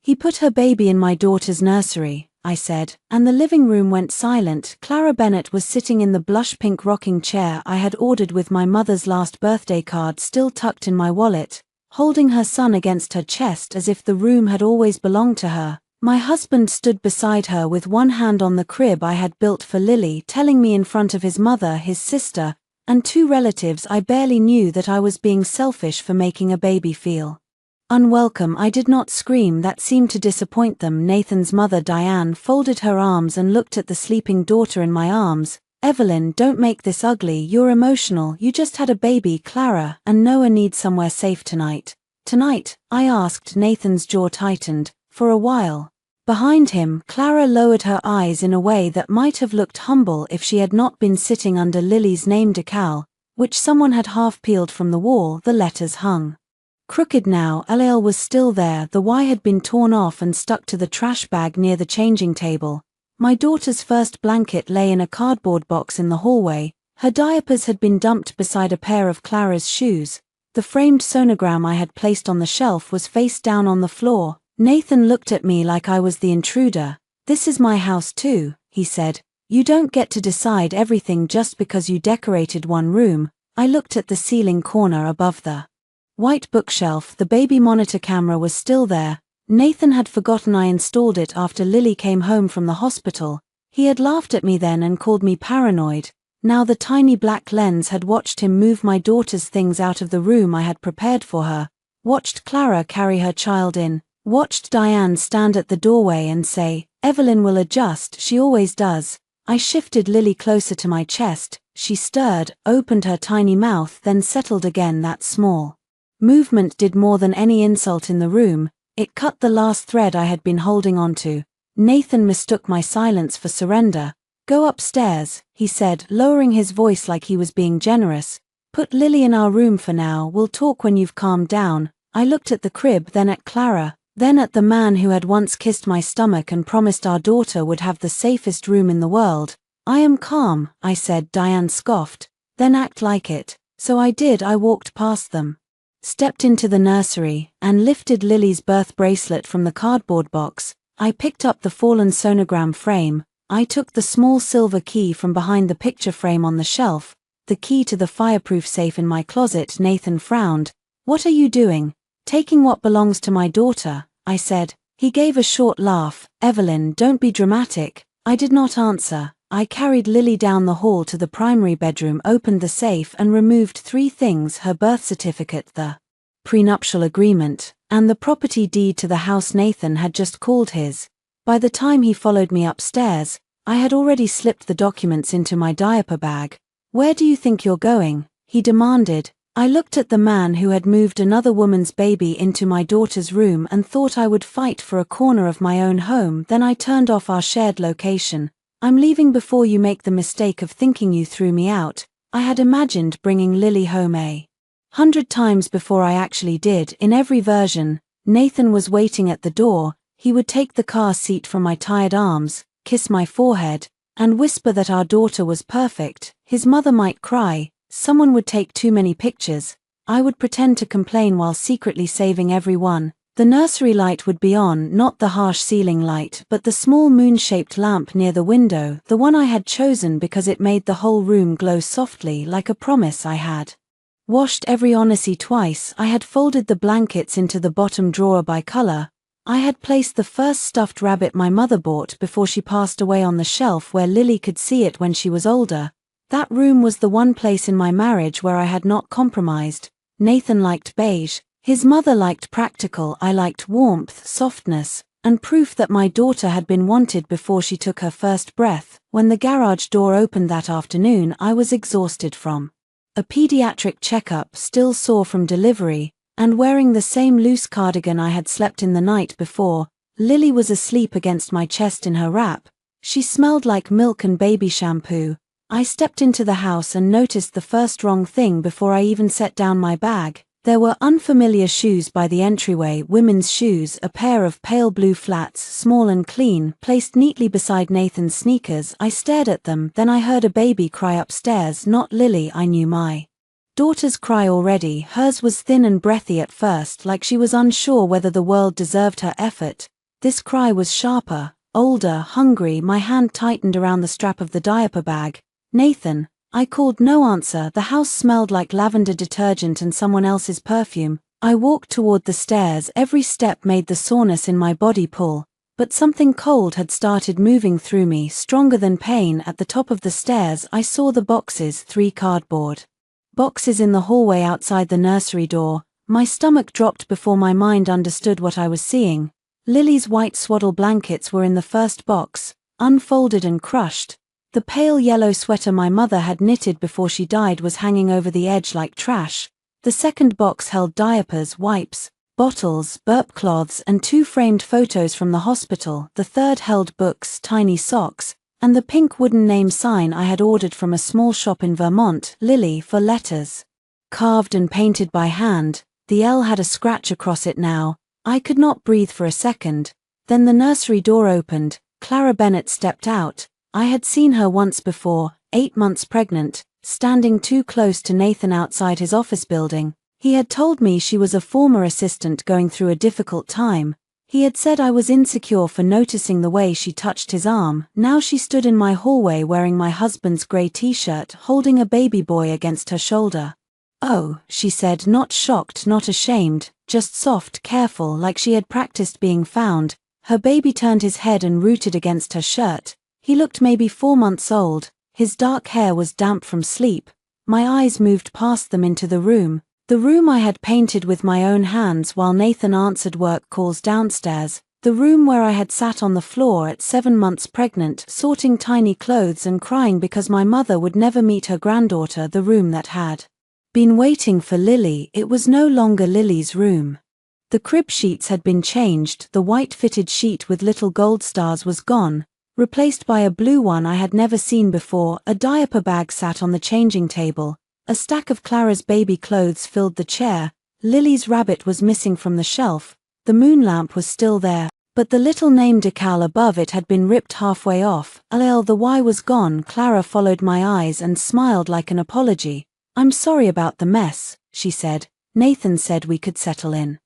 He put her baby in my daughter's nursery, I said, and the living room went silent. Clara Bennett was sitting in the blush-pink rocking chair I had ordered with my mother's last birthday card still tucked in my wallet, holding her son against her chest as if the room had always belonged to her. My husband stood beside her with one hand on the crib I had built for Lily, telling me in front of his mother, his sister, and 2 relatives I barely knew that I was being selfish for making a baby feel unwelcome. I did not scream, that seemed to disappoint them. Nathan's mother Diane folded her arms and looked at the sleeping daughter in my arms. Evelyn, don't make this ugly, you're emotional, you just had a baby. Clara and Noah need somewhere safe tonight. Tonight? I asked. Nathan's jaw tightened. For a while. Behind him, Clara lowered her eyes in a way that might have looked humble if she had not been sitting under Lily's name decal, which someone had half peeled from the wall. The letters hung crooked now. LL was still there, the Y had been torn off and stuck to the trash bag near the changing table. My daughter's first blanket lay in a cardboard box in the hallway. Her diapers had been dumped beside a pair of Clara's shoes. The framed sonogram I had placed on the shelf was face down on the floor. Nathan looked at me like I was the intruder. This is my house too, he said. You don't get to decide everything just because you decorated one room. I looked at the ceiling corner above the white bookshelf. The baby monitor camera was still there. Nathan had forgotten I installed it after Lily came home from the hospital. He had laughed at me then and called me paranoid. Now the tiny black lens had watched him move my daughter's things out of the room I had prepared for her, watched Clara carry her child in, watched Diane stand at the doorway and say, "Evelyn will adjust, she always does." I shifted Lily closer to my chest. She stirred, opened her tiny mouth, then settled again. That small movement did more than any insult in the room. It cut the last thread I had been holding on to. Nathan mistook my silence for surrender. "Go upstairs," he said, lowering his voice like he was being generous. "Put Lily in our room for now, we'll talk when you've calmed down." I looked at the crib, then at Clara, then at the man who had once kissed my stomach and promised our daughter would have the safest room in the world. "I am calm," I said. Diane scoffed. "Then act like it." So I did. I walked past them, stepped into the nursery, and lifted Lily's birth bracelet from the cardboard box. I picked up the fallen sonogram frame. I took the small silver key from behind the picture frame on the shelf, the key to the fireproof safe in my closet. Nathan frowned. "What are you doing?" "Taking what belongs to my daughter," I said. He gave a short laugh. "Evelyn, don't be dramatic." I did not answer. I carried Lily down the hall to the primary bedroom, opened the safe and removed 3 things: her birth certificate, the prenuptial agreement, and the property deed to the house Nathan had just called his. By the time he followed me upstairs, I had already slipped the documents into my diaper bag. "Where do you think you're going?" he demanded. I looked at the man who had moved another woman's baby into my daughter's room and thought I would fight for a corner of my own home. Then I turned off our shared location. "I'm leaving before you make the mistake of thinking you threw me out." I had imagined bringing Lily home 100 times before I actually did. In every version, Nathan was waiting at the door. He would take the car seat from my tired arms, kiss my forehead, and whisper that our daughter was perfect. His mother might cry. Someone would take too many pictures. I would pretend to complain while secretly saving everyone. The nursery light would be on, not the harsh ceiling light, but the small moon-shaped lamp near the window, the one I had chosen because it made the whole room glow softly, like a promise I had washed every Odyssey twice. I had folded the blankets into the bottom drawer by color. I had placed the first stuffed rabbit my mother bought before she passed away on the shelf where Lily could see it when she was older. That room was the one place in my marriage where I had not compromised. Nathan liked beige. His mother liked practical. I liked warmth, softness, and proof that my daughter had been wanted before she took her first breath. When the garage door opened that afternoon, I was exhausted from a pediatric checkup, still sore from delivery, and wearing the same loose cardigan I had slept in the night before. Lily was asleep against my chest in her wrap. She smelled like milk and baby shampoo. I stepped into the house and noticed the first wrong thing before I even set down my bag. There were unfamiliar shoes by the entryway, women's shoes, a pair of pale blue flats, small and clean, placed neatly beside Nathan's sneakers. I stared at them, then I heard a baby cry upstairs. Not Lily. I knew my daughter's cry already. Hers was thin and breathy at first, like she was unsure whether the world deserved her effort. This cry was sharper, older, hungry. My hand tightened around the strap of the diaper bag. "Nathan," I called. No answer. The house smelled like lavender detergent and someone else's perfume. I walked toward the stairs. Every step made the soreness in my body pull. But something cold had started moving through me, stronger than pain. At the top of the stairs I saw the boxes, 3 cardboard boxes in the hallway outside the nursery door. My stomach dropped before my mind understood what I was seeing. Lily's white swaddle blankets were in the first box, unfolded and crushed. The pale yellow sweater my mother had knitted before she died was hanging over the edge like trash. The second box held diapers, wipes, bottles, burp cloths, and 2 framed photos from the hospital. The third held books, tiny socks, and the pink wooden name sign I had ordered from a small shop in Vermont, Lily, for letters. Carved and painted by hand, the L had a scratch across it now. I could not breathe for a second. Then the nursery door opened. Clara Bennett stepped out. I had seen her once before, 8 months pregnant, standing too close to Nathan outside his office building. He had told me she was a former assistant going through a difficult time. He had said I was insecure for noticing the way she touched his arm. Now she stood in my hallway wearing my husband's grey t-shirt, holding a baby boy against her shoulder. "Oh," she said, not shocked, not ashamed, just soft, careful, like she had practiced being found. Her baby turned his head and rooted against her shirt. He looked maybe 4 months old. His dark hair was damp from sleep. My eyes moved past them into the room I had painted with my own hands while Nathan answered work calls downstairs, the room where I had sat on the floor at 7 months pregnant, sorting tiny clothes and crying because my mother would never meet her granddaughter, the room that had been waiting for Lily. It was no longer Lily's room. The crib sheets had been changed. The white fitted sheet with little gold stars was gone, replaced by a blue one I had never seen before. A diaper bag sat on the changing table. A stack of Clara's baby clothes filled the chair. Lily's rabbit was missing from the shelf. The moon lamp was still there, but the little name decal above it had been ripped halfway off. The Y was gone. Clara followed my eyes and smiled like an apology. "I'm sorry about the mess," she said. "Nathan said we could settle in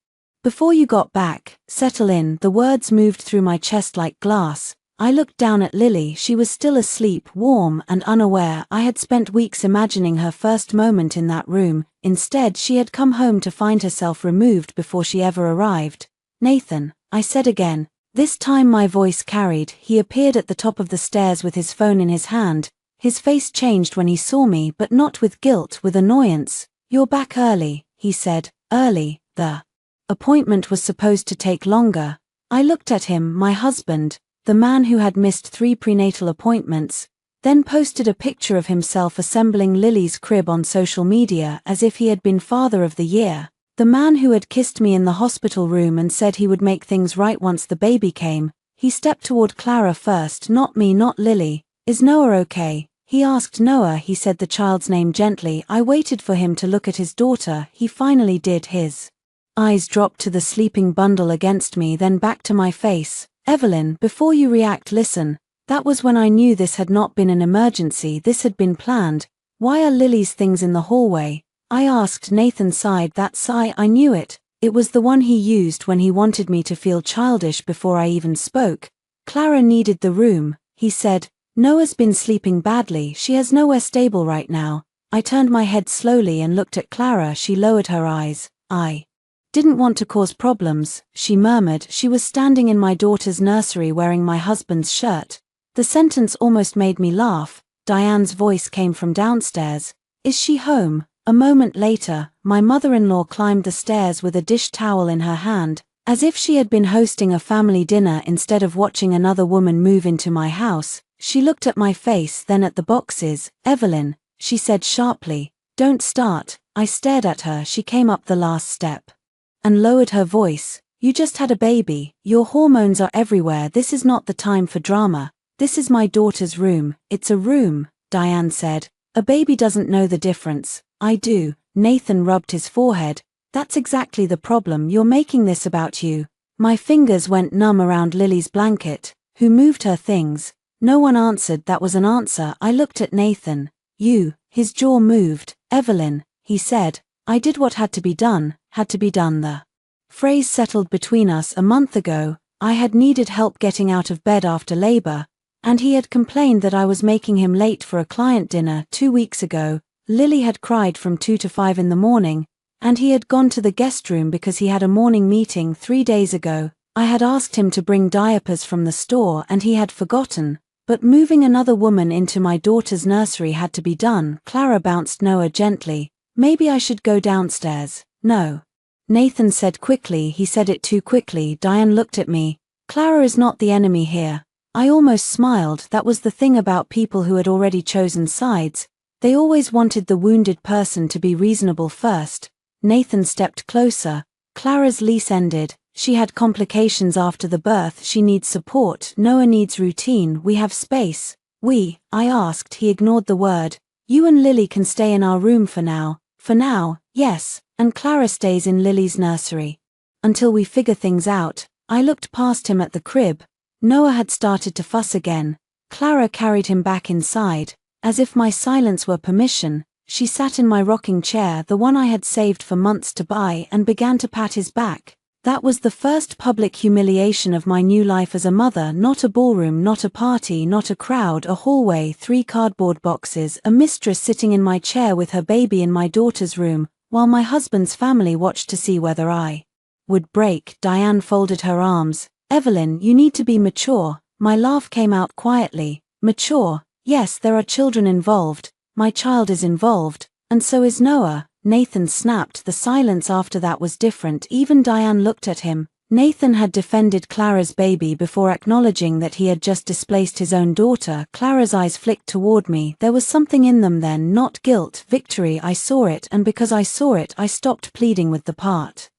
before you got back." Settle in. The words moved through my chest like glass. I looked down at Lily. She was still asleep, warm and unaware. I had spent weeks imagining her first moment in that room. Instead, she had come home to find herself removed before she ever arrived. "Nathan," I said again. This time my voice carried. He appeared at the top of the stairs with his phone in his hand. His face changed when he saw me, but not with guilt, with annoyance. "You're back early," he said. "Early. The appointment was supposed to take longer." I looked at him, my husband, the man who had missed 3 prenatal appointments, then posted a picture of himself assembling Lily's crib on social media as if he had been Father of the Year. The man who had kissed me in the hospital room and said he would make things right once the baby came. He stepped toward Clara first, not me, not Lily. "Is Noah okay?" He asked. "Noah," he said the child's name gently. I waited for him to look at his daughter. He finally did. His eyes dropped to the sleeping bundle against me, then back to my face. "Evelyn, before you react, listen." That was when I knew this had not been an emergency, this had been planned. "Why are Lily's things in the hallway?" I asked. Nathan sighed. That sigh, I knew it. It was the one he used when he wanted me to feel childish before I even spoke. "Clara needed the room," he said. "Noah's been sleeping badly. She has nowhere stable right now." I turned my head slowly and looked at Clara. She lowered her eyes. "I didn't want to cause problems," she murmured. She was standing in my daughter's nursery wearing my husband's shirt. The sentence almost made me laugh. Diane's voice came from downstairs. "Is she home?" A moment later, my mother-in-law climbed the stairs with a dish towel in her hand, as if she had been hosting a family dinner instead of watching another woman move into my house. She looked at my face, then at the boxes. "Evelyn," she said sharply, "don't start." I stared at her. She came up the last step and lowered her voice. "You just had a baby. Your hormones are everywhere. This is not the time for drama. This is my daughter's room." "It's a room," Diane said. "A baby doesn't know the difference." "I do." Nathan rubbed his forehead. "That's exactly the problem. You're making this about you." My fingers went numb around Lily's blanket. "Who moved her things?" No one answered. That was an answer. I looked at Nathan. "You." His jaw moved. "Evelyn," he said. "I did what had to be done, had to be done." The phrase settled between us. A month ago, I had needed help getting out of bed after labor, and he had complained that I was making him late for a client dinner 2 weeks ago. Lily had cried from 2 to 5 in the morning, and he had gone to the guest room because he had a morning meeting 3 days ago. I had asked him to bring diapers from the store and he had forgotten, but moving another woman into my daughter's nursery had to be done. Clara bounced Noah gently. Maybe I should go downstairs. No. Nathan said quickly. He said it too quickly. Diane looked at me. Clara is not the enemy here. I almost smiled. That was the thing about people who had already chosen sides. They always wanted the wounded person to be reasonable first. Nathan stepped closer. Clara's lease ended. She had complications after the birth. She needs support. Noah needs routine. We have space. I asked. He ignored the word. You and Lily can stay in our room for now. For now, yes, and Clara stays in Lily's nursery. Until we figure things out. I looked past him at the crib. Noah had started to fuss again. Clara carried him back inside. As if my silence were permission, she sat in my rocking chair, the one I had saved for months to buy, and began to pat his back. That was the first public humiliation of my new life as a mother. Not a ballroom, not a party, not a crowd, a hallway, 3 cardboard boxes, a mistress sitting in my chair with her baby in my daughter's room, while my husband's family watched to see whether I would break. Diane folded her arms. Evelyn, you need to be mature. My laugh came out quietly. Mature? Yes, there are children involved. My child is involved, and so is Noah. Nathan snapped. The silence after that was different. Even Diane looked at him. Nathan had defended Clara's baby before acknowledging that he had just displaced his own daughter. Clara's eyes flicked toward me. There was something in them then, not guilt, victory. I saw it, and because I saw it, I stopped pleading with the part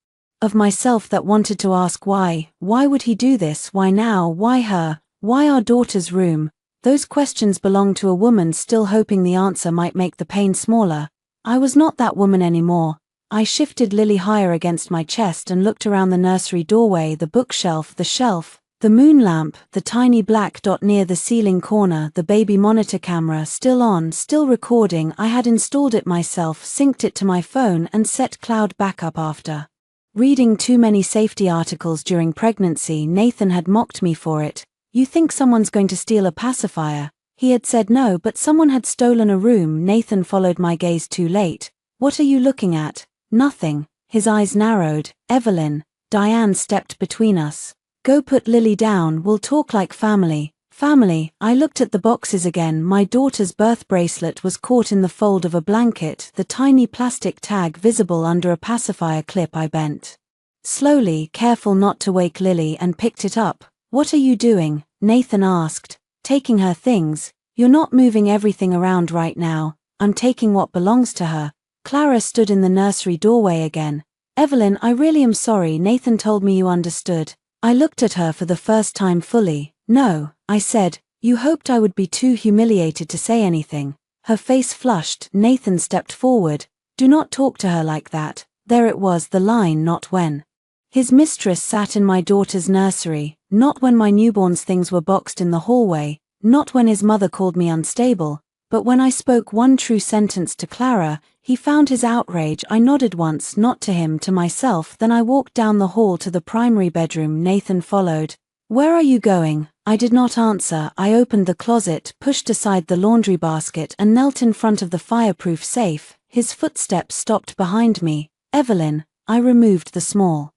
of myself that wanted to ask why. Why would he do this? Why now? Why her? Why our daughter's room? Those questions belonged to a woman still hoping the answer might make the pain smaller. I was not that woman anymore. I shifted Lily higher against my chest and looked around the nursery doorway, the bookshelf, the shelf, the moon lamp, the tiny black dot near the ceiling corner, the baby monitor camera still on, still recording. I had installed it myself, synced it to my phone, and set cloud backup after reading too many safety articles during pregnancy. Nathan had mocked me for it. You think someone's going to steal a pacifier? He had said no, but someone had stolen a room. Nathan followed my gaze too late. What are you looking at? Nothing. His eyes narrowed. Evelyn. Diane stepped between us. Go put Lily down. We'll talk like family. Family. I looked at the boxes again. My daughter's birth bracelet was caught in the fold of a blanket, the tiny plastic tag visible under a pacifier clip. I bent slowly, careful not to wake Lily, and picked it up. What are you doing? Nathan asked. Taking her things. You're not moving everything around right now. I'm taking what belongs to her. Clara stood in the nursery doorway again. Evelyn, I really am sorry. Nathan told me you understood. I looked at her for the first time fully. No, I said. You hoped I would be too humiliated to say anything. Her face flushed. Nathan stepped forward. Do not talk to her like that. There it was, the line, not when. His mistress sat in my daughter's nursery, not when my newborn's things were boxed in the hallway, not when his mother called me unstable, but when I spoke one true sentence to Clara. He found his outrage. I nodded once, not to him, to myself. Then I walked down the hall to the primary bedroom. Nathan followed. Where are you going? I did not answer. I opened the closet, pushed aside the laundry basket, and knelt in front of the fireproof safe. His footsteps stopped behind me. Evelyn. I removed the small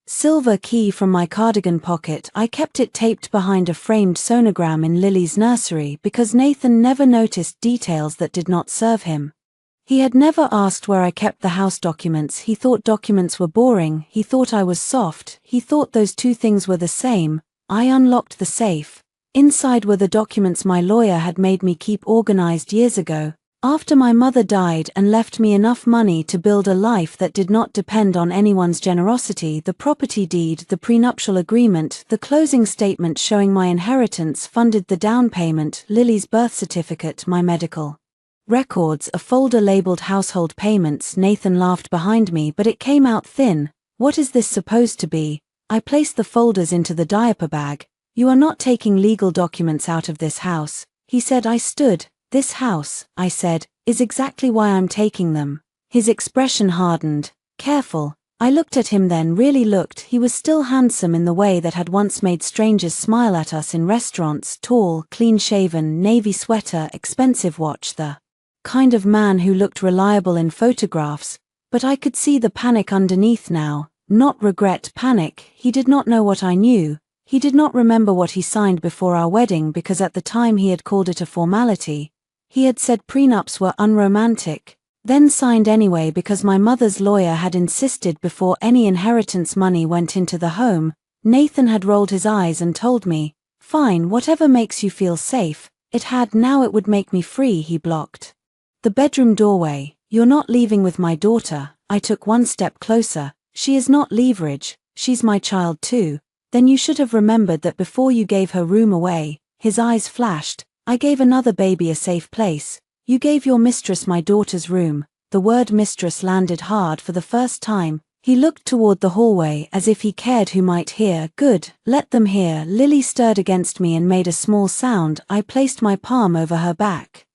silver key from my cardigan pocket. I kept it taped behind a framed sonogram in Lily's nursery because Nathan never noticed details that did not serve him. He had never asked where I kept the house documents. He thought documents were boring. He thought I was soft. He thought those two things were the same. I unlocked the safe. Inside were the documents my lawyer had made me keep organized years ago, after my mother died and left me enough money to build a life that did not depend on anyone's generosity. The property deed, the prenuptial agreement, the closing statement showing my inheritance funded the down payment, Lily's birth certificate, my medical records, a folder labeled household payments. Nathan laughed behind me, but it came out thin. What is this supposed to be? I placed the folders into the diaper bag. You are not taking legal documents out of this house, he said. I stood. This house, I said, is exactly why I'm taking them. His expression hardened. Careful. I looked at him then, really looked. He was still handsome in the way that had once made strangers smile at us in restaurants, tall, clean-shaven, navy sweater, expensive watch, the kind of man who looked reliable in photographs, but I could see the panic underneath now, not regret, panic. He did not know what I knew. He did not remember what he signed before our wedding because at the time he had called it a formality. He had said prenups were unromantic, then signed anyway because my mother's lawyer had insisted before any inheritance money went into the home. Nathan had rolled his eyes and told me, "Fine, whatever makes you feel safe." It had. Now it would make me free. He blocked the bedroom doorway. "You're not leaving with my daughter." I took one step closer. "She is not leverage, she's my child too." "Then you should have remembered that before you gave her room away." His eyes flashed. "I gave another baby a safe place. You gave your mistress my daughter's room." The word mistress landed hard for the first time. He looked toward the hallway as if he cared who might hear. "Good, let them hear." Lily stirred against me and made a small sound. I placed my palm over her back.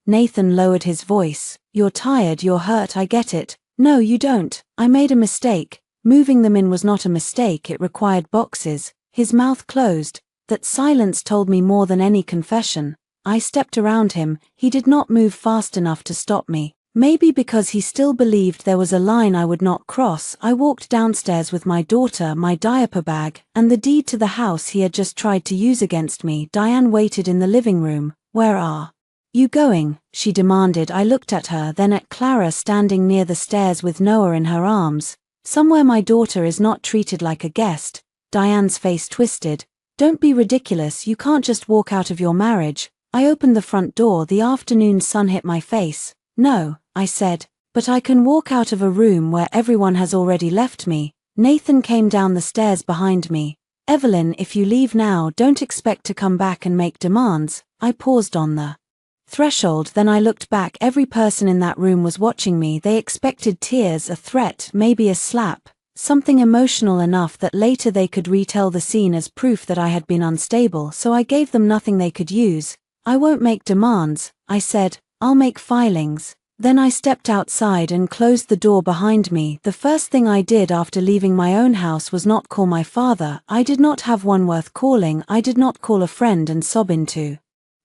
Nathan lowered his voice. "You're tired, you're hurt, I get it." "No, you don't. I made a mistake." Moving them in was not a mistake, it required boxes. His mouth closed. That silence told me more than any confession. I stepped around him. He did not move fast enough to stop me. Maybe because he still believed there was a line I would not cross. I walked downstairs with my daughter, my diaper bag, and the deed to the house he had just tried to use against me. Diane waited in the living room. "Where are you going?" she demanded. I looked at her, then at Clara standing near the stairs with Noah in her arms. "Somewhere my daughter is not treated like a guest." Diane's face twisted. "Don't be ridiculous, you can't just walk out of your marriage." I opened the front door. The afternoon sun hit my face. "No," I said, "but I can walk out of a room where everyone has already left me." Nathan came down the stairs behind me. "Evelyn, if you leave now, don't expect to come back and make demands." I paused on the threshold, then I looked back. Every person in that room was watching me. They expected tears, a threat, maybe a slap, something emotional enough that later they could retell the scene as proof that I had been unstable, so I gave them nothing they could use. "I won't make demands," I said. "I'll make filings." Then I stepped outside and closed the door behind me. The first thing I did after leaving my own house was not call my father. I did not have one worth calling. I did not call a friend and sob into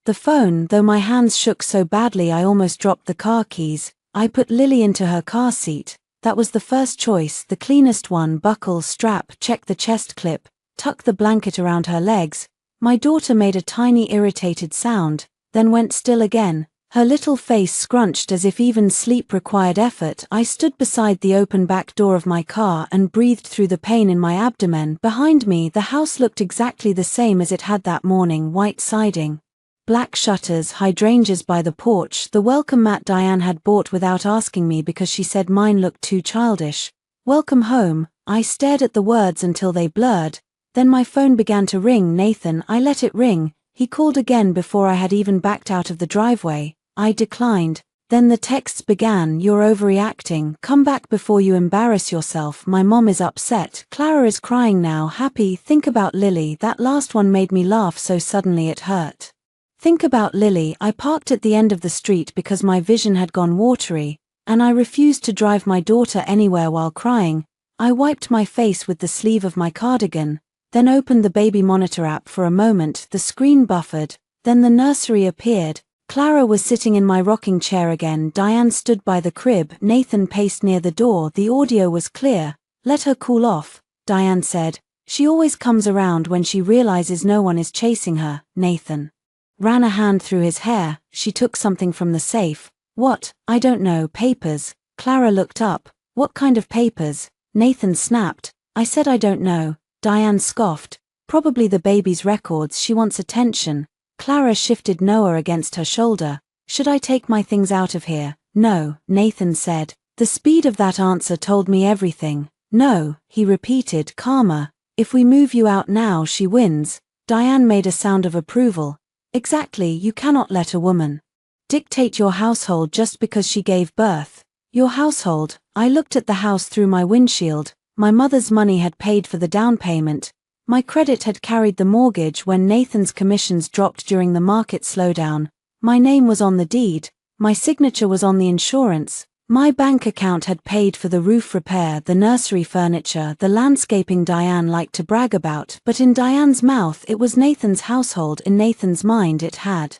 the phone, though my hands shook so badly I almost dropped the car keys. I put Lily into her car seat. That was the first choice, the cleanest one. Buckle, strap, check the chest clip, tuck the blanket around her legs. My daughter made a tiny irritated sound, then went still again. Her little face scrunched as if even sleep required effort. I stood beside the open back door of my car and breathed through the pain in my abdomen. Behind me, the house looked exactly the same as it had that morning. White siding, black shutters, hydrangeas by the porch, the welcome mat Diane had bought without asking me because she said mine looked too childish. "Welcome home." I stared at the words until they blurred. Then my phone began to ring. Nathan, I let it ring. He called again before I had even backed out of the driveway. I declined. Then the texts began. "You're overreacting. Come back before you embarrass yourself. My mom is upset. Clara is crying now. Happy. Think about Lily." That last one made me laugh so suddenly it hurt. Think about Lily. I parked at the end of the street because my vision had gone watery, and I refused to drive my daughter anywhere while crying. I wiped my face with the sleeve of my cardigan, then opened the baby monitor app for a moment. The screen buffered, then the nursery appeared. Clara was sitting in my rocking chair again. Diane stood by the crib. Nathan paced near the door. The audio was clear. "Let her cool off," Diane said. "She always comes around when she realizes no one is chasing her." Nathan ran a hand through his hair. "She took something from the safe." "What?" "I don't know. Papers." Clara looked up. "What kind of papers?" Nathan snapped. "I said I don't know." Diane scoffed. "Probably the baby's records. She wants attention." Clara shifted Noah against her shoulder. "Should I take my things out of here?" "No," Nathan said. The speed of that answer told me everything. "No," he repeated, calmer. "If we move you out now, she wins." Diane made a sound of approval. "Exactly, you cannot let a woman dictate your household just because she gave birth." "Your household?" I looked at the house through my windshield. My mother's money had paid for the down payment. My credit had carried the mortgage when Nathan's commissions dropped during the market slowdown. My name was on the deed. My signature was on the insurance. My bank account had paid for the roof repair, the nursery furniture, the landscaping Diane liked to brag about, but in Diane's mouth it was Nathan's household, in Nathan's mind it had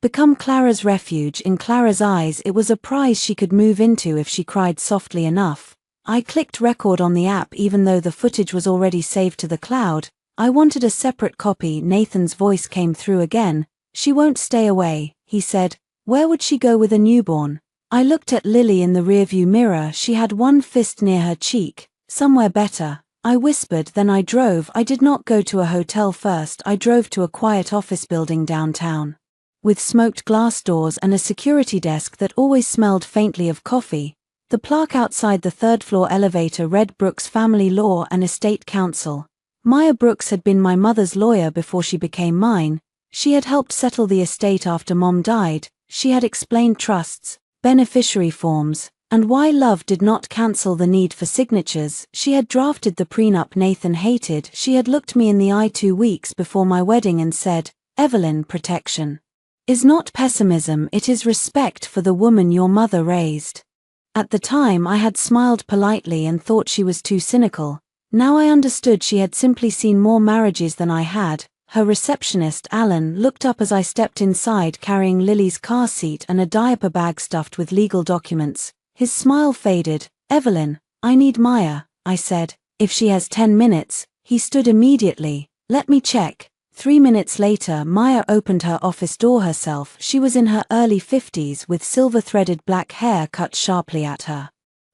become Clara's refuge, in Clara's eyes it was a prize she could move into if she cried softly enough. I clicked record on the app even though the footage was already saved to the cloud. I wanted a separate copy. Nathan's voice came through again. She won't stay away, he said. Where would she go with a newborn? I looked at Lily in the rearview mirror. She had one fist near her cheek. Somewhere better, I whispered. Then I drove. I did not go to a hotel first. I drove to a quiet office building downtown, with smoked glass doors and a security desk that always smelled faintly of coffee. The plaque outside the third-floor elevator read Brooks Family Law and Estate Counsel. Maya Brooks had been my mother's lawyer before she became mine. She had helped settle the estate after Mom died. She had explained trusts, beneficiary forms, and why love did not cancel the need for signatures. She had drafted the prenup Nathan hated. She had looked me in the eye 2 weeks before my wedding and said, "Evelyn, protection is not pessimism, it is respect for the woman your mother raised." At the time I had smiled politely and thought she was too cynical. Now I understood she had simply seen more marriages than I had. Her receptionist, Alan, looked up as I stepped inside carrying Lily's car seat and a diaper bag stuffed with legal documents. His smile faded. "Evelyn, I need Maya," I said. "If she has 10 minutes, he stood immediately. "Let me check." 3 minutes later, Maya opened her office door herself. She was in her early 50s with silver-threaded black hair cut sharply at her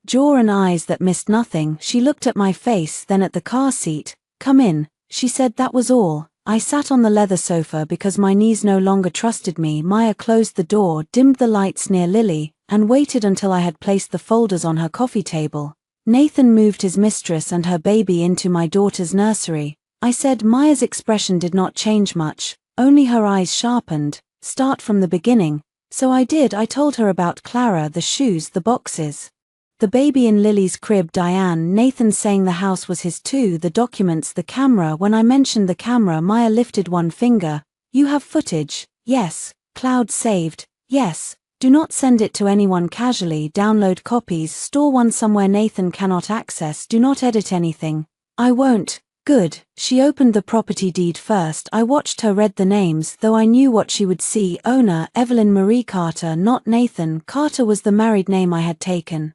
jaw and eyes that missed nothing. She looked at my face, then at the car seat. "Come in," she said. That was all. I sat on the leather sofa because my knees no longer trusted me. Maya closed the door, dimmed the lights near Lily, and waited until I had placed the folders on her coffee table. Nathan moved his mistress and her baby into my daughter's nursery. I said. Maya's expression did not change much, only her eyes sharpened. "Start from the beginning." So I did. I told her about Clara, the shoes, the boxes, the baby in Lily's crib, Diane, Nathan saying the house was his too, the documents, the camera. When I mentioned the camera, Maya lifted one finger. "You have footage?" "Yes." "Cloud saved?" "Yes." "Do not send it to anyone casually. Download copies, store one somewhere Nathan cannot access. Do not edit anything." "I won't." "Good." She opened the property deed first. I watched her read the names, though I knew what she would see. Owner, Evelyn Marie Carter, not Nathan. Carter was the married name I had taken,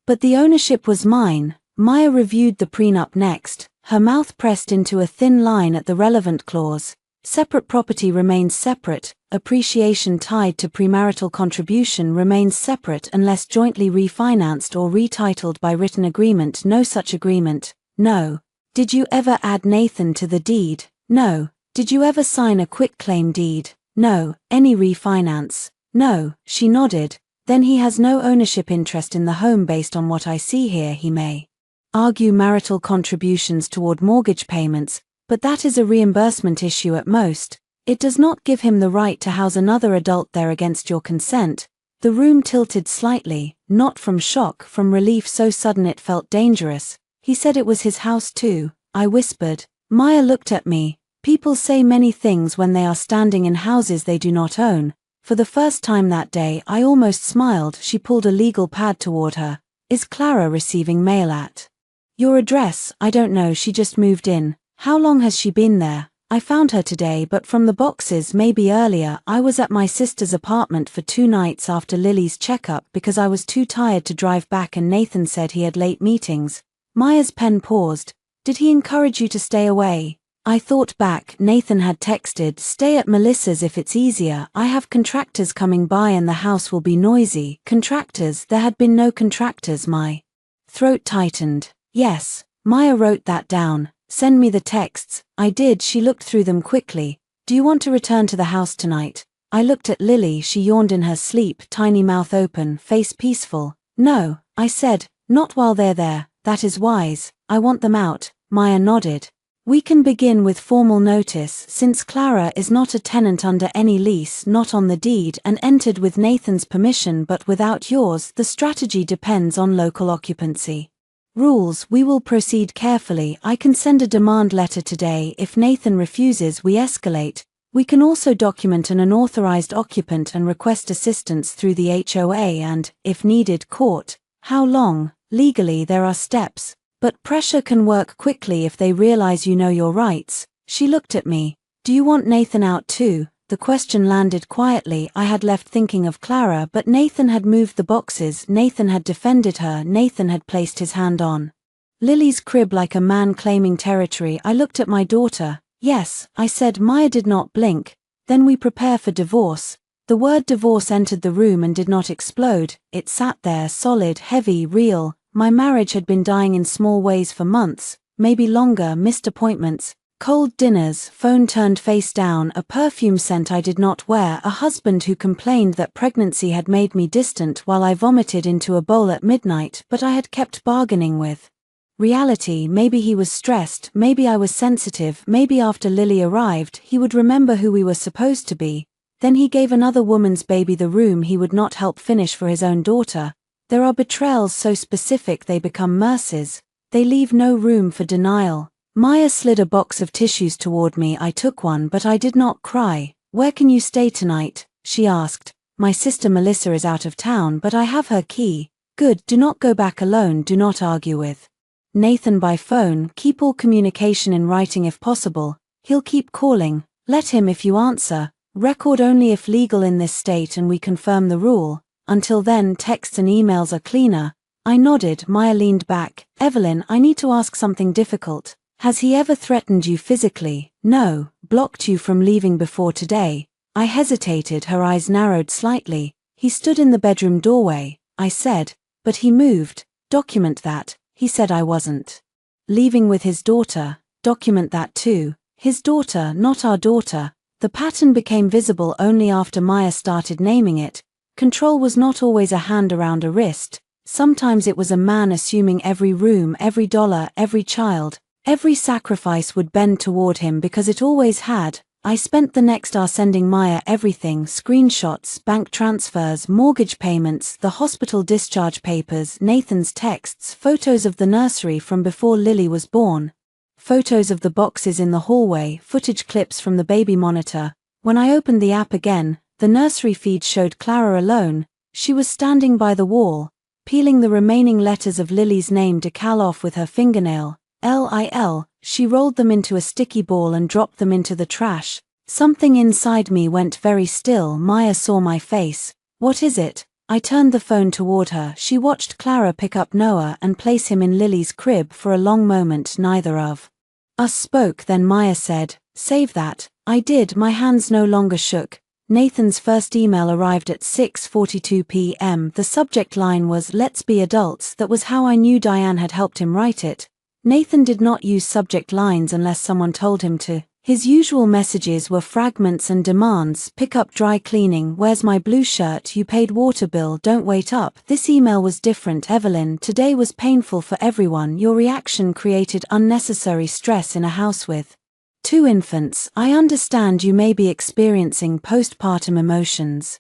but the ownership was mine. Maya reviewed the prenup next, her mouth pressed into a thin line at the relevant clause. Separate property remains separate. Appreciation tied to premarital contribution remains separate unless jointly refinanced or retitled by written agreement. No such agreement. No. "Did you ever add Nathan to the deed?" "No." "Did you ever sign a quitclaim deed?" "No." "Any refinance?" "No." She nodded. "Then he has no ownership interest in the home based on what I see here. He may argue marital contributions toward mortgage payments, but that is a reimbursement issue at most. It does not give him the right to house another adult there against your consent." The room tilted slightly, not from shock, from relief so sudden it felt dangerous. "He said it was his house too," I whispered. Maya looked at me. "People say many things when they are standing in houses they do not own." For the first time that day, I almost smiled. She pulled a legal pad toward her. "Is Clara receiving mail at your address?" "I don't know, she just moved in." "How long has she been there?" "I found her today, but from the boxes, maybe earlier. I was at my sister's apartment for 2 nights after Lily's checkup because I was too tired to drive back and Nathan said he had late meetings." Maya's pen paused. "Did he encourage you to stay away?" I thought back. Nathan had texted, "Stay at Melissa's if it's easier. I have contractors coming by and the house will be noisy." Contractors? There had been no contractors. My throat tightened. "Yes." Maya wrote that down. "Send me the texts." I did. She looked through them quickly. "Do you want to return to the house tonight?" I looked at Lily. She yawned in her sleep, tiny mouth open, face peaceful. "No," I said, "not while they're there. That is wise. I want them out." Maya nodded. "We can begin with formal notice, since Clara is not a tenant under any lease, not on the deed, and entered with Nathan's permission but without yours. The strategy depends on local occupancy rules. We will proceed carefully. I can send a demand letter today. If Nathan refuses, we escalate. We can also document an unauthorized occupant and request assistance through the HOA and, if needed, court. How long? Legally there are steps, but pressure can work quickly if they realize you know your rights. She looked at me. Do you want Nathan out too? The question landed quietly. I had left thinking of Clara, but Nathan had moved the boxes, Nathan had defended her, Nathan had placed his hand on Lily's crib like a man claiming territory. I looked at my daughter. Yes, I said. Maya did not blink. Then we prepare for divorce. The word divorce entered the room and did not explode. It sat there, solid, heavy, real. My marriage had been dying in small ways for months, maybe longer. Missed appointments, cold dinners, phone turned face down, a perfume scent I did not wear, a husband who complained that pregnancy had made me distant while I vomited into a bowl at midnight, but I had kept bargaining with reality. Maybe he was stressed, maybe I was sensitive, maybe after Lily arrived he would remember who we were supposed to be. Then he gave another woman's baby the room he would not help finish for his own daughter. There are betrayals so specific they become mercies. They leave no room for denial. Maya slid a box of tissues toward me. I took one, but I did not cry. Where can you stay tonight? She asked. My sister Melissa is out of town, but I have her key. Good, do not go back alone, do not argue with Nathan by phone, keep all communication in writing if possible. He'll keep calling. Let him if you answer. Record only if legal in this state and we confirm the rule. Until then, texts and emails are cleaner. I nodded. Maya leaned back. Evelyn, I need to ask something difficult. Has he ever threatened you physically? No. Blocked you from leaving before today? I hesitated. Her eyes narrowed slightly. He stood in the bedroom doorway. I said. But he moved. Document that. He said I wasn't leaving with his daughter. Document that too. His daughter, not our daughter. The pattern became visible only after Maya started naming it. Control was not always a hand around a wrist. Sometimes it was a man assuming every room, every dollar, every child. Every sacrifice would bend toward him because it always had. I spent the next hour sending Maya everything: screenshots, bank transfers, mortgage payments, the hospital discharge papers, Nathan's texts, photos of the nursery from before Lily was born, photos of the boxes in the hallway, footage clips from the baby monitor. When I opened the app again, the nursery feed showed Clara alone. She was standing by the wall, peeling the remaining letters of Lily's name decal off with her fingernail. Lil. She rolled them into a sticky ball and dropped them into the trash. Something inside me went very still. Maya saw my face. What is it? I turned the phone toward her. She watched Clara pick up Noah and place him in Lily's crib. For a long moment neither of us spoke. Then Maya said, "Save that." I did. My hands no longer shook. Nathan's first email arrived at 6:42 p.m. The subject line was, "Let's be adults." That was how I knew Diane had helped him write it. Nathan did not use subject lines unless someone told him to. His usual messages were fragments and demands: pick up dry cleaning, where's my blue shirt, you paid water bill, don't wait up. This email was different. Evelyn, today was painful for everyone. Your reaction created unnecessary stress in a house with 2 infants. I understand you may be experiencing postpartum emotions.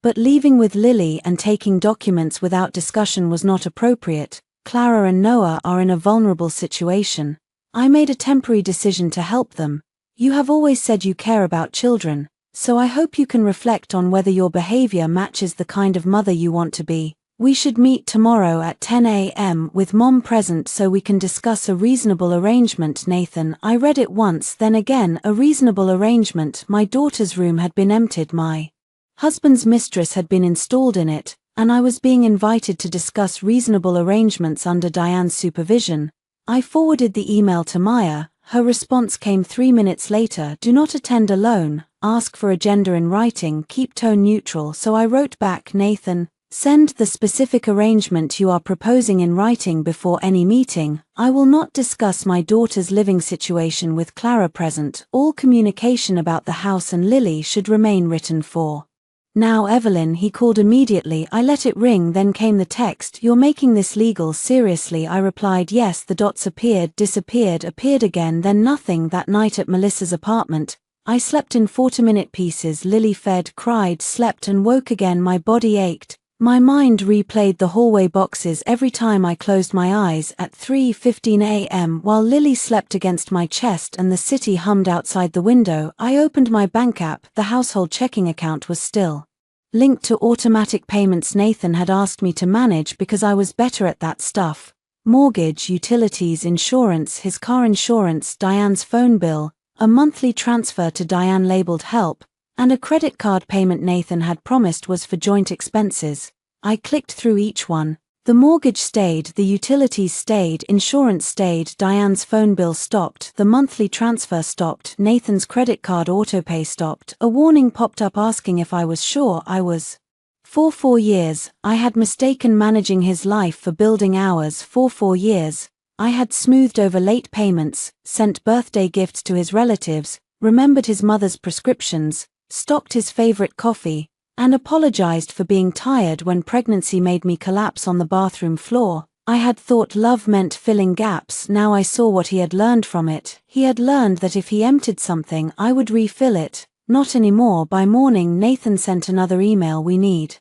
But leaving with Lily and taking documents without discussion was not appropriate. Clara and Noah are in a vulnerable situation. I made a temporary decision to help them. You have always said you care about children, so I hope you can reflect on whether your behavior matches the kind of mother you want to be. We should meet tomorrow at 10 a.m. with Mom present so we can discuss a reasonable arrangement. Nathan, I read it once, then again. A reasonable arrangement. My daughter's room had been emptied. My husband's mistress had been installed in it, and I was being invited to discuss reasonable arrangements under Diane's supervision. I forwarded the email to Maya. Her response came 3 minutes later: do not attend alone, ask for agenda in writing, keep tone neutral. So I wrote back, Nathan, send the specific arrangement you are proposing in writing before any meeting. I will not discuss my daughter's living situation with Clara present. All communication about the house and Lily should remain written for now. Evelyn, he called immediately. I let it ring, then came the text, you're making this legal? Seriously? I replied yes. The dots appeared, disappeared, appeared again, then nothing. That night at Melissa's apartment, I slept in 40-minute pieces. Lily fed, cried, slept and woke again. My body ached. My mind replayed the hallway boxes every time I closed my eyes. At 3:15 a.m. while Lily slept against my chest and the city hummed outside the window, I opened my bank app. The household checking account was still Linked to automatic payments Nathan had asked me to manage because I was better at that stuff. Mortgage, utilities, insurance, his car insurance, Diane's phone bill, a monthly transfer to Diane labeled help, and a credit card payment Nathan had promised was for joint expenses. I clicked through each one. The mortgage stayed, the utilities stayed, insurance stayed, Diane's phone bill stopped, the monthly transfer stopped, Nathan's credit card autopay stopped. A warning popped up asking if I was sure I was. For 4 years, I had mistaken managing his life for building ours. For 4 years, I had smoothed over late payments, sent birthday gifts to his relatives, remembered his mother's prescriptions, stocked his favorite coffee, and apologized for being tired when pregnancy made me collapse on the bathroom floor. I had thought love meant filling gaps. Now I saw what he had learned from it. He had learned that if he emptied something, I would refill it. Not anymore. By morning, Nathan sent another email. We need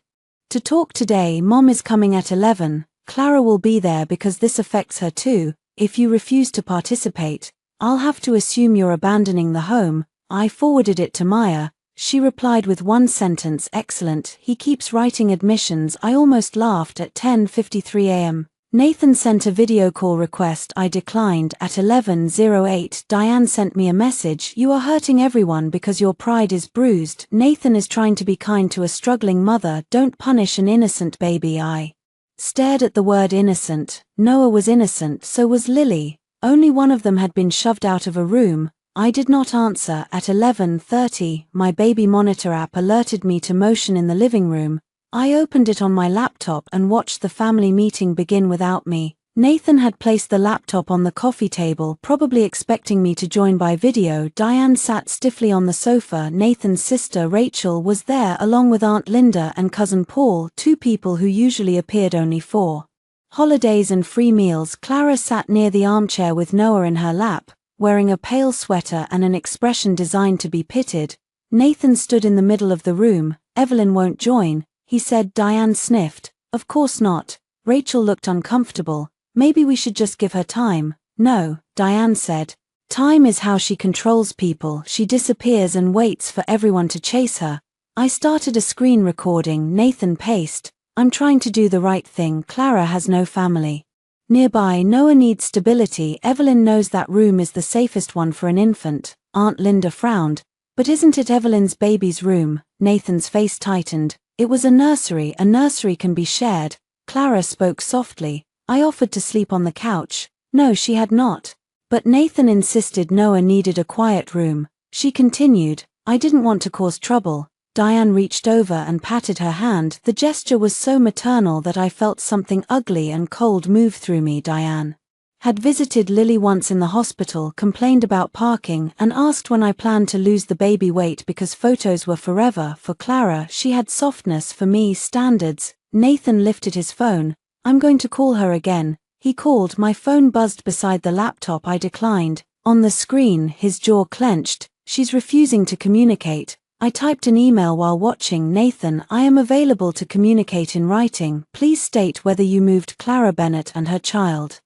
to talk today. Mom is coming at 11. Clara will be there because this affects her too. If you refuse to participate, I'll have to assume you're abandoning the home. I forwarded it to Maya. She replied with one sentence, excellent, he keeps writing admissions. I almost laughed. At 10:53 a.m. Nathan sent a video call request. I declined. At 11:08 Diane sent me a message, you are hurting everyone because your pride is bruised. Nathan is trying to be kind to a struggling mother. Don't punish an innocent baby. I stared at the word innocent. Noah was innocent, so was Lily. Only one of them had been shoved out of a room. I did not answer. At 11:30, my baby monitor app alerted me to motion in the living room. I opened it on my laptop and watched the family meeting begin without me. Nathan had placed the laptop on the coffee table, probably expecting me to join by video. Diane sat stiffly on the sofa. Nathan's sister Rachel was there along with Aunt Linda and cousin Paul, 2 people who usually appeared only for holidays and free meals. Clara sat near the armchair with Noah in her lap, wearing a pale sweater and an expression designed to be pitied. Nathan stood in the middle of the room. Evelyn won't join, he said. Diane sniffed. Of course not. Rachel looked uncomfortable. Maybe we should just give her time. No, Diane said. Time is how she controls people. She disappears and waits for everyone to chase her. I started a screen recording. Nathan paced. I'm trying to do the right thing. Clara has no family nearby. Noah needs stability. Evelyn knows that room is the safest one for an infant. Aunt Linda frowned. But isn't it Evelyn's baby's room? Nathan's face tightened. It was a nursery. A nursery can be shared. Clara spoke softly. I offered to sleep on the couch. No, she had not. But Nathan insisted Noah needed a quiet room. She continued. I didn't want to cause trouble. Diane reached over and patted her hand. The gesture was so maternal that I felt something ugly and cold move through me. Diane had visited Lily once in the hospital, complained about parking, and asked when I planned to lose the baby weight because photos were forever. For Clara, she had softness. For me, standards. Nathan lifted his phone. I'm going to call her again. He called. My phone buzzed beside the laptop. I declined. On the screen, his jaw clenched. She's refusing to communicate. I typed an email while watching. Nathan, I am available to communicate in writing. Please state whether you moved Clara Bennett and her child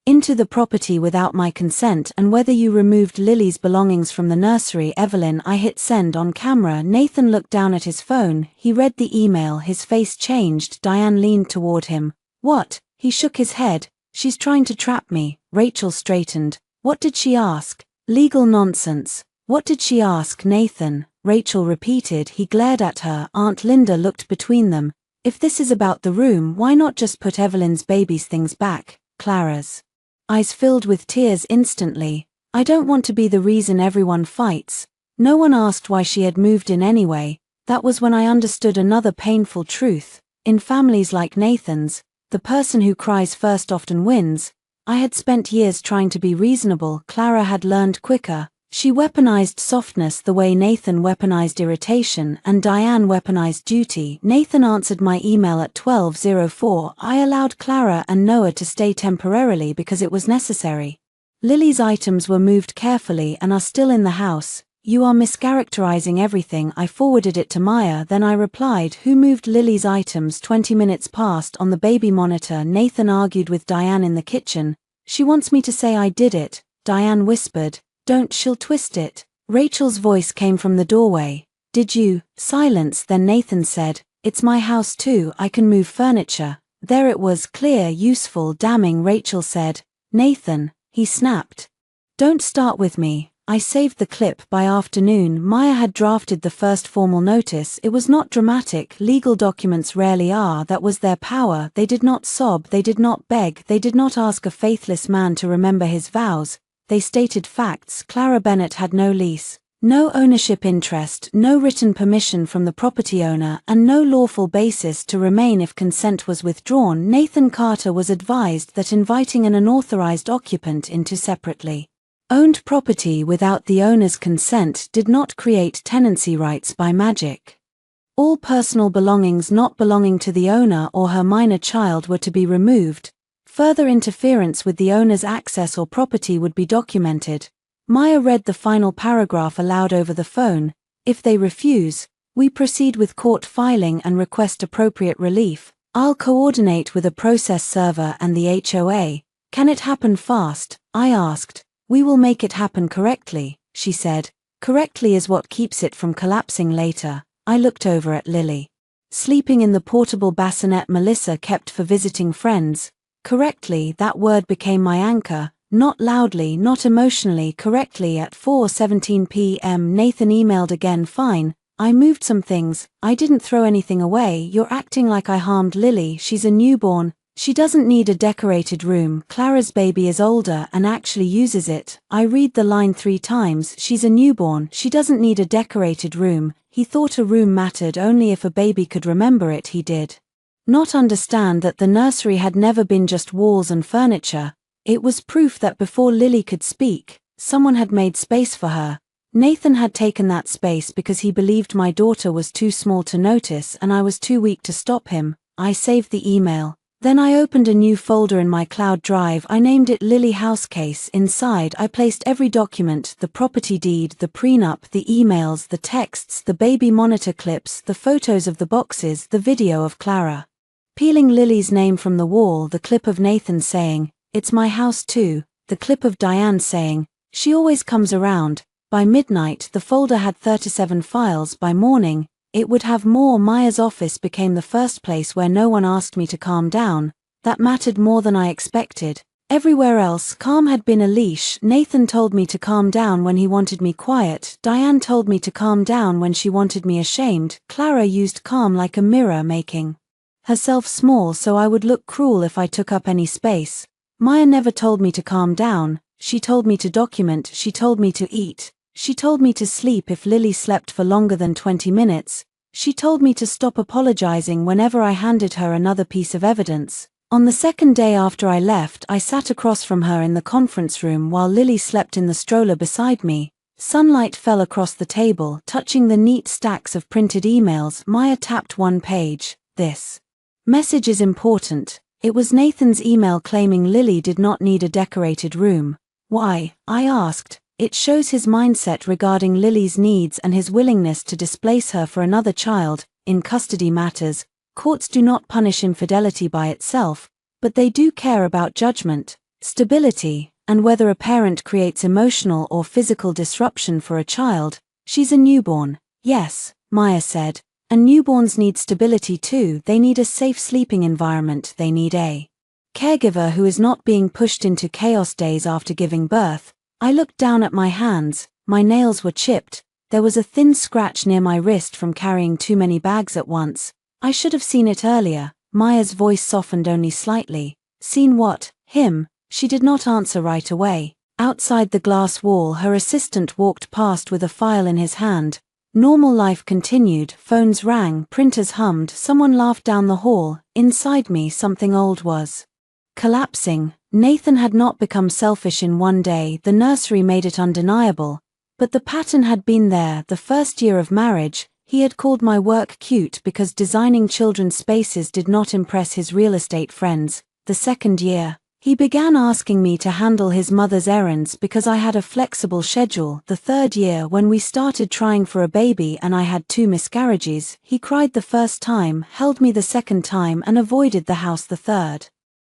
into the property without my consent and whether you removed Lily's belongings from the nursery. Evelyn, I hit send on camera. Nathan looked down at his phone. He read the email. His face changed. Diane leaned toward him. What? He shook his head. She's trying to trap me. Rachel straightened. What did she ask? Legal nonsense. What did she ask? Nathan, Rachel repeated. He glared at her. Aunt Linda looked between them. If this is about the room, why not just put Evelyn's baby's things back? Clara's eyes filled with tears instantly. I don't want to be the reason everyone fights. No one asked why she had moved in anyway. That was when I understood another painful truth. In families like Nathan's, the person who cries first often wins. I had spent years trying to be reasonable. Clara had learned quicker. She weaponized softness the way Nathan weaponized irritation, and Diane weaponized duty. Nathan answered my email at 12:04. I allowed Clara and Noah to stay temporarily because it was necessary. Lily's items were moved carefully and are still in the house. You are mischaracterizing everything. I forwarded it to Maya, then I replied, who moved Lily's items? 20 minutes passed. On the baby monitor, Nathan argued with Diane in the kitchen. She wants me to say I did it. Diane whispered. Don't, she'll twist it. Rachel's voice came from the doorway. Did you? Silence. Then Nathan said, It's my house too, I can move furniture. There it was, clear, useful, damning. Rachel said. Nathan, he snapped. Don't start with me. I saved the clip. By afternoon, Maya had drafted the first formal notice. It was not dramatic, legal documents rarely are. That was their power. They did not sob, they did not beg, they did not ask a faithless man to remember his vows. They stated facts. Clara Bennett had no lease, no ownership interest, no written permission from the property owner, and no lawful basis to remain if consent was withdrawn. Nathan Carter was advised that inviting an unauthorized occupant into separately owned property without the owner's consent did not create tenancy rights by magic. All personal belongings not belonging to the owner or her minor child were to be removed. Further interference with the owner's access or property would be documented. Maya read the final paragraph aloud over the phone. If they refuse, we proceed with court filing and request appropriate relief. I'll coordinate with a process server and the HOA. Can it happen fast? I asked. We will make it happen correctly, she said. Correctly is what keeps it from collapsing later. I looked over at Lily, sleeping in the portable bassinet Melissa kept for visiting friends. Correctly, that word became my anchor. Not loudly, not emotionally. Correctly. At 4:17 p.m. Nathan emailed again. Fine, I moved some things, I didn't throw anything away. You're acting like I harmed Lily. She's a newborn. She doesn't need a decorated room. Clara's baby is older and actually uses it. I read the line 3 times. She's a newborn. She doesn't need a decorated room. He thought a room mattered only if a baby could remember it. He did not understand that the nursery had never been just walls and furniture. It was proof that before Lily could speak, someone had made space for her. Nathan had taken that space because he believed my daughter was too small to notice and I was too weak to stop him. I saved the email. Then I opened a new folder in my cloud drive. I named it Lily House Case. Inside I placed every document, the property deed, the prenup, the emails, the texts, the baby monitor clips, the photos of the boxes, the video of Clara peeling Lily's name from the wall, the clip of Nathan saying, "It's my house too," the clip of Diane saying, "She always comes around." By midnight the folder had 37 files. By morning, it would have more. Maya's office became the first place where no one asked me to calm down. That mattered more than I expected. Everywhere else, calm had been a leash. Nathan told me to calm down when he wanted me quiet. Diane told me to calm down when she wanted me ashamed. Clara used calm like a mirror, making herself small so I would look cruel if I took up any space. Maya never told me to calm down. She told me to document. She told me to eat. She told me to sleep if Lily slept for longer than 20 minutes. She told me to stop apologizing whenever I handed her another piece of evidence. On the second day after I left, I sat across from her in the conference room while Lily slept in the stroller beside me. Sunlight fell across the table, touching the neat stacks of printed emails. Maya tapped one page. This message is important. It was Nathan's email claiming Lily did not need a decorated room. Why? I asked. It shows his mindset regarding Lily's needs and his willingness to displace her for another child. In custody matters, courts do not punish infidelity by itself, but they do care about judgment, stability, and whether a parent creates emotional or physical disruption for a child. She's a newborn. Yes, Maya said. And newborns need stability too. They need a safe sleeping environment. They need a caregiver who is not being pushed into chaos days after giving birth. I looked down at my hands. My nails were chipped. There was a thin scratch near my wrist from carrying too many bags at once. I should have seen it earlier. Maya's voice softened only slightly. Seen what? Him? She did not answer right away. Outside the glass wall, her assistant walked past with a file in his hand. Normal life continued. Phones rang, printers hummed, someone laughed down the hall. Inside me, something old was collapsing. Nathan had not become selfish in one day. The nursery made it undeniable. But the pattern had been there. The first year of marriage, he had called my work cute because designing children's spaces did not impress his real estate friends. The second year, he began asking me to handle his mother's errands because I had a flexible schedule. The third year, when we started trying for a baby and I had 2 miscarriages, he cried the first time, held me the second time, and avoided the house the third.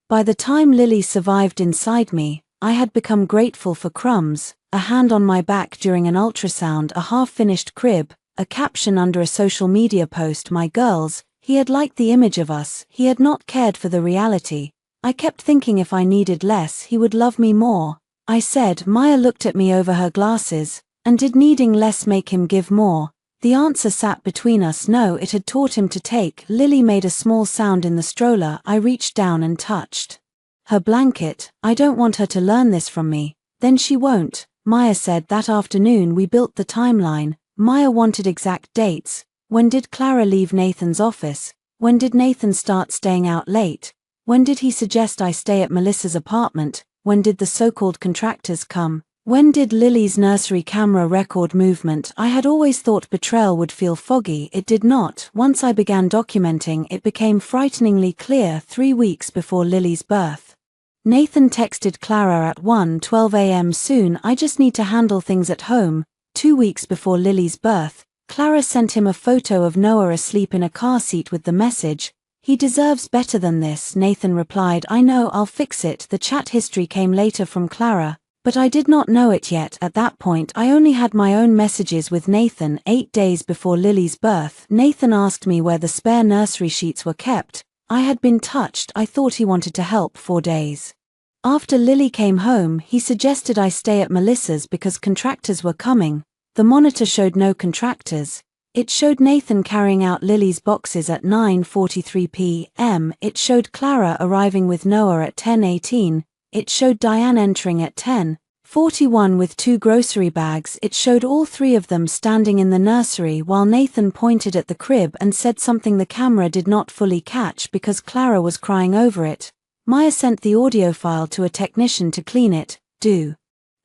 By the time Lily survived inside me, I had become grateful for crumbs, a hand on my back during an ultrasound, a half-finished crib, a caption under a social media post, "My girls." He had liked the image of us, he had not cared for the reality. I kept thinking if I needed less he would love me more. I said. Maya looked at me over her glasses. And did needing less make him give more? The answer sat between us. No, it had taught him to take. Lily made a small sound in the stroller. I reached down and touched her blanket. I don't want her to learn this from me. Then she won't, Maya said. That afternoon we built the timeline. Maya wanted exact dates. When did Clara leave Nathan's office? When did Nathan start staying out late? When did he suggest I stay at Melissa's apartment? When did the so-called contractors come? When did Lily's nursery camera record movement? I had always thought betrayal would feel foggy. It did not. Once I began documenting, it became frighteningly clear. 3 weeks before Lily's birth, Nathan texted Clara at 1:12 a.m. Soon, I just need to handle things at home. 2 weeks before Lily's birth, Clara sent him a photo of Noah asleep in a car seat with the message, "He deserves better than this." Nathan replied, "I know, I'll fix it." The chat history came later from Clara, but I did not know it yet. At that point I only had my own messages with Nathan. 8 days before Lily's birth, Nathan asked me where the spare nursery sheets were kept. I had been touched. I thought he wanted to help. 4 days after Lily came home, he suggested I stay at Melissa's because contractors were coming. The monitor showed no contractors. It showed Nathan carrying out Lily's boxes at 9:43 p.m. It showed Clara arriving with Noah at 10:18. It showed Diane entering at 10:41 with 2 grocery bags. It showed all 3 of them standing in the nursery while Nathan pointed at the crib and said something the camera did not fully catch because Clara was crying over it. Maya sent the audio file to a technician to clean it. "Do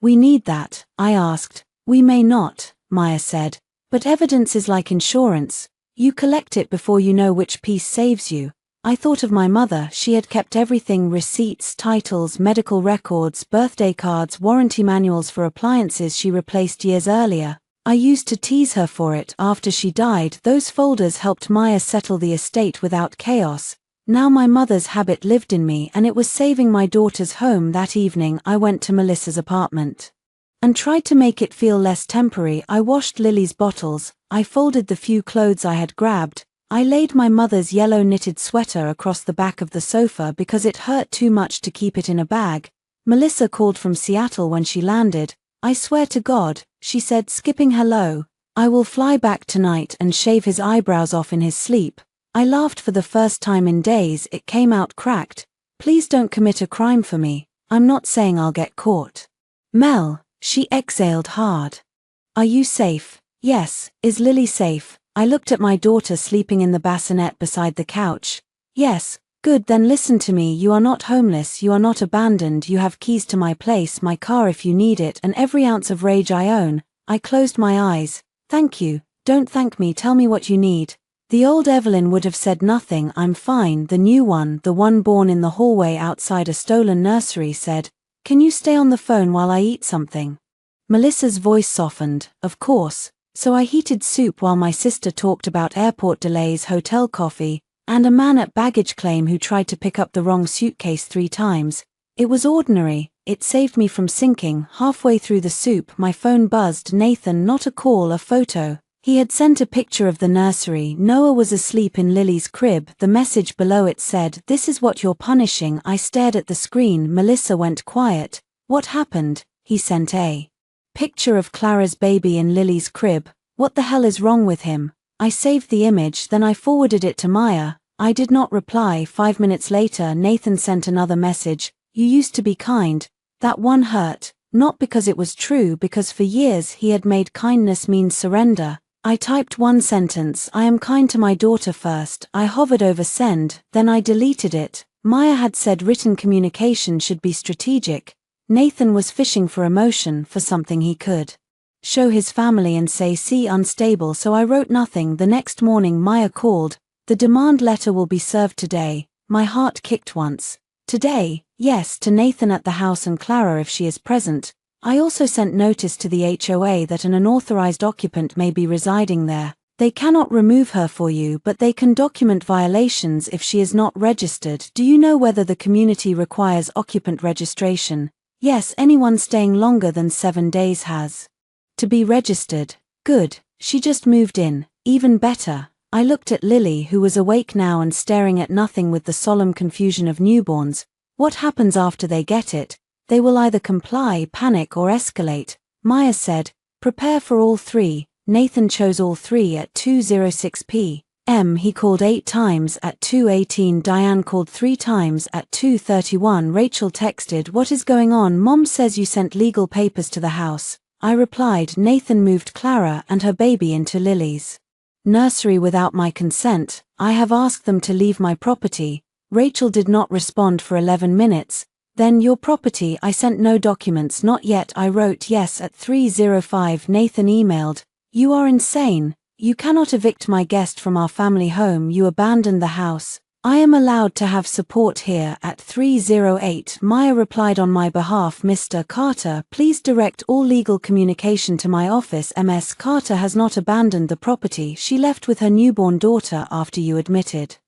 we need that?" I asked. "We may not," Maya said. "But evidence is like insurance. You collect it before you know which piece saves you." I thought of my mother. She had kept everything: receipts, titles, medical records, birthday cards, warranty manuals for appliances she replaced years earlier. I used to tease her for it. After she died, those folders helped Maya settle the estate without chaos. Now my mother's habit lived in me and it was saving my daughter's home. That evening I went to Melissa's apartment and tried to make it feel less temporary. I washed Lily's bottles, I folded the few clothes I had grabbed, I laid my mother's yellow knitted sweater across the back of the sofa because it hurt too much to keep it in a bag. Melissa called from Seattle when she landed. "I swear to God," she said, skipping hello, "I will fly back tonight and shave his eyebrows off in his sleep." I laughed for the first time in days. It came out cracked. "Please don't commit a crime for me. I'm not saying I'll get caught." "Mel," she exhaled hard. "Are you safe?" "Yes." "Is Lily safe?" I looked at my daughter sleeping in the bassinet beside the couch. "Yes." "Good, then listen to me. You are not homeless, you are not abandoned, you have keys to my place, my car if you need it, and every ounce of rage I own." I closed my eyes. "Thank you." "Don't thank me, tell me what you need." The old Evelyn would have said nothing. "I'm fine." The new one, the one born in the hallway outside a stolen nursery, said, "Can you stay on the phone while I eat something?" Melissa's voice softened. "Of course." So I heated soup while my sister talked about airport delays, hotel coffee, and a man at baggage claim who tried to pick up the wrong suitcase 3 times. It was ordinary. It saved me from sinking. Halfway through the soup, my phone buzzed. Nathan, not a call, a photo. He had sent a picture of the nursery. Noah was asleep in Lily's crib. The message below it said, "This is what you're punishing." I stared at the screen. Melissa went quiet. "What happened?" He sent a picture of Clara's baby in Lily's crib. "What the hell is wrong with him?" I saved the image, then I forwarded it to Maya. I did not reply. 5 minutes later, Nathan sent another message. "You used to be kind." That one hurt. Not because it was true, because for years he had made kindness mean surrender. I typed one sentence: "I am kind to my daughter" first. I hovered over send, then I deleted it. Maya had said written communication should be strategic. Nathan was fishing for emotion, for something he could show his family and say, "See, unstable," so I wrote nothing. The next morning Maya called. "The demand letter will be served today." My heart kicked once. "Today?" "Yes, to Nathan at the house and Clara if she is present." I also sent notice to the HOA that an unauthorized occupant may be residing there. They cannot remove her for you, but they can document violations if she is not registered. "Do you know whether the community requires occupant registration?" "Yes, anyone staying longer than 7 days has to be registered." "Good, she just moved in." "Even better." I looked at Lily, who was awake now and staring at nothing with the solemn confusion of newborns. What happens after they get it? They will either comply, panic, or escalate. Maya said, prepare for all three. Nathan chose all three at 2:06 p.m. He called 8 times at 2:18. Diane called 3 times at 2:31. Rachel texted, what is going on? Mom says you sent legal papers to the house. I replied, Nathan moved Clara and her baby into Lily's nursery without my consent. I have asked them to leave my property. Rachel did not respond for 11 minutes. Then your property? I sent no documents, not yet. I wrote yes at 3:05. Nathan emailed, you are insane. You cannot evict my guest from our family home. You abandoned the house. I am allowed to have support here at 3:08. Maya replied on my behalf, Mr. Carter, please direct all legal communication to my office. Ms. Carter has not abandoned the property. She left with her newborn daughter after you admitted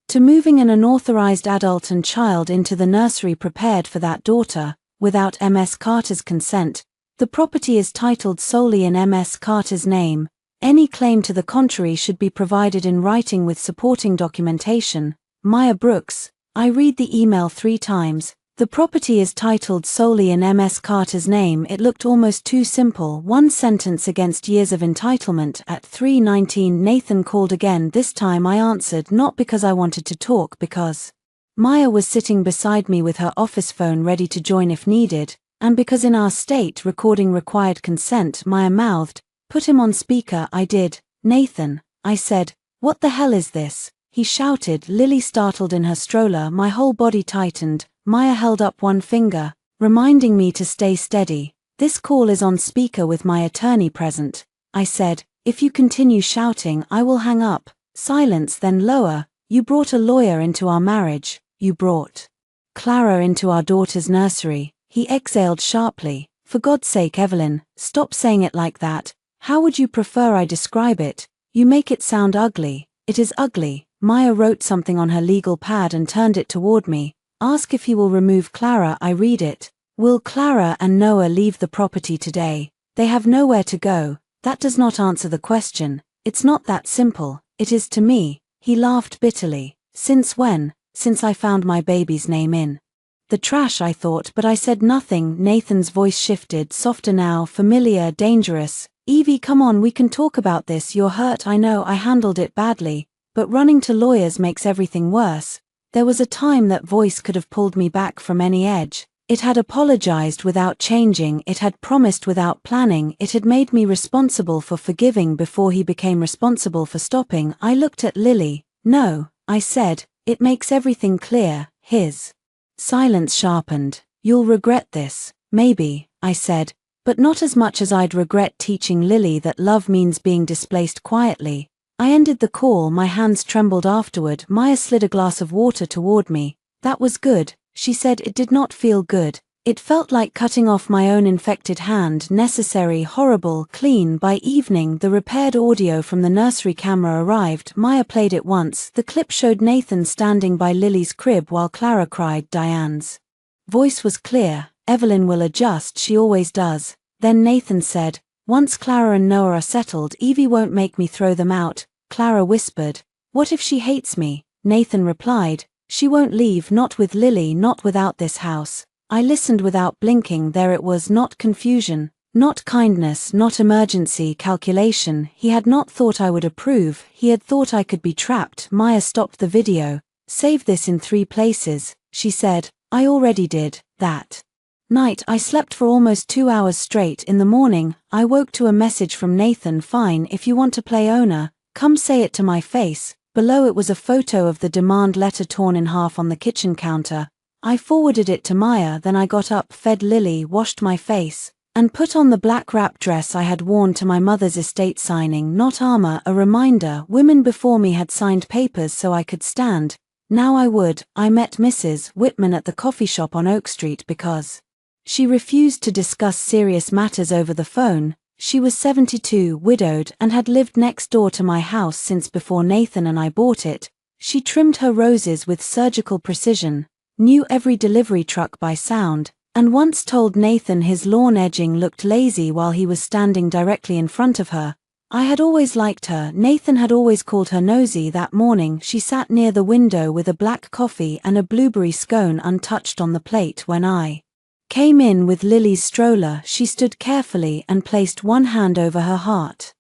to moving an unauthorized adult and child into the nursery prepared for that daughter, without Ms. Carter's consent. The property is titled solely in Ms. Carter's name. Any claim to the contrary should be provided in writing with supporting documentation. Maya Brooks. I read the email 3 times. The property is titled solely in Ms. Carter's name. It looked almost too simple. One sentence against years of entitlement. At 3:19 Nathan called again. This time I answered, not because I wanted to talk, because Maya was sitting beside me with her office phone ready to join if needed, and because in our state recording required consent. Maya mouthed, put him on speaker. I did. Nathan, I said, what the hell is this? He shouted. Lily startled in her stroller. My whole body tightened. Maya held up one finger, reminding me to stay steady. This call is on speaker with my attorney present. I said, if you continue shouting, I will hang up. Silence, then lower. You brought a lawyer into our marriage. You brought Clara into our daughter's nursery. He exhaled sharply. For God's sake, Evelyn, stop saying it like that. How would you prefer I describe it? You make it sound ugly. It is ugly. Maya wrote something on her legal pad and turned it toward me. Ask if he will remove Clara. I read it. Will Clara and Noah leave the property today? They have nowhere to go. That does not answer the question. It's not that simple. It is to me. He laughed bitterly. Since when? Since I found my baby's name in the trash, I thought, but I said nothing. Nathan's voice shifted, softer now, familiar, dangerous. Evie, come on, we can talk about this. You're hurt. I know I handled it badly, but running to lawyers makes everything worse. There was a time that voice could have pulled me back from any edge. It had apologized without changing. It had promised without planning. It had made me responsible for forgiving before he became responsible for stopping. I looked at Lily. No, I said, it makes everything clear. His silence sharpened. You'll regret this. Maybe, I said, but not as much as I'd regret teaching Lily that love means being displaced quietly. I ended the call. My hands trembled afterward. Maya slid a glass of water toward me. That was good, she said. It did not feel good. It felt like cutting off my own infected hand. Necessary, horrible, clean. By evening, the repaired audio from the nursery camera arrived. Maya played it once. The clip showed Nathan standing by Lily's crib while Clara cried. Diane's voice was clear. Evelyn will adjust, she always does. Then Nathan said, once Clara and Noah are settled, Evie won't make me throw them out. Clara whispered, what if she hates me? Nathan replied, she won't leave, not with Lily, not without this house. I listened without blinking. There it was, not confusion, not kindness, not emergency, calculation. He had not thought I would approve, he had thought I could be trapped. Maya stopped the video. Save this in 3 places, she said. I already did. That night I slept for almost 2 hours straight. In the morning, I woke to a message from Nathan. Fine, if you want to play owner, come say it to my face. Below it was a photo of the demand letter torn in half on the kitchen counter. I forwarded it to Maya. Then I got up, fed Lily, washed my face, and put on the black wrap dress I had worn to my mother's estate signing. Not armor, a reminder. Women before me had signed papers so I could stand. Now I would. I met Mrs. Whitman at the coffee shop on Oak Street because she refused to discuss serious matters over the phone. She was 72, widowed, and had lived next door to my house since before Nathan and I bought it. She trimmed her roses with surgical precision, knew every delivery truck by sound, and once told Nathan his lawn edging looked lazy while he was standing directly in front of her. I had always liked her. Nathan had always called her nosy. That morning she sat near the window with a black coffee and a blueberry scone untouched on the plate. When I came in with Lily's stroller, she stood carefully and placed one hand over her heart.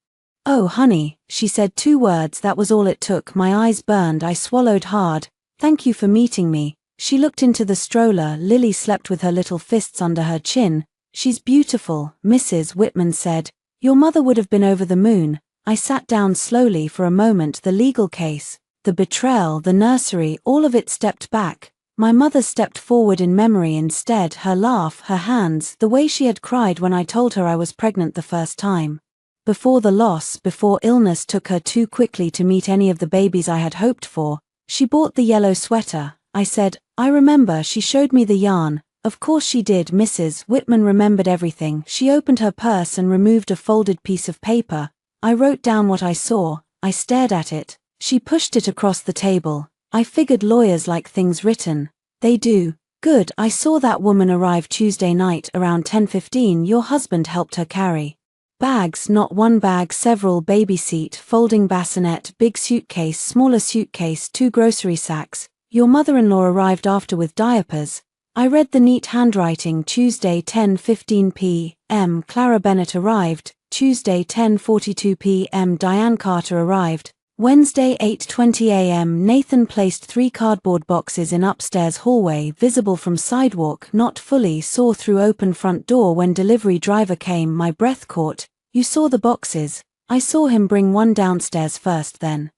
"Oh, honey," she said, 2 words, that was all it took. My eyes burned, I swallowed hard. "Thank you for meeting me." She looked into the stroller. Lily slept with her little fists under her chin. "She's beautiful," Mrs. Whitman said. "Your mother would have been over the moon." I sat down slowly. For a moment the legal case, the betrayal, the nursery, all of it stepped back. My mother stepped forward in memory instead, her laugh, her hands, the way she had cried when I told her I was pregnant the first time. Before the loss, before illness took her too quickly to meet any of the babies I had hoped for, she bought the yellow sweater. I said, "I remember." She showed me the yarn. Of course she did. Mrs. Whitman remembered everything. She opened her purse and removed a folded piece of paper. I wrote down what I saw. I stared at it. She pushed it across the table. "I figured lawyers like things written." "They do." "Good. I saw that woman arrive Tuesday night around 10:15. Your husband helped her carry bags, not one bag, several, baby seat, folding bassinet, big suitcase, smaller suitcase, 2 grocery sacks. Your mother-in-law arrived after with diapers." I read the neat handwriting. Tuesday 10:15 p.m. Clara Bennett arrived. Tuesday 10:42 p.m. Diane Carter arrived. Wednesday 8:20 a.m. Nathan placed 3 cardboard boxes in upstairs hallway, visible from sidewalk, not fully, saw through open front door. When delivery driver came, my breath caught. "You saw the boxes?" "I saw him bring one downstairs first, then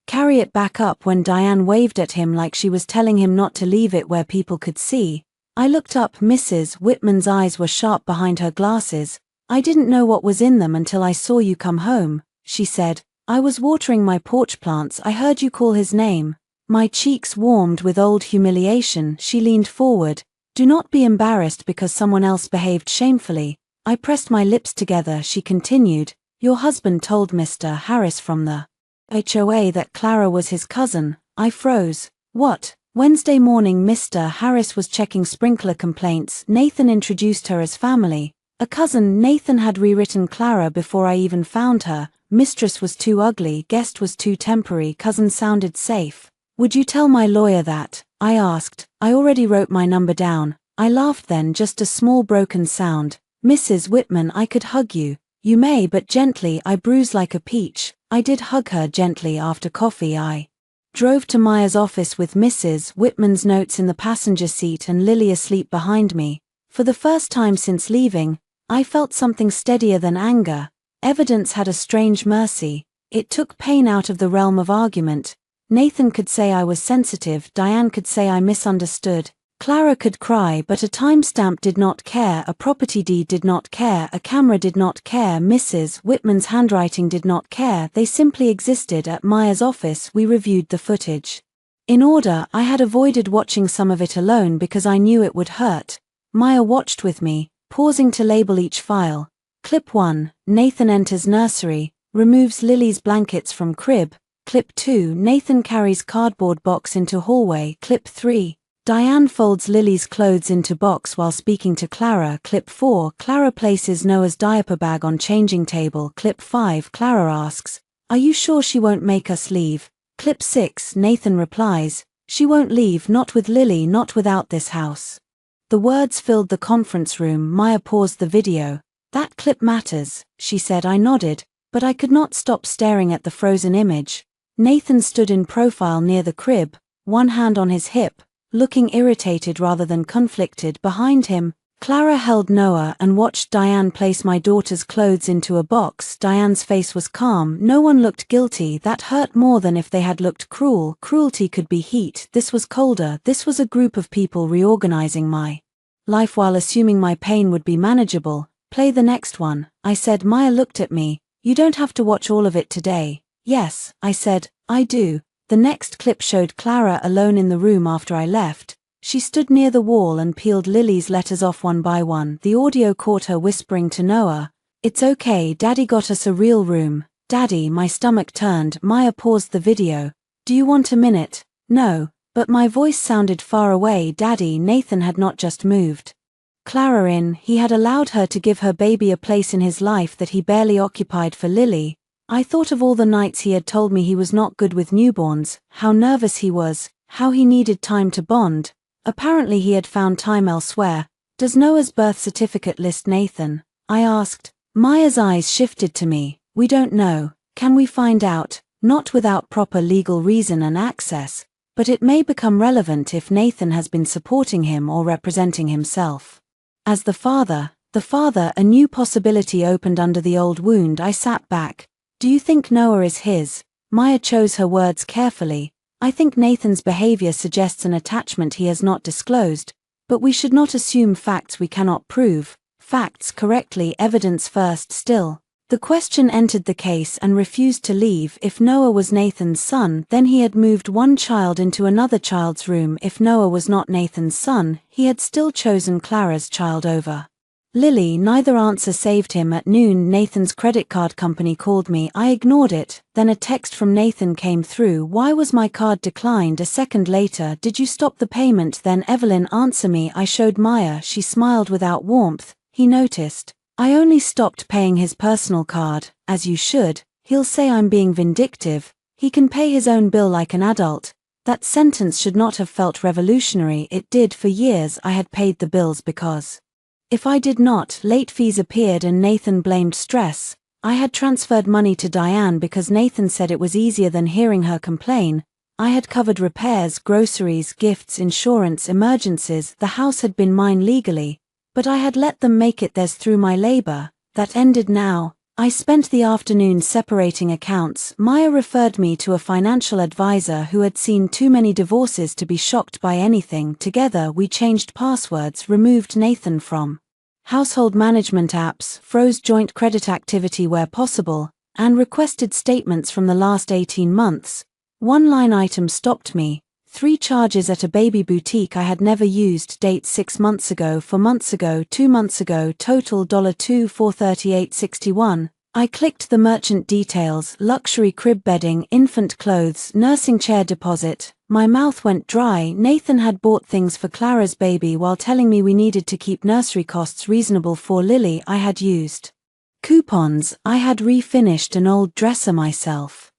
carry it back up." When Diane waved at him like she was telling him not to leave it where people could see, I looked up. Mrs. Whitman's eyes were sharp behind her glasses. "I didn't know what was in them until I saw you come home," she said. "I was watering my porch plants. I heard you call his name." My cheeks warmed with old humiliation. She leaned forward. "Do not be embarrassed because someone else behaved shamefully." I pressed my lips together. She continued, "Your husband told Mr. Harris from the HOA that Clara was his cousin." I froze. "What?" Wednesday morning, Mr. Harris was checking sprinkler complaints. Nathan introduced her as family. A cousin. Nathan had rewritten Clara before I even found her. Mistress was too ugly, guest was too temporary, cousin sounded safe. "Would you tell my lawyer that?" I asked. "I already wrote my number down." I laughed then, just a small broken sound. "Mrs. Whitman, I could hug you." "You may, but gently." I bruised like a peach. I did hug her gently. After coffee I drove to Maya's office with Mrs. Whitman's notes in the passenger seat and Lily asleep behind me. For the first time since leaving, I felt something steadier than anger. Evidence had a strange mercy. It took pain out of the realm of argument. Nathan could say I was sensitive, Diane could say I misunderstood. Clara could cry, but a timestamp did not care, a property deed did not care, a camera did not care, Mrs. Whitman's handwriting did not care. They simply existed. At Maya's office, we reviewed the footage. In order, I had avoided watching some of it alone because I knew it would hurt. Maya watched with me, pausing to label each file. Clip 1, Nathan enters nursery, removes Lily's blankets from crib. Clip 2, Nathan carries cardboard box into hallway. Clip 3, Diane folds Lily's clothes into box while speaking to Clara. Clip 4, Clara places Noah's diaper bag on changing table. Clip 5, Clara asks, "Are you sure she won't make us leave?" Clip 6, Nathan replies, "She won't leave, not with Lily, not without this house." The words filled the conference room. Maya paused the video. "That clip matters," she said. I nodded, but I could not stop staring at the frozen image. Nathan stood in profile near the crib, one hand on his hip, looking irritated rather than conflicted. Behind him, Clara held Noah and watched Diane place my daughter's clothes into a box. Diane's face was calm. No one looked guilty. That hurt more than if they had looked cruel. Cruelty could be heat. This was colder. This was a group of people reorganizing my life while assuming my pain would be manageable. "Play the next one," I said. Maya looked at me. "You don't have to watch all of it today." "Yes," I said, "I do." The next clip showed Clara alone in the room after I left. She stood near the wall and peeled Lily's letters off one by one. The audio caught her whispering to Noah, "It's okay, Daddy got us a real room." "Daddy," my stomach turned. Maya paused the video. "Do you want a minute?" "No." But my voice sounded far away. "Daddy." Nathan had not just moved Clara in, he had allowed her to give her baby a place in his life that he barely occupied for Lily. I thought of all the nights he had told me he was not good with newborns, how nervous he was, how he needed time to bond. Apparently he had found time elsewhere. Does Noah's birth certificate list Nathan? I asked. Maya's eyes shifted to me. We don't know. Can we find out? Not without proper legal reason and access, but it may become relevant if Nathan has been supporting him or representing himself. As the father, a new possibility opened under the old wound. I sat back. Do you think Noah is his? Maya chose her words carefully. I think Nathan's behavior suggests an attachment he has not disclosed, but we should not assume facts we cannot prove. Facts correctly, evidence first still. The question entered the case and refused to leave. If Noah was Nathan's son, then he had moved one child into another child's room. If Noah was not Nathan's son, he had still chosen Clara's child over Lily. Neither answer saved him. At noon, Nathan's credit card company called me. I ignored it. Then a text from Nathan came through. Why was my card declined? A second later, did you stop the payment? Then Evelyn, answer me. I showed Maya. She smiled without warmth. He noticed. I only stopped paying his personal card, as you should. He'll say I'm being vindictive. He can pay his own bill like an adult. That sentence should not have felt revolutionary. It did. For years I had paid the bills because if I did not, late fees appeared and Nathan blamed stress. I had transferred money to Diane because Nathan said it was easier than hearing her complain. I had covered repairs, groceries, gifts, insurance, emergencies. The house had been mine legally, but I had let them make it theirs through my labor. That ended now. I spent the afternoon separating accounts. Maya referred me to a financial advisor who had seen too many divorces to be shocked by anything. Together we changed passwords, removed Nathan from household management apps, froze joint credit activity where possible, and requested statements from the last 18 months. One line item stopped me. 3 charges at a baby boutique I had never used. Date 6 months ago, 4 months ago, 2 months ago, total $2 $438.61. I clicked the merchant details: luxury crib bedding, infant clothes, nursing chair deposit. My mouth went dry. Nathan had bought things for Clara's baby while telling me we needed to keep nursery costs reasonable for Lily. I had used coupons. I had refinished an old dresser myself.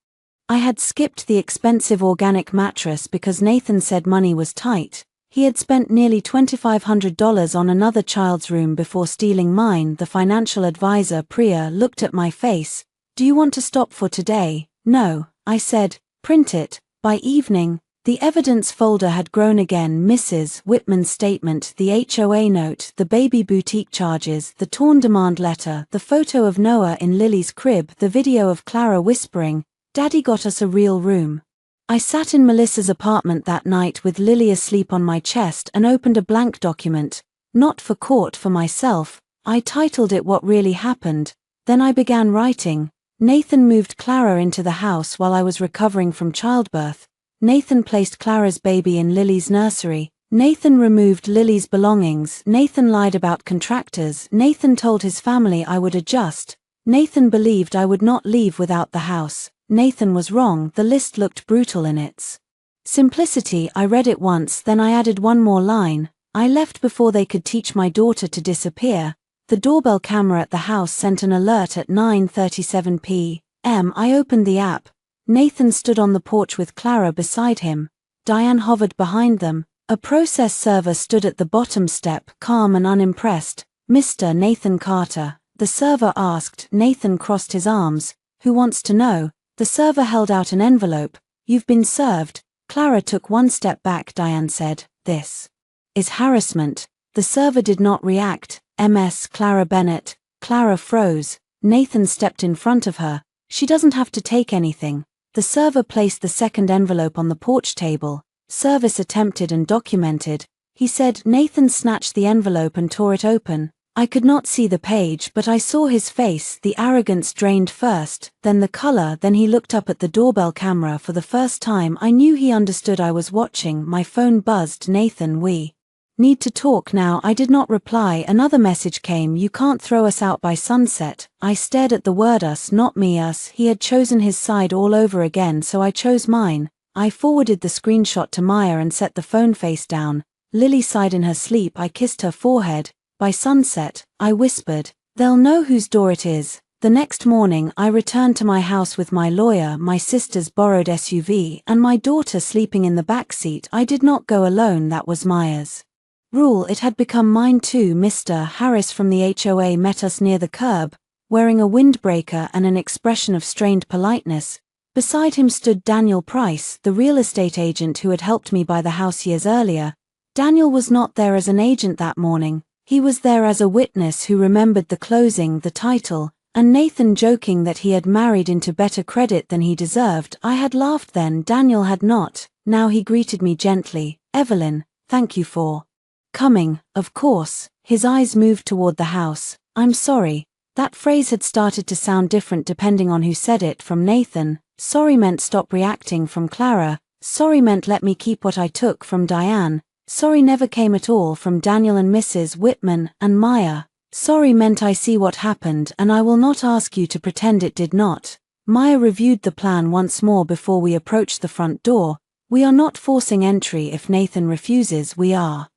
I had skipped the expensive organic mattress because Nathan said money was tight. He had spent nearly $2,500 on another child's room before stealing mine. The financial advisor, Priya, looked at my face. Do you want to stop for today? No, I said. Print it. By evening, the evidence folder had grown again. Mrs. Whitman's statement, the HOA note, the baby boutique charges, the torn demand letter, the photo of Noah in Lily's crib, the video of Clara whispering, "Daddy got us a real room." I sat in Melissa's apartment that night with Lily asleep on my chest and opened a blank document. Not for court, for myself. I titled it What Really Happened. Then I began writing. Nathan moved Clara into the house while I was recovering from childbirth. Nathan placed Clara's baby in Lily's nursery. Nathan removed Lily's belongings. Nathan lied about contractors. Nathan told his family I would adjust. Nathan believed I would not leave without the house. Nathan was wrong. The list looked brutal in its simplicity. I read it once, then I added one more line. I left before they could teach my daughter to disappear. The doorbell camera at the house sent an alert at 9:37 p.m. I opened the app. Nathan stood on the porch with Clara beside him. Diane hovered behind them. A process server stood at the bottom step, calm and unimpressed. "Mr. Nathan Carter," the server asked. Nathan crossed his arms. "Who wants to know?" The server held out an envelope. "You've been served." Clara took one step back. Diane said, "This is harassment." The server did not react. "Ms. Clara Bennett." Clara froze. Nathan stepped in front of her. "She doesn't have to take anything." The server placed the second envelope on the porch table. "Service attempted and documented," he said. Nathan snatched the envelope and tore it open. I could not see the page, but I saw his face. The arrogance drained first, then the color. Then he looked up at the doorbell camera for the first time. I knew he understood I was watching. My phone buzzed. "Nathan, we need to talk now." I did not reply. Another message came. "You can't throw us out by sunset." I stared at the word us, not me, us. He had chosen his side all over again, so I chose mine. I forwarded the screenshot to Maya and set the phone face down. Lily sighed in her sleep. I kissed her forehead. "By sunset," I whispered, "they'll know whose door it is." The next morning I returned to my house with my lawyer, my sister's borrowed SUV, and my daughter sleeping in the back seat. I did not go alone, that was Maya's rule. It had become mine too. Mr. Harris from the HOA met us near the curb, wearing a windbreaker and an expression of strained politeness. Beside him stood Daniel Price, the real estate agent who had helped me buy the house years earlier. Daniel was not there as an agent that morning. He was there as a witness who remembered the closing, the title, and Nathan joking that he had married into better credit than he deserved. I had laughed then, Daniel had not. Now he greeted me gently. Evelyn, thank you for coming, of course. His eyes moved toward the house. I'm sorry. That phrase had started to sound different depending on who said it. From Nathan, sorry meant stop reacting. From Clara, sorry meant let me keep what I took. From Diane, sorry never came at all. From Daniel and Mrs. Whitman and Maya, sorry meant I see what happened and I will not ask you to pretend it did not. Maya reviewed the plan once more before we approached the front door. We are not forcing entry. If Nathan refuses, we are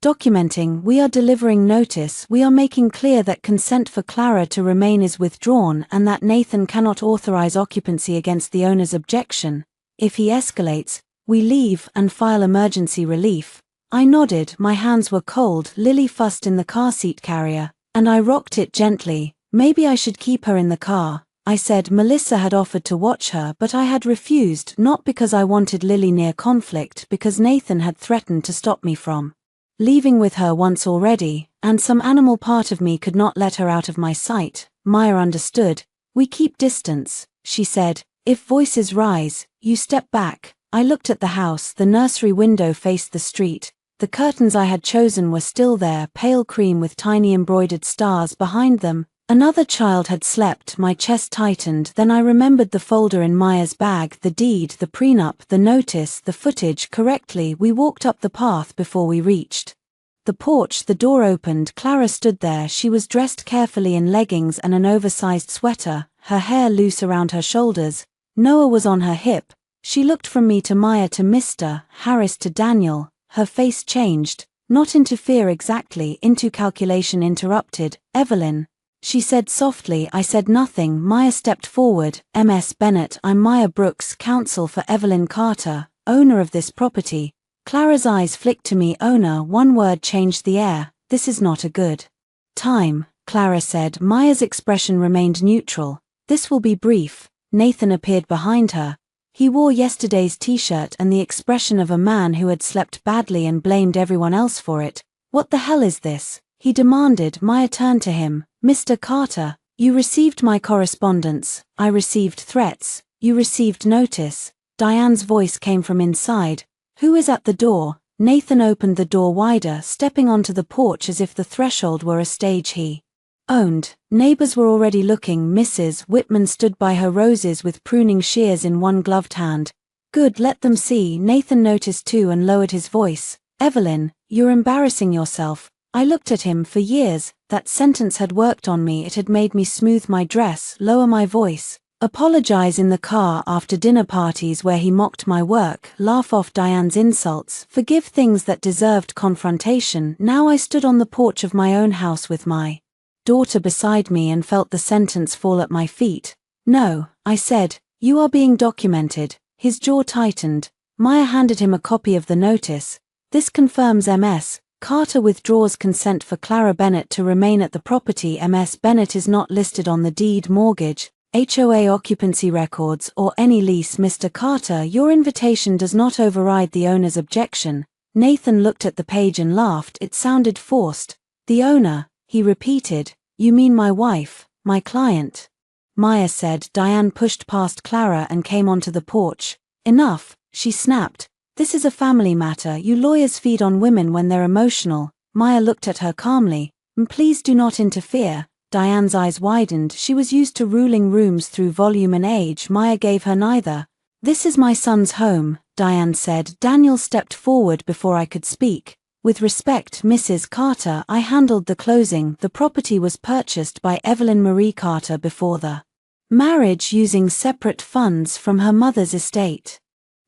documenting, we are delivering notice, we are making clear that consent for Clara to remain is withdrawn and that Nathan cannot authorize occupancy against the owner's objection. If he escalates, we leave and file emergency relief. I nodded, my hands were cold. Lily fussed in the car seat carrier, and I rocked it gently. Maybe I should keep her in the car, I said. Melissa had offered to watch her, but I had refused, not because I wanted Lily near conflict, because Nathan had threatened to stop me from leaving with her once already, and some animal part of me could not let her out of my sight. Maya understood. We keep distance, she said. If voices rise, you step back. I looked at the house. The nursery window faced the street. The curtains I had chosen were still there, pale cream with tiny embroidered stars behind them. Another child had slept. My chest tightened. Then I remembered the folder in Maya's bag, the deed, the prenup, the notice, the footage. Correctly, we walked up the path before we reached the porch. The door opened. Clara stood there. She was dressed carefully in leggings and an oversized sweater, her hair loose around her shoulders. Noah was on her hip. She looked from me to Maya to Mr. Harris to Daniel. Her face changed, not into fear exactly, into calculation. Interrupted. Evelyn, she said softly. I said nothing. Maya stepped forward. Ms. Bennett, I'm Maya Brooks, counsel for Evelyn Carter, owner of this property. Clara's eyes flicked to me. Owner, one word changed the air. This is not a good time, Clara said. Maya's expression remained neutral. This will be brief. Nathan appeared behind her. He wore yesterday's t-shirt and the expression of a man who had slept badly and blamed everyone else for it. What the hell is this? He demanded. Maya turned to him. Mr. Carter, you received my correspondence. I received threats. You received notice. Diane's voice came from inside. Who is at the door? Nathan opened the door wider, stepping onto the porch as if the threshold were a stage he owned. Neighbors were already looking. Mrs. Whitman stood by her roses with pruning shears in one gloved hand. Good, let them see. Nathan noticed too and lowered his voice. Evelyn, you're embarrassing yourself. I looked at him. For years, that sentence had worked on me. It had made me smooth my dress, lower my voice, apologize in the car after dinner parties where he mocked my work, laugh off Diane's insults, forgive things that deserved confrontation. Now I stood on the porch of my own house with my daughter beside me and felt the sentence fall at my feet. No, I said, you are being documented. His jaw tightened. Maya handed him a copy of the notice. This confirms Ms. Carter withdraws consent for Clara Bennett to remain at the property. Ms. Bennett is not listed on the deed, mortgage, HOA occupancy records, or any lease. Mr. Carter, your invitation does not override the owner's objection. Nathan looked at the page and laughed. It sounded forced. The owner, he repeated. You mean my wife, my client? Maya said. Diane pushed past Clara and came onto the porch. Enough, she snapped. This is a family matter. You lawyers feed on women when they're emotional. Maya looked at her calmly. Please do not interfere. Diane's eyes widened. She was used to ruling rooms through volume and age. Maya gave her neither. This is my son's home, Diane said. Daniel stepped forward before I could speak. With respect, Mrs. Carter, I handled the closing. The property was purchased by Evelyn Marie Carter before the marriage using separate funds from her mother's estate.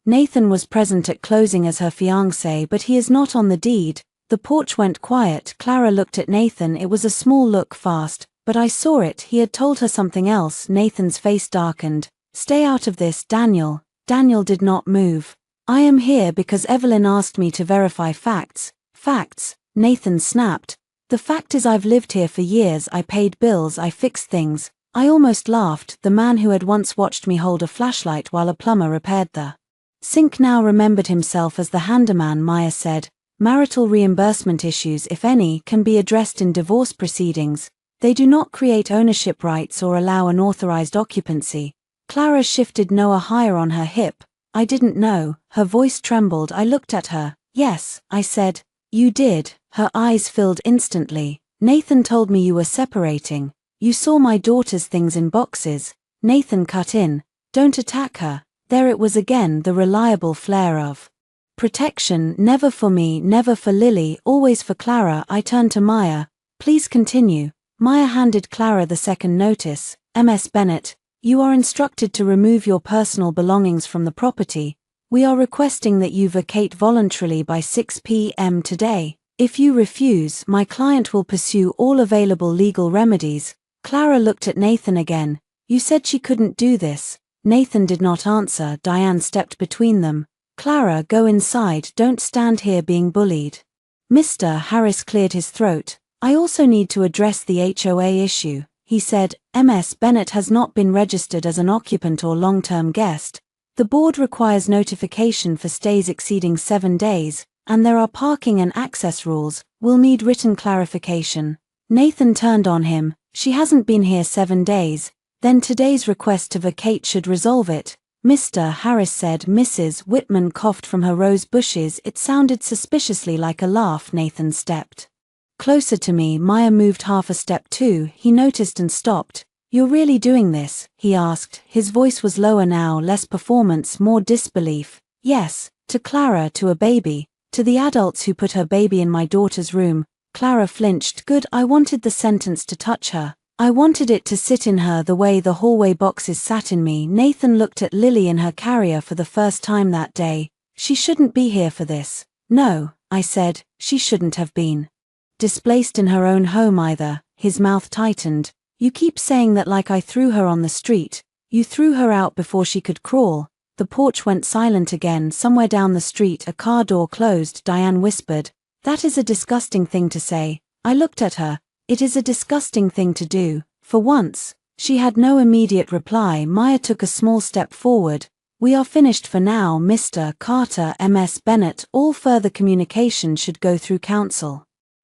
Nathan was present at closing as her fiancé, but he is not on the deed. The porch went quiet. Clara looked at Nathan. It was a small look, fast, But I saw it, he had told her something else. Nathan's face darkened. Stay out of this, Daniel. Daniel did not move. I am here because Evelyn asked me to verify facts. Facts? Nathan snapped. The fact is I've lived here for years, I paid bills, I fixed things. I almost laughed. The man who had once watched me hold a flashlight while a plumber repaired the sink now remembered himself as the handyman. Maya said, marital reimbursement issues, if any, can be addressed in divorce proceedings. They do not create ownership rights or allow unauthorized occupancy. Clara shifted Noah higher on her hip. I didn't know. Her voice trembled. I looked at her. Yes, I said. You did. Her eyes filled instantly. Nathan told me you were separating. You saw my daughter's things in boxes. Nathan cut in. Don't attack her. There it was again, the reliable flare of protection, never for me, never for Lily, always for Clara. I turned to Maya. Please continue. Maya handed Clara the second notice. Ms. Bennett, you are instructed to remove your personal belongings from the property. We are requesting that you vacate voluntarily by 6 p.m. today. If you refuse, my client will pursue all available legal remedies. Clara looked at Nathan again. You said she couldn't do this. Nathan did not answer. Diane stepped between them. Clara, go inside, don't stand here being bullied. Mr. Harris cleared his throat. I also need to address the HOA issue, he said. Ms. Bennett has not been registered as an occupant or long-term guest. The board requires notification for stays exceeding 7 days, and there are parking and access rules. We'll need written clarification. Nathan turned on him. She hasn't been here 7 days. Then today's request to vacate should resolve it. Mr. Harris said. Mrs. Whitman coughed from her rose bushes. It sounded suspiciously like a laugh. Nathan stepped closer to me. Maya moved half a step too. He noticed and stopped. You're really doing this? He asked. His voice was lower now, less performance, more disbelief. Yes, to Clara, to a baby, to the adults who put her baby in my daughter's room. Clara flinched. Good, I wanted the sentence to touch her. I wanted it to sit in her the way the hallway boxes sat in me. Nathan looked at Lily in her carrier for the first time that day. She shouldn't be here for this. No, I said, she shouldn't have been displaced in her own home either. His mouth tightened. You keep saying that like I threw her on the street. You threw her out before she could crawl. The porch went silent again. Somewhere down the street a car door closed. Diane whispered, that is a disgusting thing to say. I looked at her. It is a disgusting thing to do. For once, she had no immediate reply. Maya took a small step forward. We are finished for now, Mr. Carter. Ms. Bennett, all further communication should go through counsel.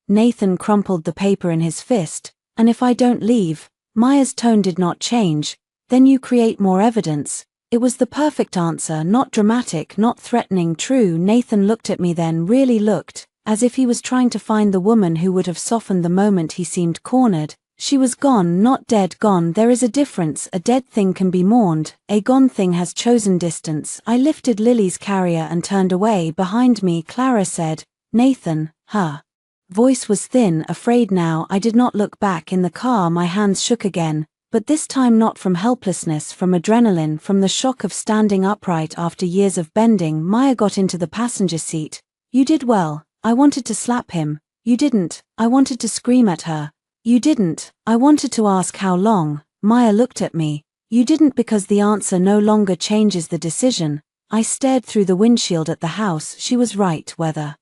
Nathan crumpled the paper in his fist. And if I don't leave? Maya's tone did not change. Then you create more evidence. It was the perfect answer, not dramatic, not threatening. True. Nathan looked at me, then really looked, as if he was trying to find the woman who would have softened the moment he seemed cornered. She was gone, not dead. Gone. There is a difference. A dead thing can be mourned. A gone thing has chosen distance. I lifted Lily's carrier and turned away. Behind me, Clara said, Nathan, her voice was thin, afraid now. I did not look back. In the car my hands shook again, but this time not from helplessness, from adrenaline, from the shock of standing upright after years of bending. Maya got into the passenger seat. You did well. I wanted to slap him. You didn't. I wanted to scream at her. You didn't. I wanted to ask how long. Maya looked at me. You didn't, because the answer no longer changes the decision. I stared through the windshield at the house. She was right. Whether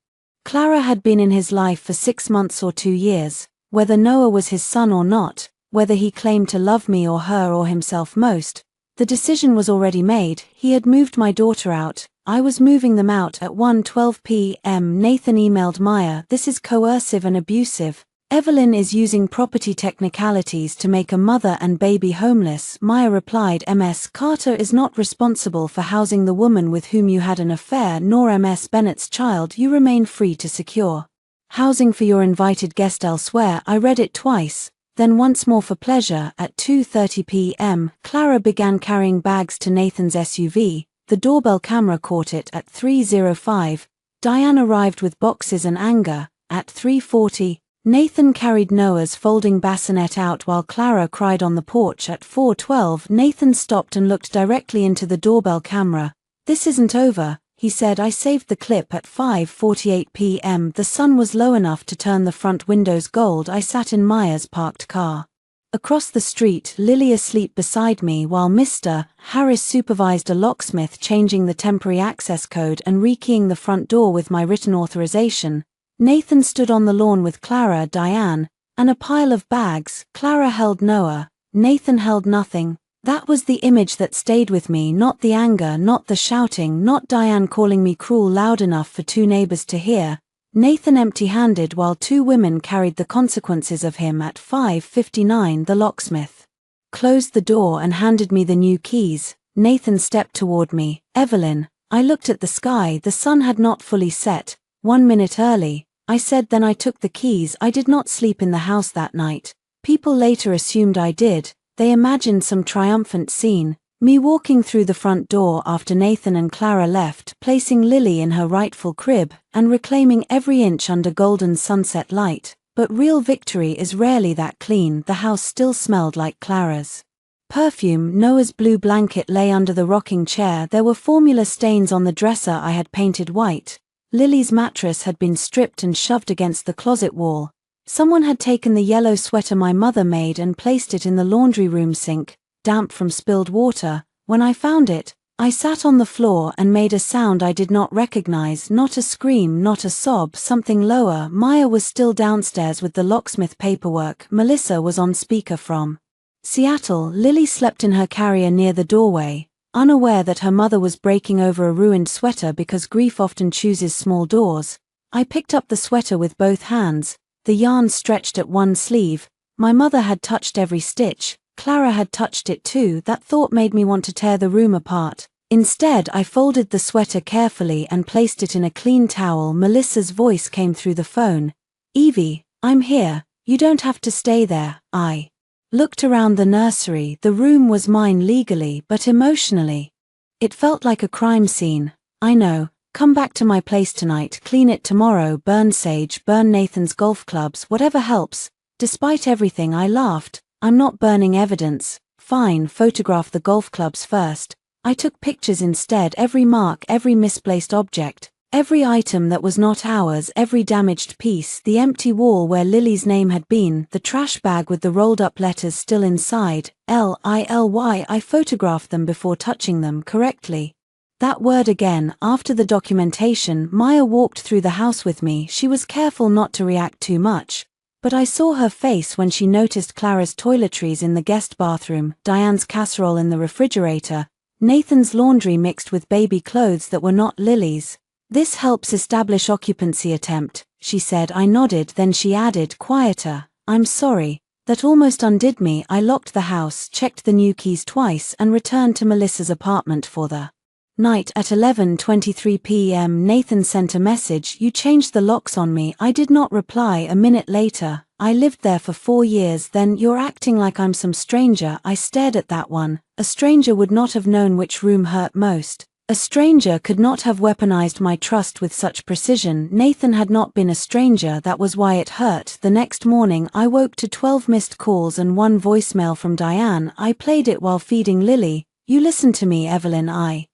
Clara had been in his life for 6 months or 2 years, whether Noah was his son or not, whether he claimed to love me or her or himself most, the decision was already made. He had moved my daughter out. I was moving them out at 1:12 p.m. Nathan emailed Maya, this is coercive and abusive. Evelyn is using property technicalities to make a mother and baby homeless. Maya replied, Ms. Carter is not responsible for housing the woman with whom you had an affair, nor Ms. Bennett's child. You remain free to secure housing for your invited guest elsewhere. I read it twice, then once more for pleasure. At 2:30 p.m., Clara began carrying bags to Nathan's SUV. The doorbell camera caught it at 3:05. Diane arrived with boxes and anger. At 3:40, Nathan carried Noah's folding bassinet out while Clara cried on the porch. At 4:12, Nathan stopped and looked directly into the doorbell camera. This isn't over, he said. I saved the clip. At 5:48 p.m. the sun was low enough to turn the front windows gold. I sat in Maya's parked car. Across the street, Lily asleep beside me while Mr. Harris supervised a locksmith changing the temporary access code and rekeying the front door with my written authorization. Nathan stood on the lawn with Clara, Diane, and a pile of bags. Clara held Noah. Nathan held nothing. That was the image that stayed with me, not the anger, not the shouting, not Diane calling me cruel loud enough for two neighbors to hear. Nathan empty-handed while two women carried the consequences of him at 5:59. The locksmith closed the door and handed me the new keys. Nathan stepped toward me. Evelyn, I looked at the sky. The sun had not fully set. 1 minute early, I said. Then I took the keys. I did not sleep in the house that night. People later assumed I did. They imagined some triumphant scene, me walking through the front door after Nathan and Clara left, placing Lily in her rightful crib, and reclaiming every inch under golden sunset light. But real victory is rarely that clean. The house still smelled like Clara's perfume. Noah's blue blanket lay under the rocking chair. There were formula stains on the dresser I had painted white. Lily's mattress had been stripped and shoved against the closet wall. Someone had taken the yellow sweater my mother made and placed it in the laundry room sink, damp from spilled water. When I found it, I sat on the floor and made a sound I did not recognize, not a scream, not a sob, something lower. Maya was still downstairs with the locksmith paperwork. Melissa was on speaker from Seattle. Lily slept in her carrier near the doorway, unaware that her mother was breaking over a ruined sweater because grief often chooses small doors. I picked up the sweater with both hands, the yarn stretched at one sleeve. My mother had touched every stitch. Clara had touched it too. That thought made me want to tear the room apart. Instead, I folded the sweater carefully and placed it in a clean towel. Melissa's voice came through the phone. Evie, I'm here. You don't have to stay there. I looked around the nursery. The room was mine legally, but emotionally it felt like a crime scene. I know. Come back to my place tonight, clean it tomorrow, burn sage, burn Nathan's golf clubs, whatever helps. Despite everything, I laughed. I'm not burning evidence. Fine, photograph the golf clubs first. I took pictures instead. Every mark, every misplaced object, every item that was not ours, every damaged piece, the empty wall where Lily's name had been, the trash bag with the rolled up letters still inside, Lily. I photographed them before touching them correctly. That word again. After the documentation, Maya walked through the house with me. She was careful not to react too much, but I saw her face when she noticed Clara's toiletries in the guest bathroom, Diane's casserole in the refrigerator, Nathan's laundry mixed with baby clothes that were not Lily's. This helps establish occupancy attempt, she said. I nodded. Then she added, quieter, I'm sorry. That almost undid me. I locked the house, checked the new keys twice, and returned to Melissa's apartment for the night. At 11:23 p.m. Nathan sent a message. You changed the locks on me. I did not reply. A minute later, I lived there for 4 years. Then you're acting like I'm some stranger. I stared at that one. A stranger would not have known which room hurt most. A stranger could not have weaponized my trust with such precision. Nathan had not been a stranger. That was why it hurt. The next morning I woke to 12 missed calls and 1 voicemail from Diane. I played it while feeding Lily. You listen to me, Evelyn. I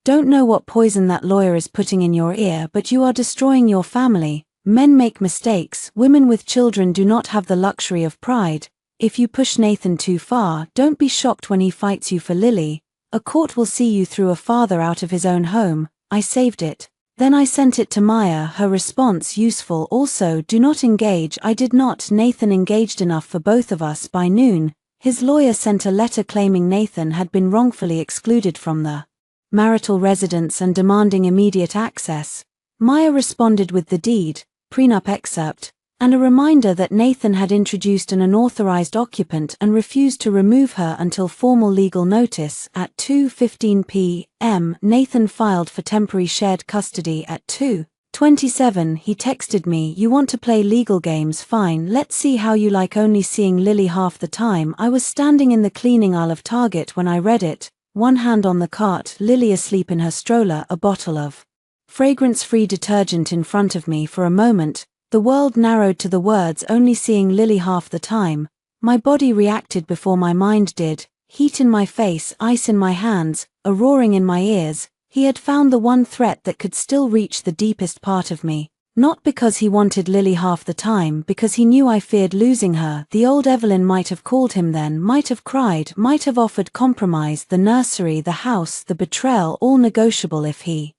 don't know what poison that lawyer is putting in your ear, but you are destroying your family. Men make mistakes. Women with children do not have the luxury of pride. If you push Nathan too far, don't be shocked when he fights you for Lily. A court will see you through a father out of his own home. I saved it. Then I sent it to Maya. Her response useful. Also, do not engage. I did not. Nathan engaged enough for both of us. By noon, his lawyer sent a letter claiming Nathan had been wrongfully excluded from the marital residence and demanding immediate access. Maya responded with the deed, prenup excerpt, and a reminder that Nathan had introduced an unauthorized occupant and refused to remove her until formal legal notice. At 2:15 p.m., Nathan filed for temporary shared custody. At 2:27, he texted me, you want to play legal games? Fine, let's see how you like only seeing Lily half the time. I was standing in the cleaning aisle of Target when I read it. One hand on the cart, Lily asleep in her stroller, a bottle of fragrance-free detergent in front of me. For a moment, the world narrowed to the words only seeing Lily half the time. My body reacted before my mind did. Heat in my face, ice in my hands, a roaring in my ears. He had found the one threat that could still reach the deepest part of me. Not because he wanted Lily half the time, because he knew I feared losing her. The old Evelyn might have called him then, might have cried, might have offered compromise, the nursery, the house, the betrayal, all negotiable if he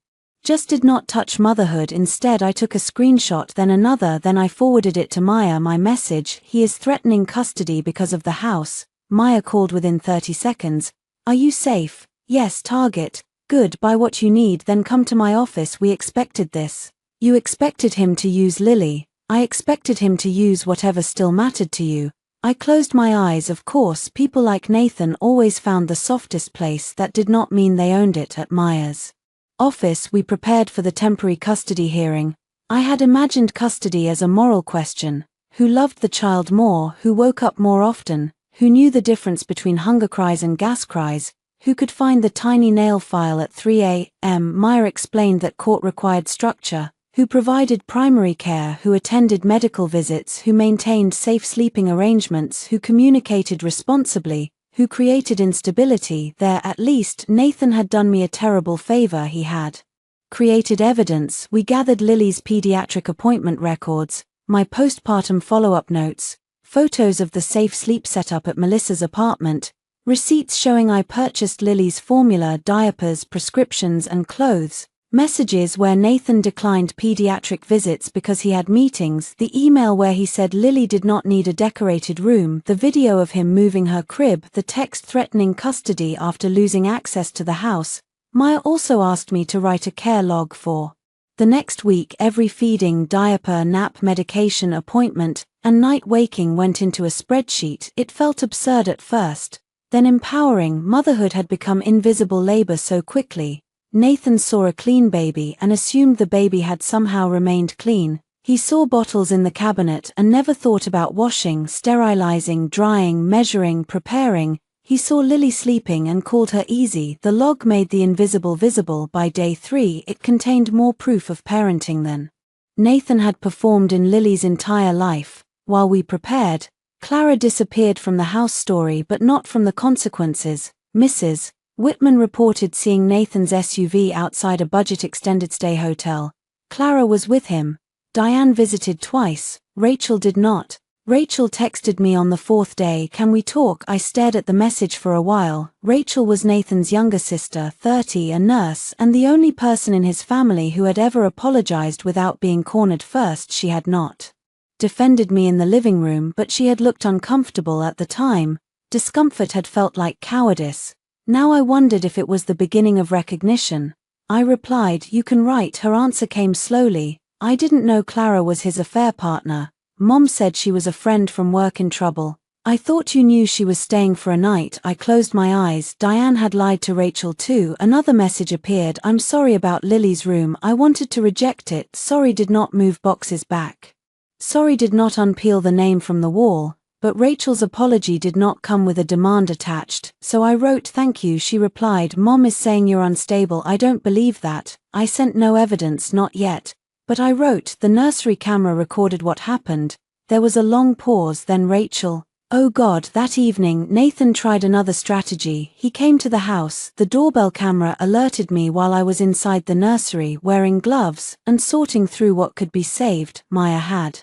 just did not touch motherhood. Instead I took a screenshot, then another, then I forwarded it to Maya. My message: he is threatening custody because of the house. Maya called within 30 seconds. Are you safe? Yes. Target. Good. Buy what you need, then come to my office. We expected this. You expected him to use Lily. I expected him to use whatever still mattered to you. I closed my eyes. Of course, people like Nathan always found the softest place. That did not mean they owned it. At Maya's office, we prepared for the temporary custody hearing. I had imagined custody as a moral question. Who loved the child more? Who woke up more often? Who knew the difference between hunger cries and gas cries? Who could find the tiny nail file at 3 a.m.? Maya explained that court required structure. Who provided primary care? Who attended medical visits? Who maintained safe sleeping arrangements? Who communicated responsibly? Who created instability? There, at least, Nathan had done me a terrible favor. He had created evidence. We gathered Lily's pediatric appointment records, my postpartum follow-up notes, photos of the safe sleep setup at Melissa's apartment, receipts showing I purchased Lily's formula, diapers, prescriptions and clothes, messages where Nathan declined pediatric visits because he had meetings, the email where he said Lily did not need a decorated room, the video of him moving her crib, the text threatening custody after losing access to the house. Maya also asked me to write a care log for the next week. Every feeding, diaper, nap, medication, appointment, and night waking went into a spreadsheet. It felt absurd at first, then empowering. Motherhood had become invisible labor so quickly. Nathan saw a clean baby and assumed the baby had somehow remained clean. He saw bottles in the cabinet and never thought about washing, sterilizing, drying, measuring, preparing. He saw Lily sleeping and called her easy. The log made the invisible visible. By day 3, it contained more proof of parenting than Nathan had performed in Lily's entire life. While we prepared, Clara disappeared from the house story, but not from the consequences. Mrs. Whitman reported seeing Nathan's SUV outside a budget extended stay hotel. Clara was with him. Diane visited twice. Rachel did not. Rachel texted me on the 4th day. Can we talk? I stared at the message for a while. Rachel was Nathan's younger sister, 30, a nurse, and the only person in his family who had ever apologized without being cornered first. She had not defended me in the living room, but she had looked uncomfortable at the time. Discomfort had felt like cowardice. Now I wondered if it was the beginning of recognition. I replied, "You can write." Her answer came slowly. I didn't know Clara was his affair partner. Mom said she was a friend from work in trouble. I thought you knew she was staying for a night. I closed my eyes. Diane had lied to Rachel too. Another message appeared. I'm sorry about Lily's room. I wanted to reject it. Sorry did not move boxes back. Sorry did not unpeel the name from the wall. But Rachel's apology did not come with a demand attached, so I wrote thank you. She replied, Mom is saying you're unstable. I don't believe that. I sent no evidence, not yet. But I wrote, the nursery camera recorded what happened. There was a long pause, then Rachel. Oh God, that evening, Nathan tried another strategy. He came to the house. The doorbell camera alerted me while I was inside the nursery, wearing gloves, and sorting through what could be saved. Maya had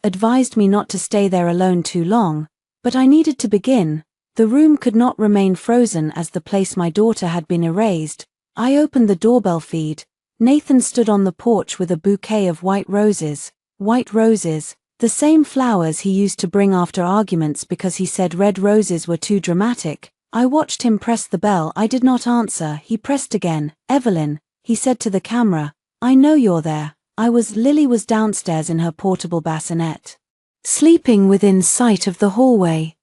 advised me not to stay there alone too long, but I needed to begin. The room could not remain frozen as the place my daughter had been erased. I opened the doorbell feed. Nathan stood on the porch with a bouquet of white roses. White roses, the same flowers he used to bring after arguments because he said red roses were too dramatic. I watched him press the bell. I did not answer. He pressed again. Evelyn, he said to the camera, I know you're there. Lily was downstairs in her portable bassinet, sleeping within sight of the hallway.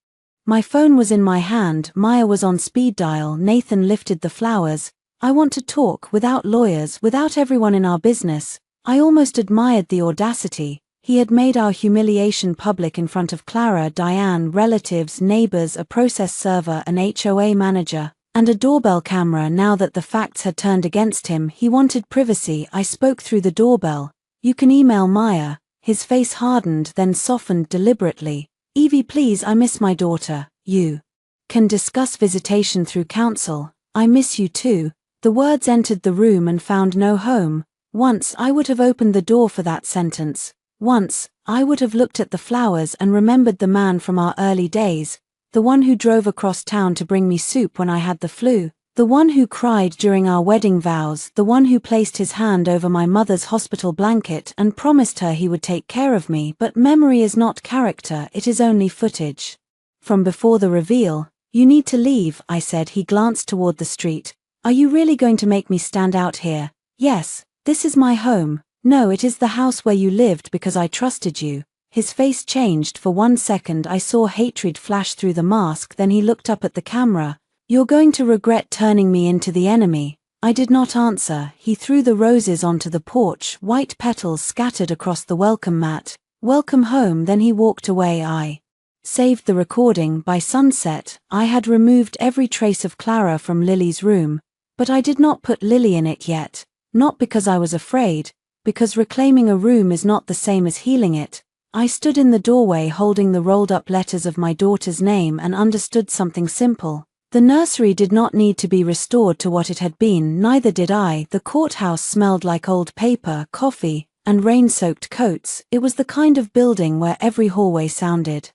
My phone was in my hand. Maya was on speed dial. Nathan lifted the flowers. I want to talk, without lawyers, without everyone in our business. I almost admired the audacity. He had made our humiliation public in front of Clara, Diane, relatives, neighbors, a process server, an HOA manager, and a doorbell camera. Now that the facts had turned against him, he wanted privacy. I spoke through the doorbell. You can email Maya. His face hardened, then softened deliberately. Evie, please, I miss my daughter. You can discuss visitation through counsel. I miss you too. The words entered the room and found no home. Once I would have opened the door for that sentence. Once, I would have looked at the flowers and remembered the man from our early days, the one who drove across town to bring me soup when I had the flu, the one who cried during our wedding vows, the one who placed his hand over my mother's hospital blanket and promised her he would take care of me. But memory is not character, it is only footage. From before the reveal, "You need to leave," I said. He glanced toward the street. "Are you really going to make me stand out here?" "Yes, this is my home." "No, it is the house where you lived because I trusted you." His face changed. For 1 second I saw hatred flash through the mask, then he looked up at the camera. "You're going to regret turning me into the enemy." I did not answer. He threw the roses onto the porch, white petals scattered across the welcome mat. "Welcome home." Then he walked away. I saved the recording. By sunset, I had removed every trace of Clara from Lily's room, but I did not put Lily in it yet. Not because I was afraid, because reclaiming a room is not the same as healing it. I stood in the doorway holding the rolled-up letters of my daughter's name and understood something simple. The nursery did not need to be restored to what it had been, neither did I. The courthouse smelled like old paper, coffee, and rain-soaked coats. It was the kind of building where every hallway sounded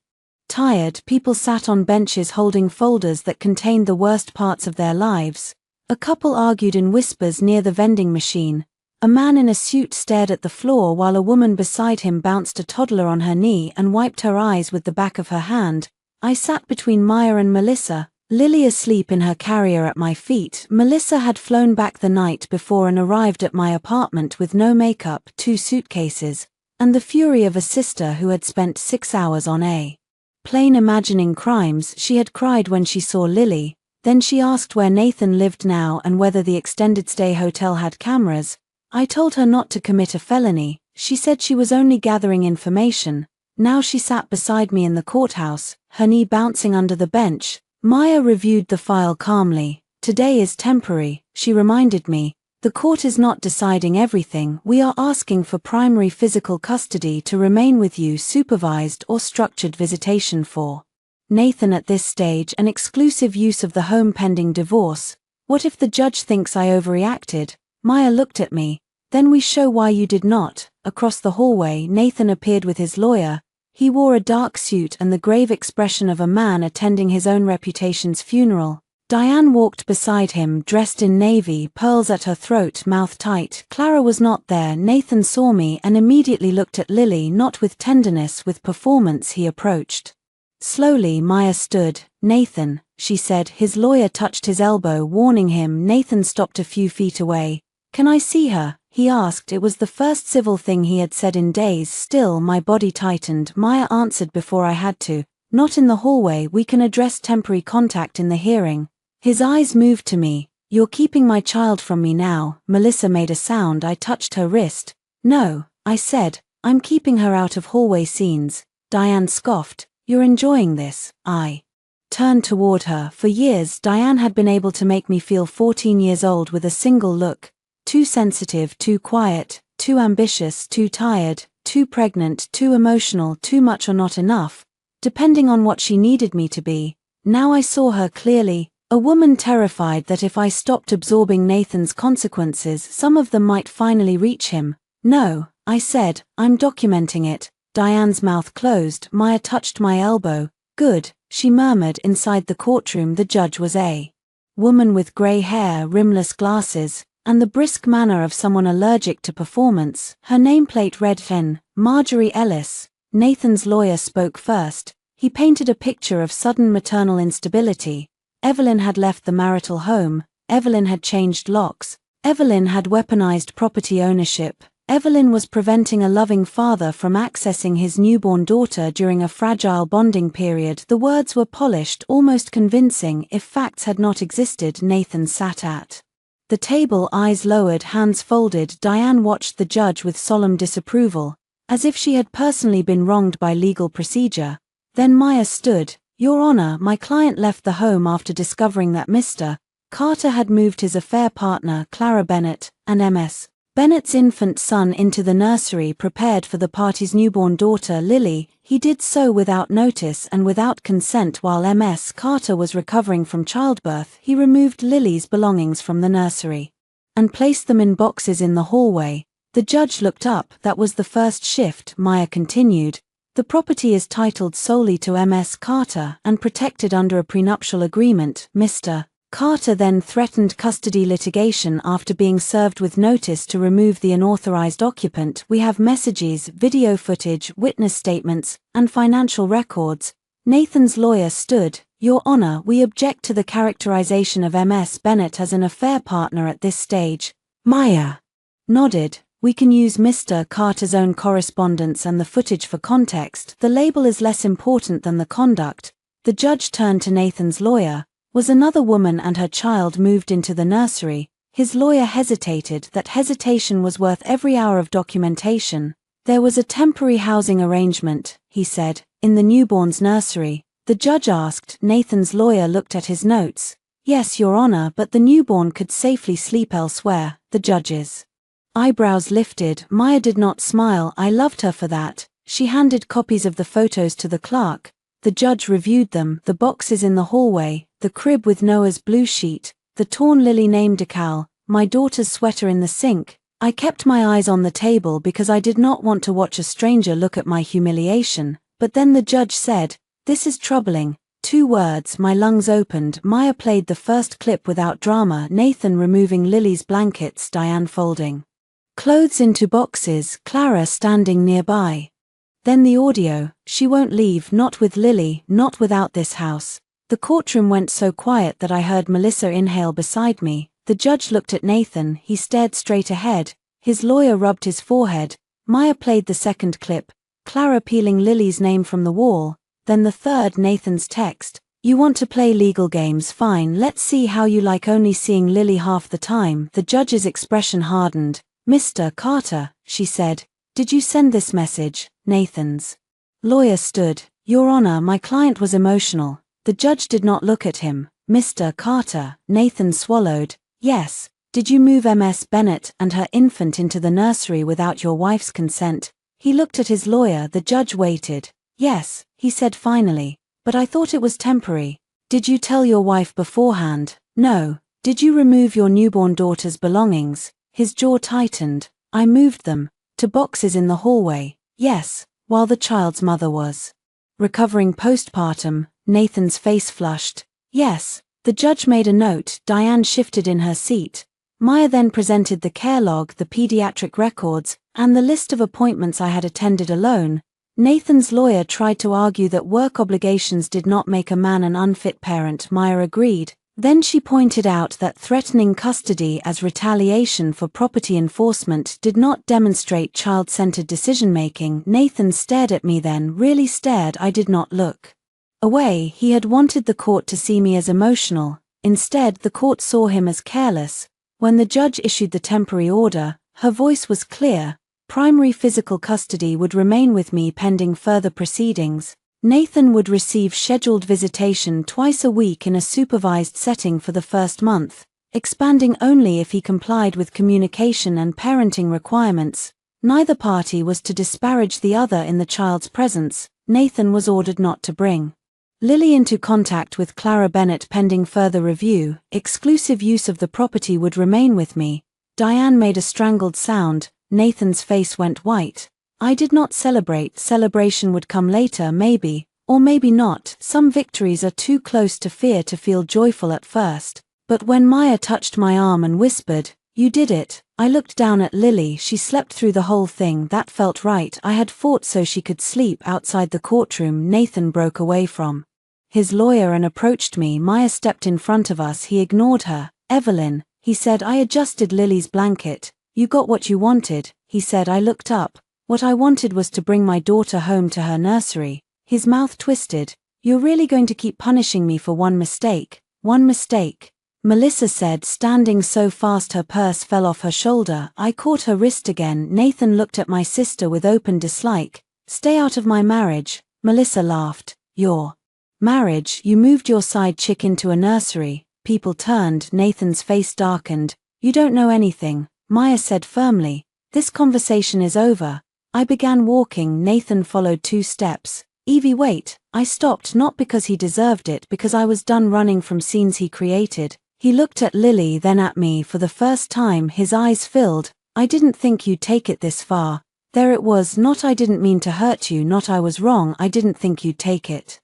tired. People sat on benches holding folders that contained the worst parts of their lives. A couple argued in whispers near the vending machine. A man in a suit stared at the floor while a woman beside him bounced a toddler on her knee and wiped her eyes with the back of her hand. I sat between Maya and Melissa, Lily asleep in her carrier at my feet. Melissa had flown back the night before and arrived at my apartment with no makeup, 2 suitcases, and the fury of a sister who had spent 6 hours on a plane imagining crimes. She had cried when she saw Lily, then she asked where Nathan lived now and whether the extended stay hotel had cameras. I told her not to commit a felony. She said she was only gathering information. Now she sat beside me in the courthouse, her knee bouncing under the bench. Maya reviewed the file calmly. "Today is temporary," she reminded me. "The court is not deciding everything. We are asking for primary physical custody to remain with you, supervised or structured visitation for Nathan at this stage, and exclusive use of the home pending divorce. What if the judge thinks I overreacted?" Maya looked at me. "Then we show why you did not." Across the hallway, Nathan appeared with his lawyer. He wore a dark suit and the grave expression of a man attending his own reputation's funeral. Diane walked beside him, dressed in navy, pearls at her throat, mouth tight. Clara was not there. Nathan saw me and immediately looked at Lily, not with tenderness, with performance. He approached slowly. Maya stood. "Nathan," she said. His lawyer touched his elbow, warning him. Nathan stopped a few feet away. "Can I see her?" he asked. It was the first civil thing he had said in days. Still, my body tightened. Maya answered before I had to. "Not in the hallway. We can address temporary contact in the hearing." His eyes moved to me. "You're keeping my child from me now." Melissa made a sound. I touched her wrist. "No," I said. "I'm keeping her out of hallway scenes." Diane scoffed. "You're enjoying this." I turned toward her. For years, Diane had been able to make me feel 14 years old with a single look. Too sensitive, too quiet, too ambitious, too tired, too pregnant, too emotional, too much or not enough, depending on what she needed me to be. Now I saw her clearly, a woman terrified that if I stopped absorbing Nathan's consequences, some of them might finally reach him. "No," I said, "I'm documenting it." Diane's mouth closed. Maya touched my elbow. "Good," she murmured. Inside the courtroom, the judge was a woman with gray hair, rimless glasses, and the brisk manner of someone allergic to performance. Her nameplate read Marjorie Ellis. Nathan's lawyer spoke first. He painted a picture of sudden maternal instability. Evelyn had left the marital home. Evelyn had changed locks. Evelyn had weaponized property ownership. Evelyn was preventing a loving father from accessing his newborn daughter during a fragile bonding period. The words were polished, almost convincing. If facts had not existed, Nathan sat at the table, eyes lowered, hands folded. Diane watched the judge with solemn disapproval, as if she had personally been wronged by legal procedure. Then Maya stood. "Your Honor, my client left the home after discovering that Mr. Carter had moved his affair partner, Clara Bennett, and Ms. Bennett's infant son into the nursery prepared for the party's newborn daughter, Lily. He did so without notice and without consent. While Ms. Carter was recovering from childbirth, he removed Lily's belongings from the nursery. and placed them in boxes in the hallway. The judge looked up. That was the first shift, Maya continued. The property is titled solely to Ms. Carter and protected under a prenuptial agreement. Mr. Carter then threatened custody litigation after being served with notice to remove the unauthorized occupant. We have messages, video footage, witness statements, and financial records. Nathan's lawyer stood. Your Honor, we object to the characterization of Ms. Bennett as an affair partner at this stage. Maya nodded. We can use Mr. Carter's own correspondence and the footage for context. The label is less important than the conduct. The judge turned to Nathan's lawyer. Was another woman and her child moved into the nursery? His lawyer hesitated. That hesitation was worth every hour of documentation. There was a temporary housing arrangement, he said, in the newborn's nursery. The judge asked. Nathan's lawyer looked at his notes. Yes, Your Honor, but the newborn could safely sleep elsewhere. The judge's eyebrows lifted. Maya did not smile. I loved her for that. She handed copies of the photos to the clerk. The judge reviewed them. The boxes in the hallway, the crib with Noah's blue sheet, the torn Lily name decal, my daughter's sweater in the sink. I kept my eyes on the table because I did not want to watch a stranger look at my humiliation. But then the judge said, this is troubling. 2 words. My lungs opened. Maya played the first clip without drama. Nathan removing Lily's blankets, Diane folding clothes into boxes, Clara standing nearby. Then the audio. She won't leave, not with Lily, not without this house. The courtroom went so quiet that I heard Melissa inhale beside me. The judge looked at Nathan. He stared straight ahead. His lawyer rubbed his forehead. Maya played the second clip, Clara peeling Lily's name from the wall. Then the third, Nathan's text. You want to play legal games? Fine, let's see how you like only seeing Lily half the time. The judge's expression hardened. Mr. Carter, she said, did you send this message? Nathan's lawyer stood. Your Honor, my client was emotional. The judge did not look at him. Mr. Carter, Nathan swallowed. Yes. Did you move Ms. Bennett and her infant into the nursery without your wife's consent? He looked at his lawyer. The judge waited. Yes, he said finally. But I thought it was temporary. Did you tell your wife beforehand? No. Did you remove your newborn daughter's belongings? His jaw tightened. I moved them to boxes in the hallway. Yes, while the child's mother was recovering postpartum. Nathan's face flushed. Yes. The judge made a note. Diane shifted in her seat. Maya then presented the care log, the pediatric records, and the list of appointments I had attended alone. Nathan's lawyer tried to argue that work obligations did not make a man an unfit parent. Maya agreed. Then she pointed out that threatening custody as retaliation for property enforcement did not demonstrate child-centered decision-making. Nathan stared at me then, really stared. I did not look away. He had wanted the court to see me as emotional. Instead, the court saw him as careless. When the judge issued the temporary order, her voice was clear. Primary physical custody would remain with me pending further proceedings. Nathan would receive scheduled visitation twice a week in a supervised setting for the first month, expanding only if he complied with communication and parenting requirements. Neither party was to disparage the other in the child's presence. Nathan was ordered not to bring Lily into contact with Clara Bennett pending further review. Exclusive use of the property would remain with me. Diane made a strangled sound. Nathan's face went white. I did not celebrate. Celebration would come later, maybe, or maybe not. Some victories are too close to fear to feel joyful at first. But when Maya touched my arm and whispered, "You did it," I looked down at Lily. She slept through the whole thing. That felt right. I had fought so she could sleep outside the courtroom. Nathan broke away from his lawyer and approached me. Maya stepped in front of us. He ignored her. "Evelyn," he said. I adjusted Lily's blanket. "You got what you wanted," he said. I looked up. What I wanted was to bring my daughter home to her nursery. His mouth twisted. "You're really going to keep punishing me for one mistake?" "One mistake," Melissa said, standing so fast her purse fell off her shoulder. I caught her wrist again. Nathan looked at my sister with open dislike. "Stay out of my marriage," Melissa laughed. "Your marriage? You moved your side chick into a nursery." People turned. Nathan's face darkened. "You don't know anything," Maya said firmly. "This conversation is over." I began walking. Nathan followed 2 steps. "Evie, wait." I stopped, not because he deserved it, because I was done running from scenes he created. He looked at Lily, then at me for the first time, his eyes filled. I didn't think you'd take it this far. There it was, not I didn't mean to hurt you, not I was wrong, I didn't think you'd take it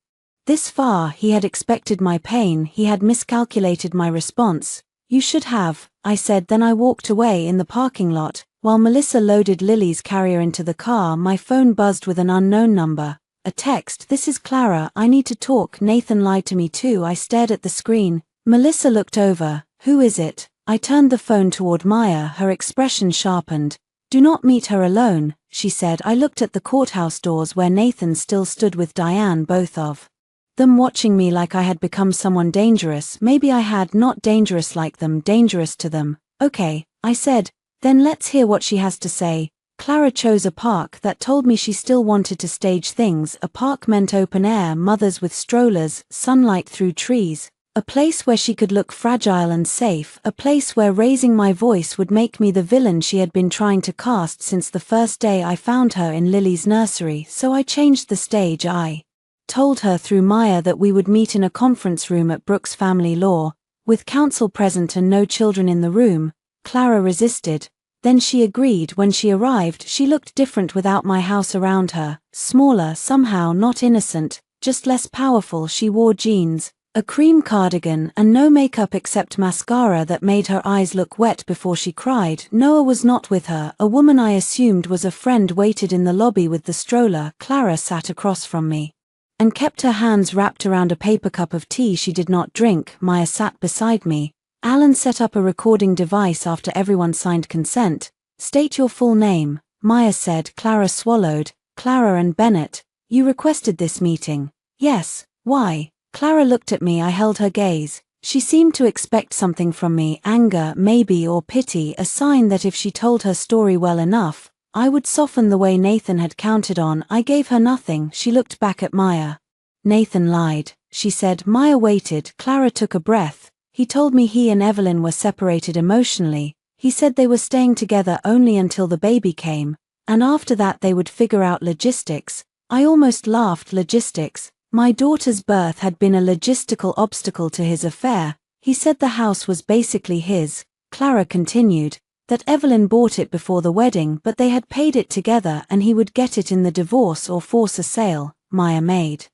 this far. He had expected my pain, he had miscalculated my response. You should have, I said, then I walked away. In the parking lot, while Melissa loaded Lily's carrier into the car, my phone buzzed with an unknown number. A text. This is Clara, I need to talk. Nathan lied to me too. I stared at the screen. Melissa looked over. Who is it? I turned the phone toward Maya, her expression sharpened. Do not meet her alone, she said. I looked at the courthouse doors where Nathan still stood with Diane, both of them watching me like I had become someone dangerous. Maybe I had, not dangerous like them, dangerous to them. Okay, I said, then let's hear what she has to say. Clara chose a park that told me she still wanted to stage things. A park meant open air, mothers with strollers, sunlight through trees. A place where she could look fragile and safe, a place where raising my voice would make me the villain she had been trying to cast since the first day I found her in Lily's nursery. So I changed the stage. I told her through Maya that we would meet in a conference room at Brooks Family Law, with counsel present and no children in the room. Clara resisted. Then she agreed. When she arrived, she looked different without my house around her, smaller, somehow not innocent, just less powerful. She wore jeans, a cream cardigan, and no makeup except mascara that made her eyes look wet before she cried. Noah was not with her. A woman I assumed was a friend waited in the lobby with the stroller. Clara sat across from me and kept her hands wrapped around a paper cup of tea she did not drink. Maya sat beside me. Alan set up a recording device after everyone signed consent. State your full name, Maya said. Clara swallowed. Clara and Bennett. You requested this meeting? Yes. Why? Clara looked at me. I held her gaze. She seemed to expect something from me, anger, maybe, or pity, a sign that if she told her story well enough, I would soften the way Nathan had counted on. I gave her nothing. She looked back at Maya. Nathan lied, she said. Maya waited. Clara took a breath. He told me he and Evelyn were separated emotionally. He said they were staying together only until the baby came, and after that they would figure out logistics. I almost laughed. Logistics? My daughter's birth had been a logistical obstacle to his affair. He said the house was basically his. Clara continued, that Evelyn bought it before the wedding, but they had paid it together and he would get it in the divorce or force a sale. Maya made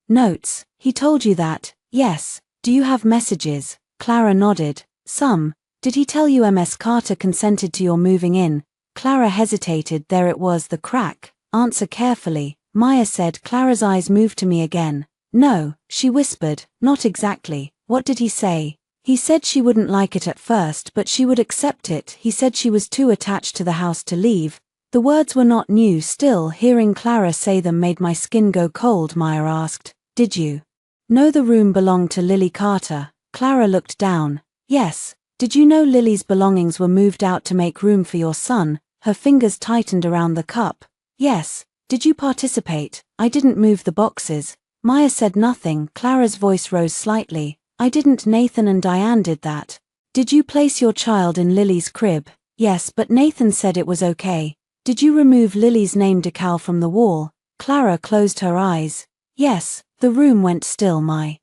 notes. He told you that? Yes. Do you have messages? Clara nodded. Some. Did he tell you Ms. Carter consented to your moving in? Clara hesitated. There it was, the crack. Answer carefully, Maya said. Clara's eyes moved to me again. No, she whispered. Not exactly. What did he say? He said she wouldn't like it at first, but she would accept it. He said she was too attached to the house to leave. The words were not new. Still, hearing Clara say them made my skin go cold. Maya asked, did you know the room belonged to Lily Carter? Clara looked down. Yes. Did you know Lily's belongings were moved out to make room for your son? Her fingers tightened around the cup. Yes. Did you participate? I didn't move the boxes. Maya said nothing. Clara's voice rose slightly. I didn't. Nathan and Diane did that. Did you place your child in Lily's crib? Yes, but Nathan said it was okay. Did you remove Lily's name decal from the wall? Clara closed her eyes. Yes. The room went still. My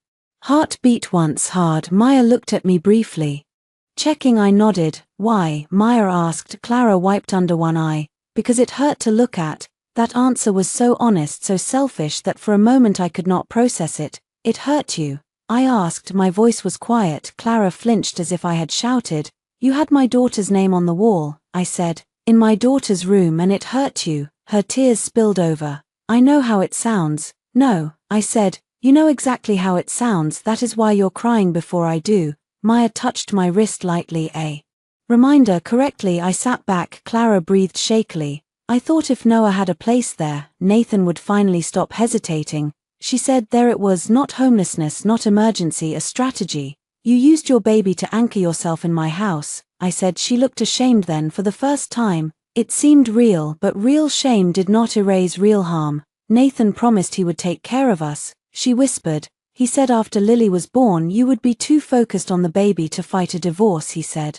heart beat once hard. Maya looked at me briefly. Checking. I nodded. Why? Maya asked. Clara wiped under one eye. Because it hurt to look at. That answer was so honest, so selfish that for a moment I could not process it. It hurt you? I asked. My voice was quiet. Clara flinched as if I had shouted. You had my daughter's name on the wall, I said, in my daughter's room, and it hurt you. Her tears spilled over. I know how it sounds. No, I said, you know exactly how it sounds. That is why you're crying before I do. Maya touched my wrist lightly. A reminder. Correctly. I sat back. Clara breathed shakily. I thought if Noah had a place there, Nathan would finally stop hesitating. She said, there it was, not homelessness, not emergency, a strategy. You used your baby to anchor yourself in my house, I said. She looked ashamed then for the first time. It seemed real, but real shame did not erase real harm. Nathan promised he would take care of us, she whispered. He said after Lily was born you would be too focused on the baby to fight a divorce, he said.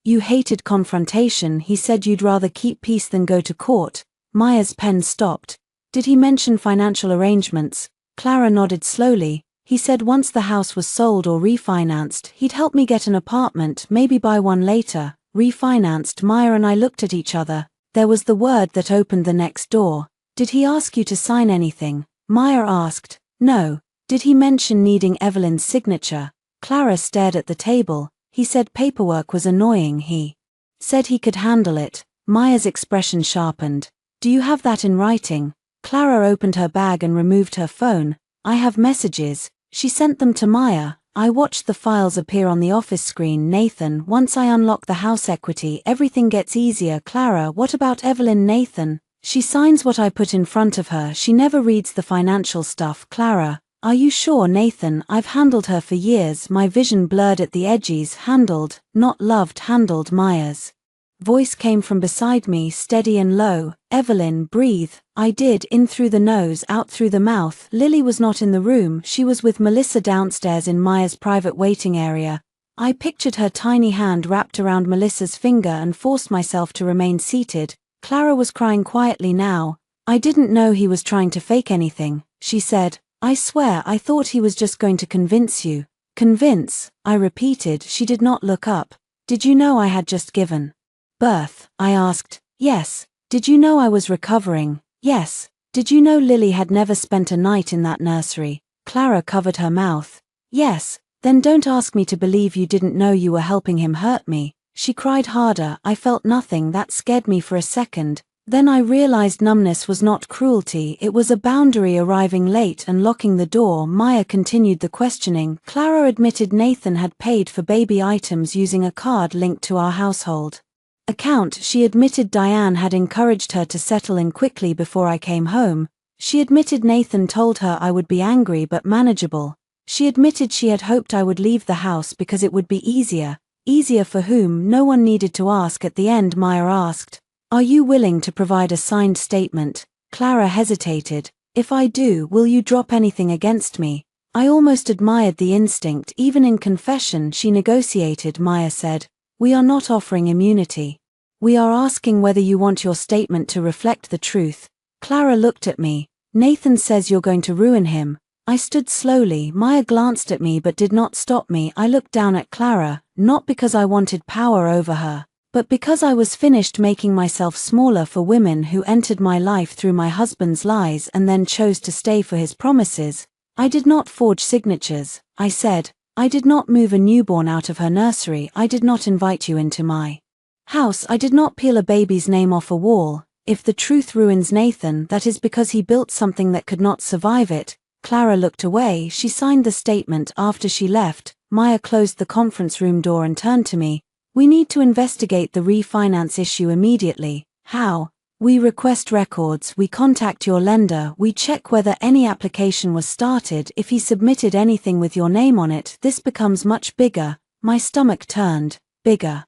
You hated confrontation. He said you'd rather keep peace than go to court. Maya's pen stopped. Did he mention financial arrangements? Clara nodded slowly. He said once the house was sold or refinanced, he'd help me get an apartment, maybe buy one later. Refinanced. Maya and I looked at each other. There was the word that opened the next door. Did he ask you to sign anything? Maya asked. No. Did he mention needing Evelyn's signature? Clara stared at the table. He said paperwork was annoying. He said he could handle it. Maya's expression sharpened. Do you have that in writing? Clara opened her bag and removed her phone. I have messages. She sent them to Maya. I watched the files appear on the office screen. Nathan, once I unlock the house equity, everything gets easier. Clara, what about Evelyn? Nathan, she signs what I put in front of her. She never reads the financial stuff. Clara, are you sure? Nathan, I've handled her for years. My vision blurred at the edges. Handled, not loved. Handled. Maya's voice came from beside me, steady and low. Evelyn, breathe. I did, in through the nose, out through the mouth. Lily was not in the room. She was with Melissa downstairs in Maya's private waiting area. I pictured her tiny hand wrapped around Melissa's finger and forced myself to remain seated. Clara was crying quietly now. I didn't know he was trying to fake anything, she said. I swear I thought he was just going to convince you. Convince, I repeated. She did not look up. Did you know I had just given birth? I asked. Yes. Did you know I was recovering? Yes. Did you know Lily had never spent a night in that nursery? Clara covered her mouth. Yes. Then don't ask me to believe you didn't know you were helping him hurt me. She cried harder. I felt nothing. That scared me for a second. Then I realized numbness was not cruelty, it was a boundary. Arriving late and locking the door, Maya continued the questioning. Clara admitted Nathan had paid for baby items using a card linked to our household account. She admitted Diane had encouraged her to settle in quickly before I came home. She admitted Nathan told her I would be angry but manageable. She admitted she had hoped I would leave the house because it would be easier. Easier for whom? No one needed to ask. At the end, Maya asked, "Are you willing to provide a signed statement?" Clara hesitated. "If I do, will you drop anything against me?" I almost admired the instinct. Even in confession, she negotiated. Maya said, "We are not offering immunity. We are asking whether you want your statement to reflect the truth." Clara looked at me. "Nathan says you're going to ruin him." I stood slowly. Maya glanced at me but did not stop me. I looked down at Clara, not because I wanted power over her, but because I was finished making myself smaller for women who entered my life through my husband's lies and then chose to stay for his promises. I did not forge signatures, I said. I did not move a newborn out of her nursery. I did not invite you into my house. I did not peel a baby's name off a wall. If the truth ruins Nathan, that is because he built something that could not survive it. Clara looked away. She signed the statement. After she left, Maya closed the conference room door and turned to me. "We need to investigate the refinance issue immediately." "How?" "We request records, we contact your lender, we check whether any application was started. If he submitted anything with your name on it, this becomes much bigger." My stomach turned. Bigger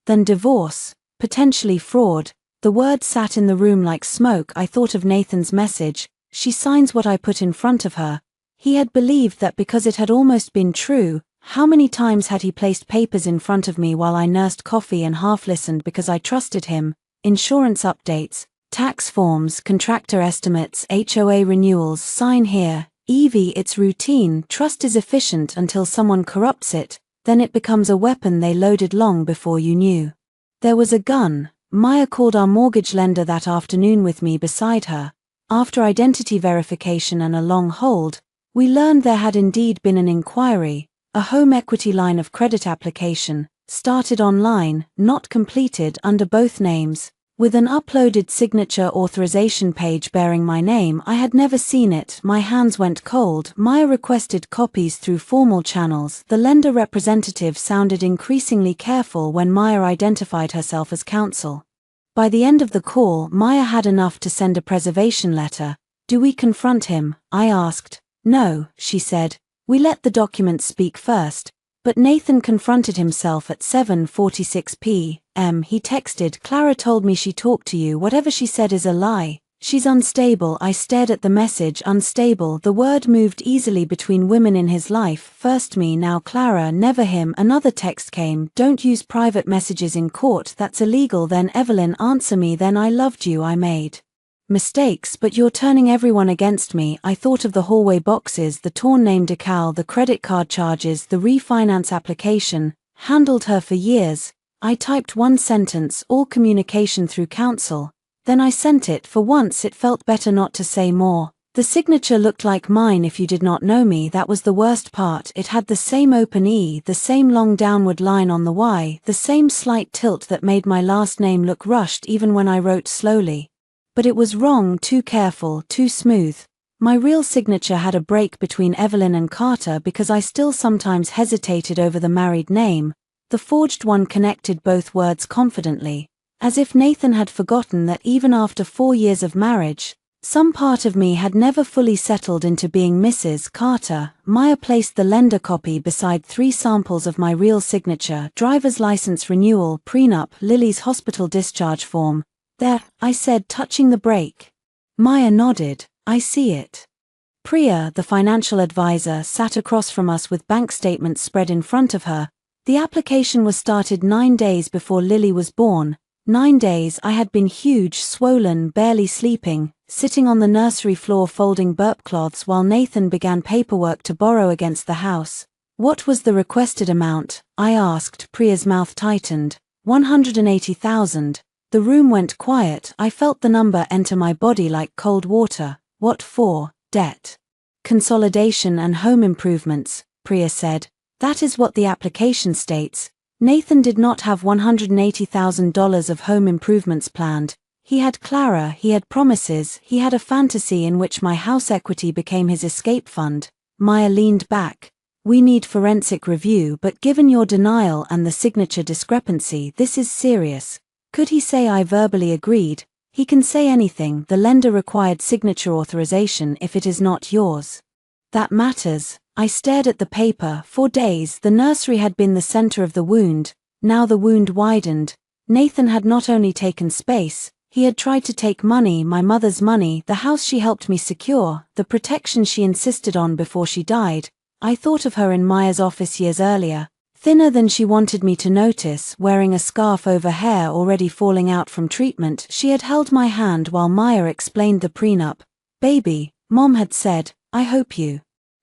than divorce, potentially fraud. The word sat in the room like smoke. I thought of Nathan's message. She signs what I put in front of her. He had believed that because it had almost been true. How many times had he placed papers in front of me while I nursed coffee and half listened because I trusted him? Insurance updates, tax forms, contractor estimates, HOA renewals, sign here. Evie, it's routine. Trust is efficient until someone corrupts it, then it becomes a weapon they loaded long before you knew there was a gun. Maya called our mortgage lender that afternoon with me beside her. After identity verification and a long hold, we learned there had indeed been an inquiry, a home equity line of credit application, started online, not completed, under both names, with an uploaded signature authorization page bearing my name. I had never seen it. My hands went cold. Maya requested copies through formal channels. The lender representative sounded increasingly careful when Maya identified herself as counsel. By the end of the call, Maya had enough to send a preservation letter. "Do we confront him?" I asked. "No," she said. "We let the documents speak first." But Nathan confronted himself at 7:46 p.m. He texted, "Clara told me she talked to you. Whatever she said is a lie. She's unstable." I stared at the message. Unstable. The word moved easily between women in his life. First me, now Clara, never him. Another text came. "Don't use private messages in court. That's illegal." Then Evelyn, answer me. Then I loved you. I made Mistakes, but you're turning everyone against me. I thought of the hallway boxes, the torn name decal, the credit card charges, the refinance application. Handled her for years. I typed one sentence, all communication through counsel. Then I sent it. For once it felt better not to say more. The signature looked like mine. If you did not know me, that was the worst part. It had the same open E, the same long downward line on the Y, the same slight tilt that made my last name look rushed even when I wrote slowly. But it was wrong, too careful, too smooth. My real signature had a break between Evelyn and Carter because I still sometimes hesitated over the married name. The forged one connected both words confidently, as if Nathan had forgotten that even after 4 years of marriage, some part of me had never fully settled into being Mrs. Carter. Maya placed the lender copy beside 3 samples of my real signature: driver's license renewal, prenup, Lily's hospital discharge form. There, I said, touching the brake. Maya nodded. I see it. Priya, the financial advisor, sat across from us with bank statements spread in front of her. The application was started 9 days before Lily was born. 9 days I had been huge, swollen, barely sleeping, sitting on the nursery floor folding burp cloths while Nathan began paperwork to borrow against the house. What was the requested amount? I asked. Priya's mouth tightened. 180,000. The room went quiet. I felt the number enter my body like cold water. What for? Debt. Consolidation and home improvements, Priya said. That is what the application states. Nathan did not have $180,000 of home improvements planned. He had Clara, he had promises, he had a fantasy in which my house equity became his escape fund. Maya leaned back. We need forensic review, but given your denial and the signature discrepancy, this is serious. Could he say I verbally agreed? He can say anything. The lender required signature authorization if it is not yours. That matters. I stared at the paper. For days, the nursery had been the center of the wound. Now the wound widened. Nathan had not only taken space, he had tried to take money, my mother's money, the house she helped me secure, the protection she insisted on before she died. I thought of her in Maya's office years earlier. Thinner than she wanted me to notice, wearing a scarf over hair already falling out from treatment. She had held my hand while Maya explained the prenup. Baby, Mom had said, I hope you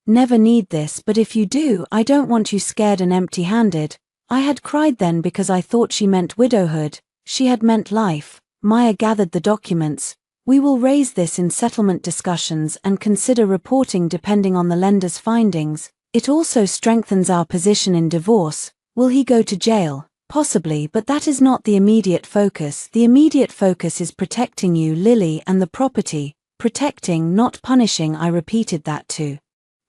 never need this, but if you do, I don't want you scared and empty-handed. I had cried then because I thought she meant widowhood. She had meant life. Maya gathered the documents. We will raise this in settlement discussions and consider reporting depending on the lender's findings. It also strengthens our position in divorce. Will he go to jail? Possibly, but that is not the immediate focus. The immediate focus is protecting you, Lily, and the property. Protecting, not punishing. I repeated that to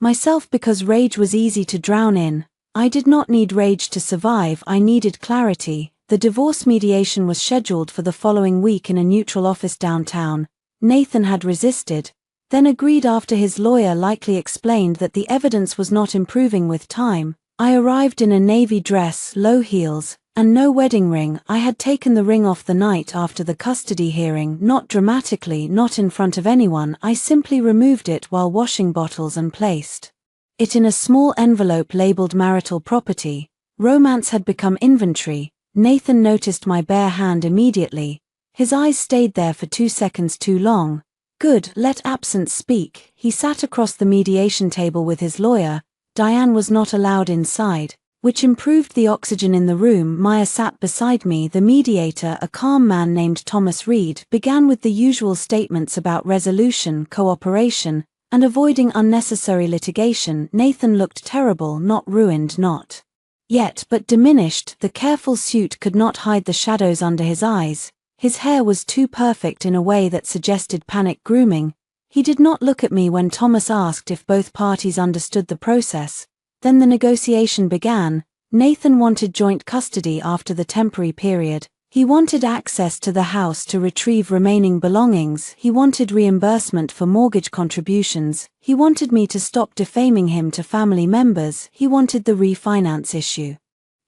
myself because rage was easy to drown in. I did not need rage to survive. I needed clarity. The divorce mediation was scheduled for the following week in a neutral office downtown. Nathan had resisted, then agreed after his lawyer likely explained that the evidence was not improving with time. I arrived in a navy dress, low heels, and no wedding ring. I had taken the ring off the night after the custody hearing, not dramatically, not in front of anyone. I simply removed it while washing bottles and placed it in a small envelope labeled marital property. Romance had become inventory. Nathan noticed my bare hand immediately. His eyes stayed there for 2 seconds too long. Good, let absence speak. He sat across the mediation table with his lawyer. Diane was not allowed inside, which improved the oxygen in the room. Maya sat beside me. The mediator, a calm man named Thomas Reed, began with the usual statements about resolution, cooperation, and avoiding unnecessary litigation. Nathan looked terrible, not ruined, not yet, but diminished. The careful suit could not hide the shadows under his eyes. His hair was too perfect in a way that suggested panic grooming. He did not look at me when Thomas asked if both parties understood the process. Then the negotiation began. Nathan wanted joint custody after the temporary period. He wanted access to the house to retrieve remaining belongings. He wanted reimbursement for mortgage contributions. He wanted me to stop defaming him to family members. He wanted the refinance issue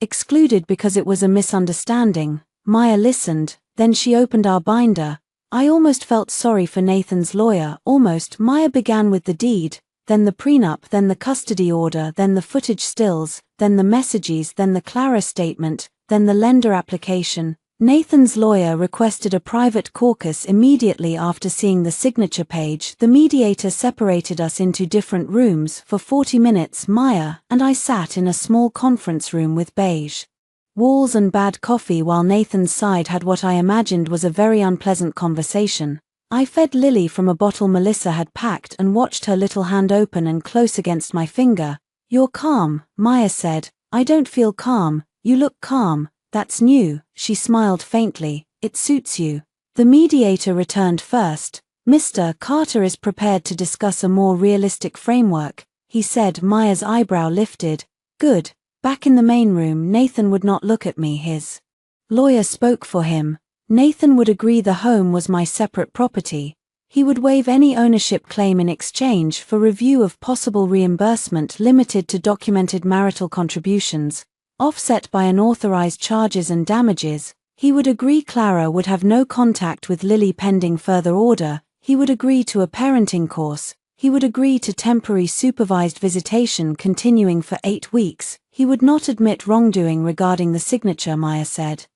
excluded because it was a misunderstanding. Maya listened, then she opened our binder. I almost felt sorry for Nathan's lawyer, almost. Maya began with the deed, then the prenup, then the custody order, then the footage stills, then the messages, then the Clara statement, then the lender application. Nathan's lawyer requested a private caucus immediately after seeing the signature page. The mediator separated us into different rooms. For 40 minutes Maya and I sat in a small conference room with beige walls and bad coffee while Nathan's side had what I imagined was a very unpleasant conversation. I fed Lily from a bottle Melissa had packed and watched her little hand open and close against my finger. "You're calm," Maya said. "I don't feel calm." "You look calm." "That's new," she smiled faintly. "It suits you." The mediator returned first. "Mr. Carter is prepared to discuss a more realistic framework," he said. Maya's eyebrow lifted. "Good." Back in the main room, Nathan would not look at me. His lawyer spoke for him. Nathan would agree the home was my separate property. He would waive any ownership claim in exchange for review of possible reimbursement limited to documented marital contributions, offset by unauthorized charges and damages. He would agree Clara would have no contact with Lily pending further order. He would agree to a parenting course. He would agree to temporary supervised visitation continuing for 8 weeks. He would not admit wrongdoing regarding the signature, Maya said.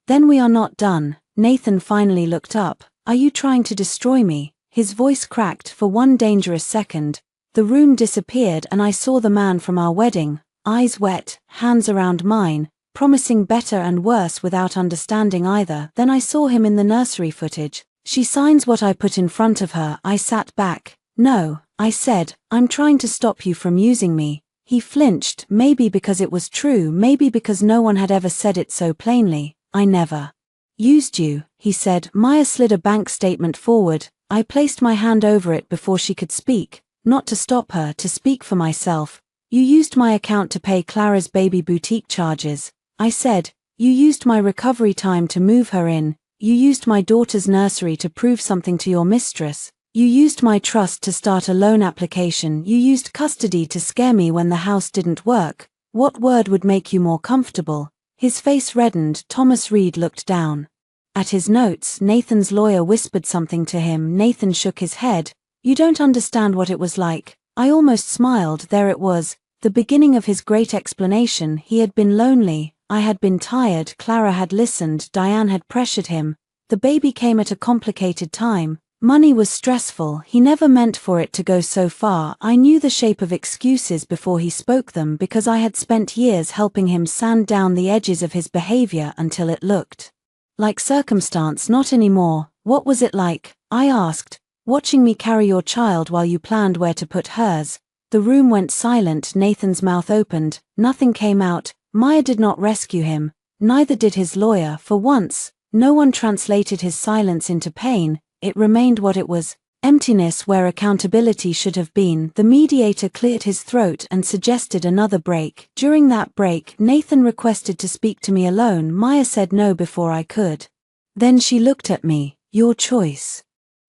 "Then we are not done." Nathan finally looked up. "Are you trying to destroy me?" His voice cracked for one dangerous second. The room disappeared and I saw the man from our wedding, eyes wet, hands around mine, promising better and worse without understanding either. Then I saw him in the nursery footage. "She signs what I put in front of her." I sat back. "No," I said, "I'm trying to stop you from using me." He flinched, maybe because it was true, maybe because no one had ever said it so plainly. "I never used you," he said. Maya slid a bank statement forward. I placed my hand over it before she could speak, not to stop her, to speak for myself. "You used my account to pay Clara's baby boutique charges," I said. "You used my recovery time to move her in. You used my daughter's nursery to prove something to your mistress. You used my trust to start a loan application. You used custody to scare me when the house didn't work. What word would make you more comfortable?" His face reddened. Thomas Reed looked down at his notes. Nathan's lawyer whispered something to him. Nathan shook his head. "You don't understand what it was like." I almost smiled. There it was, the beginning of his great explanation. He had been lonely. I had been tired. Clara had listened. Diane had pressured him. The baby came at a complicated time. Money was stressful. He never meant for it to go so far. I knew the shape of excuses before he spoke them because I had spent years helping him sand down the edges of his behavior until it looked like circumstance. "Not anymore." "What was it like?" I asked. "Watching me carry your child while you planned where to put hers." The room went silent. Nathan's mouth opened. Nothing came out. Maya did not rescue him. Neither did his lawyer. For once, no one translated his silence into pain. It remained what it was, emptiness where accountability should have been. The mediator cleared his throat and suggested another break. During that break, Nathan requested to speak to me alone. Maya said no before I could. Then she looked at me. "Your choice."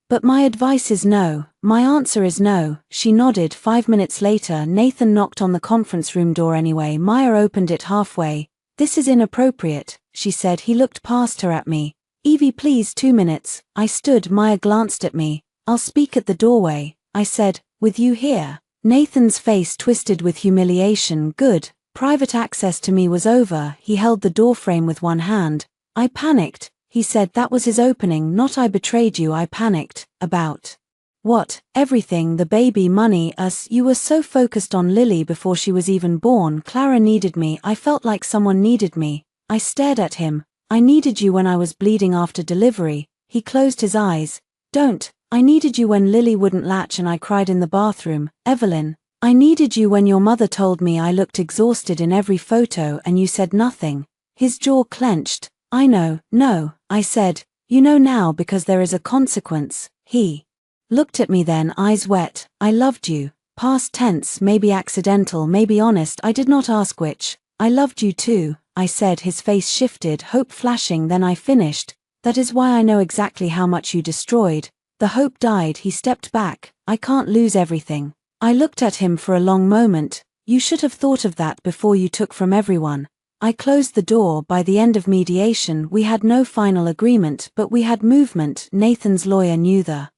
"But my advice is no." "My answer is no." She nodded. 5 minutes later, Nathan knocked on the conference room door anyway. Maya opened it halfway. "This is inappropriate," she said. He looked past her at me. "Evie, please, 2 minutes." I stood. Maya glanced at me. "I'll speak at the doorway," I said. "With you here?" Nathan's face twisted with humiliation. Good. Private access to me was over. He held the doorframe with one hand. "I panicked," he said. "That was his opening, not I betrayed you." "I panicked. About what?" "Everything. The baby, money, us. You were so focused on Lily before she was even born. Clara needed me. I felt like someone needed me." I stared at him. "I needed you when I was bleeding after delivery." He closed his eyes. "Don't. I needed you when Lily wouldn't latch and I cried in the bathroom. Evelyn. I needed you when your mother told me I looked exhausted in every photo and you said nothing." His jaw clenched. "I know." "No," I said. "You know now because there is a consequence." He looked at me then, eyes wet. "I loved you." Past tense, maybe accidental, maybe honest. I did not ask which. "I loved you too," I said. His face shifted, hope flashing. "Then I finished. That is why I know exactly how much you destroyed." The hope died. He stepped back. "I can't lose everything." I looked at him for a long moment. "You should have thought of that before you took from everyone." I closed the door. By the end of mediation, we had no final agreement, but we had movement. Nathan's lawyer knew the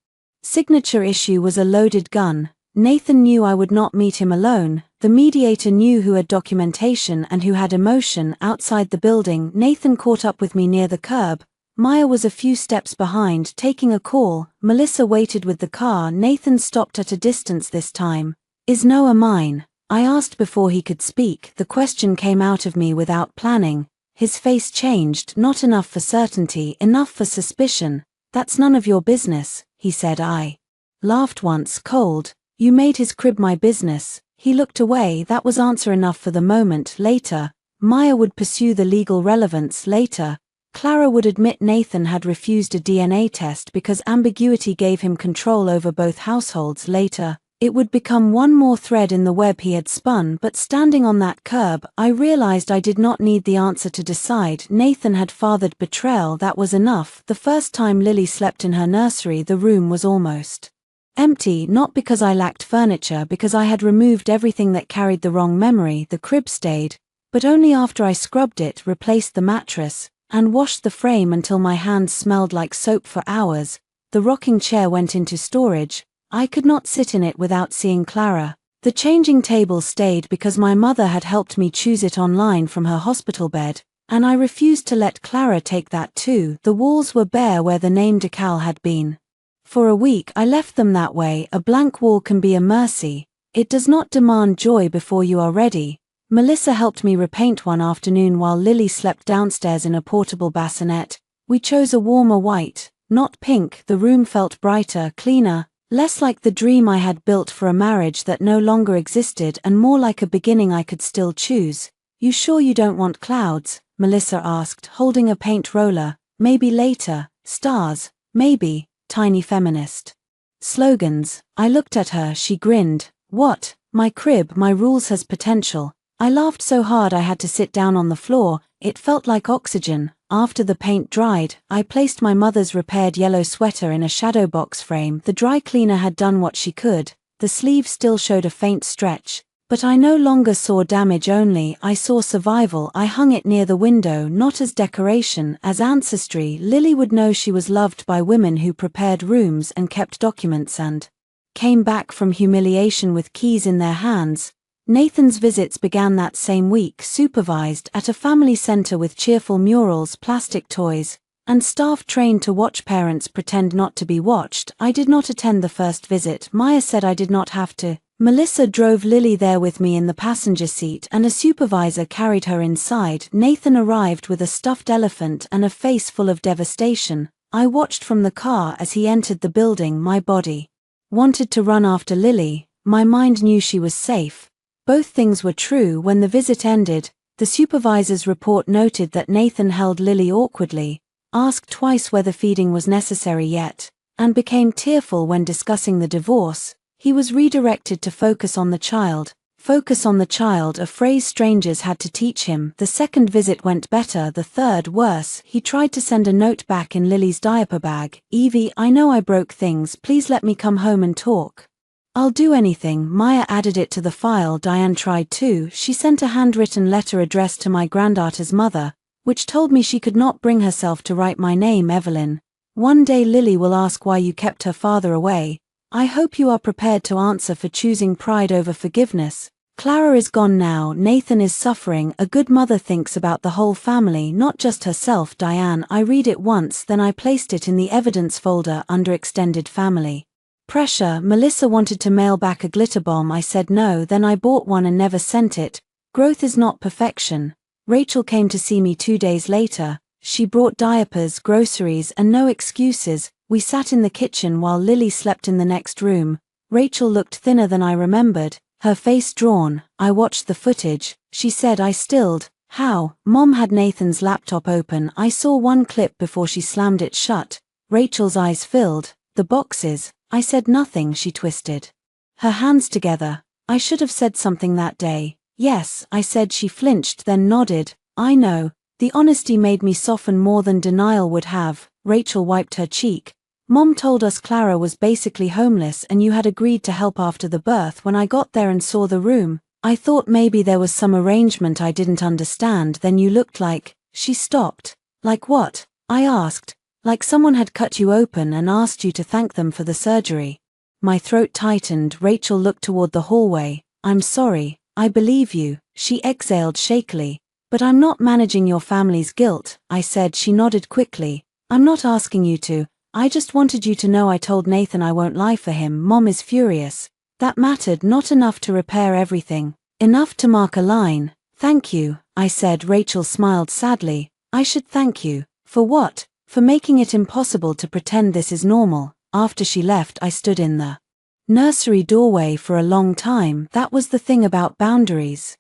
signature issue was a loaded gun. Nathan knew I would not meet him alone. The mediator knew who had documentation and who had emotion. Outside the building, Nathan caught up with me near the curb. Maya was a few steps behind, taking a call. Melissa waited with the car. Nathan stopped at a distance this time. "Is Noah mine?" I asked before he could speak. The question came out of me without planning. His face changed, not enough for certainty, enough for suspicion. "That's none of your business," he said. I laughed once, cold. "You made his crib my business." He looked away. That was answer enough for the moment. Later, Maya would pursue the legal relevance. Later, Clara would admit Nathan had refused a DNA test because ambiguity gave him control over both households. Later, it would become one more thread in the web he had spun. But standing on that curb, I realized I did not need the answer to decide. Nathan had fathered betrayal. That was enough. The first time Lily slept in her nursery, the room was almost empty, not because I lacked furniture, because I had removed everything that carried the wrong memory. The crib stayed, but only after I scrubbed it, replaced the mattress, and washed the frame until my hands smelled like soap for hours. The rocking chair went into storage. I could not sit in it without seeing Clara. The changing table stayed because my mother had helped me choose it online from her hospital bed, and I refused to let Clara take that too. The walls were bare where the name decal had been. For a week I left them that way. A blank wall can be a mercy. It does not demand joy before you are ready. Melissa helped me repaint one afternoon while Lily slept downstairs in a portable bassinet. We chose a warmer white, not pink. The room felt brighter, cleaner, less like the dream I had built for a marriage that no longer existed, and more like a beginning I could still choose. "You sure you don't want clouds?" Melissa asked, holding a paint roller. "Maybe later. Stars. Maybe." Tiny feminist slogans. I looked at her. She grinned. "What? My crib, my rules has potential." I laughed so hard I had to sit down on the floor. It felt like oxygen. After the paint dried, I placed my mother's repaired yellow sweater in a shadow box frame. The dry cleaner had done what she could. The sleeve still showed a faint stretch, but I no longer saw damage only, I saw survival. I hung it near the window, not as decoration, as ancestry. Lily would know she was loved by women who prepared rooms and kept documents and came back from humiliation with keys in their hands. Nathan's visits began that same week, supervised, at a family center with cheerful murals, plastic toys, and staff trained to watch parents pretend not to be watched. I did not attend the first visit. Maya said I did not have to. Melissa drove Lily there with me in the passenger seat, and a supervisor carried her inside. Nathan arrived with a stuffed elephant and a face full of devastation. I watched from the car as he entered the building. My body wanted to run after Lily. My mind knew she was safe. Both things were true. When the visit ended, the supervisor's report noted that Nathan held Lily awkwardly, asked twice whether feeding was necessary yet, and became tearful when discussing the divorce. He was redirected to focus on the child. Focus on the child, a phrase strangers had to teach him. The second visit went better, the third worse. He tried to send a note back in Lily's diaper bag. "Evie, I know I broke things. Please let me come home and talk. I'll do anything." Maya added it to the file. Diane tried too. She sent a handwritten letter addressed to my granddaughter's mother, which told me she could not bring herself to write my name, Evelyn. "One day Lily will ask why you kept her father away. I hope you are prepared to answer for choosing pride over forgiveness. Clara is gone now. Nathan is suffering. A good mother thinks about the whole family, not just herself." Diane, I read it once, then I placed it in the evidence folder under extended family. Pressure. Melissa wanted to mail back a glitter bomb. I said no, then I bought one and never sent it. Growth is not perfection. Rachel came to see me 2 days later. She brought diapers, groceries, and no excuses. We sat in the kitchen while Lily slept in the next room. Rachel looked thinner than I remembered, her face drawn. I watched the footage. She said I stilled. How? Mom had Nathan's laptop open. I saw one clip before she slammed it shut. Rachel's eyes filled. "The boxes." I said nothing. She twisted her hands together. "I should have said something that day." "Yes," I said. She flinched, then nodded. "I know." The honesty made me soften more than denial would have. Rachel wiped her cheek. "Mom told us Clara was basically homeless and you had agreed to help after the birth. When I got there and saw the room, I thought maybe there was some arrangement I didn't understand. Then you looked like..." She stopped. "Like what?" I asked. "Like someone had cut you open and asked you to thank them for the surgery." My throat tightened. Rachel looked toward the hallway. I'm sorry, I believe you, she exhaled shakily. But I'm not managing your family's guilt, I said. She nodded quickly. I'm not asking you to, I just wanted you to know I told Nathan I won't lie for him. Mom is furious. That mattered. Not enough to repair everything. Enough to mark a line. Thank you, I said. Rachel smiled sadly. I should thank you. For what? For making it impossible to pretend this is normal. After she left, I stood in the nursery doorway for a long time. That was the thing about boundaries.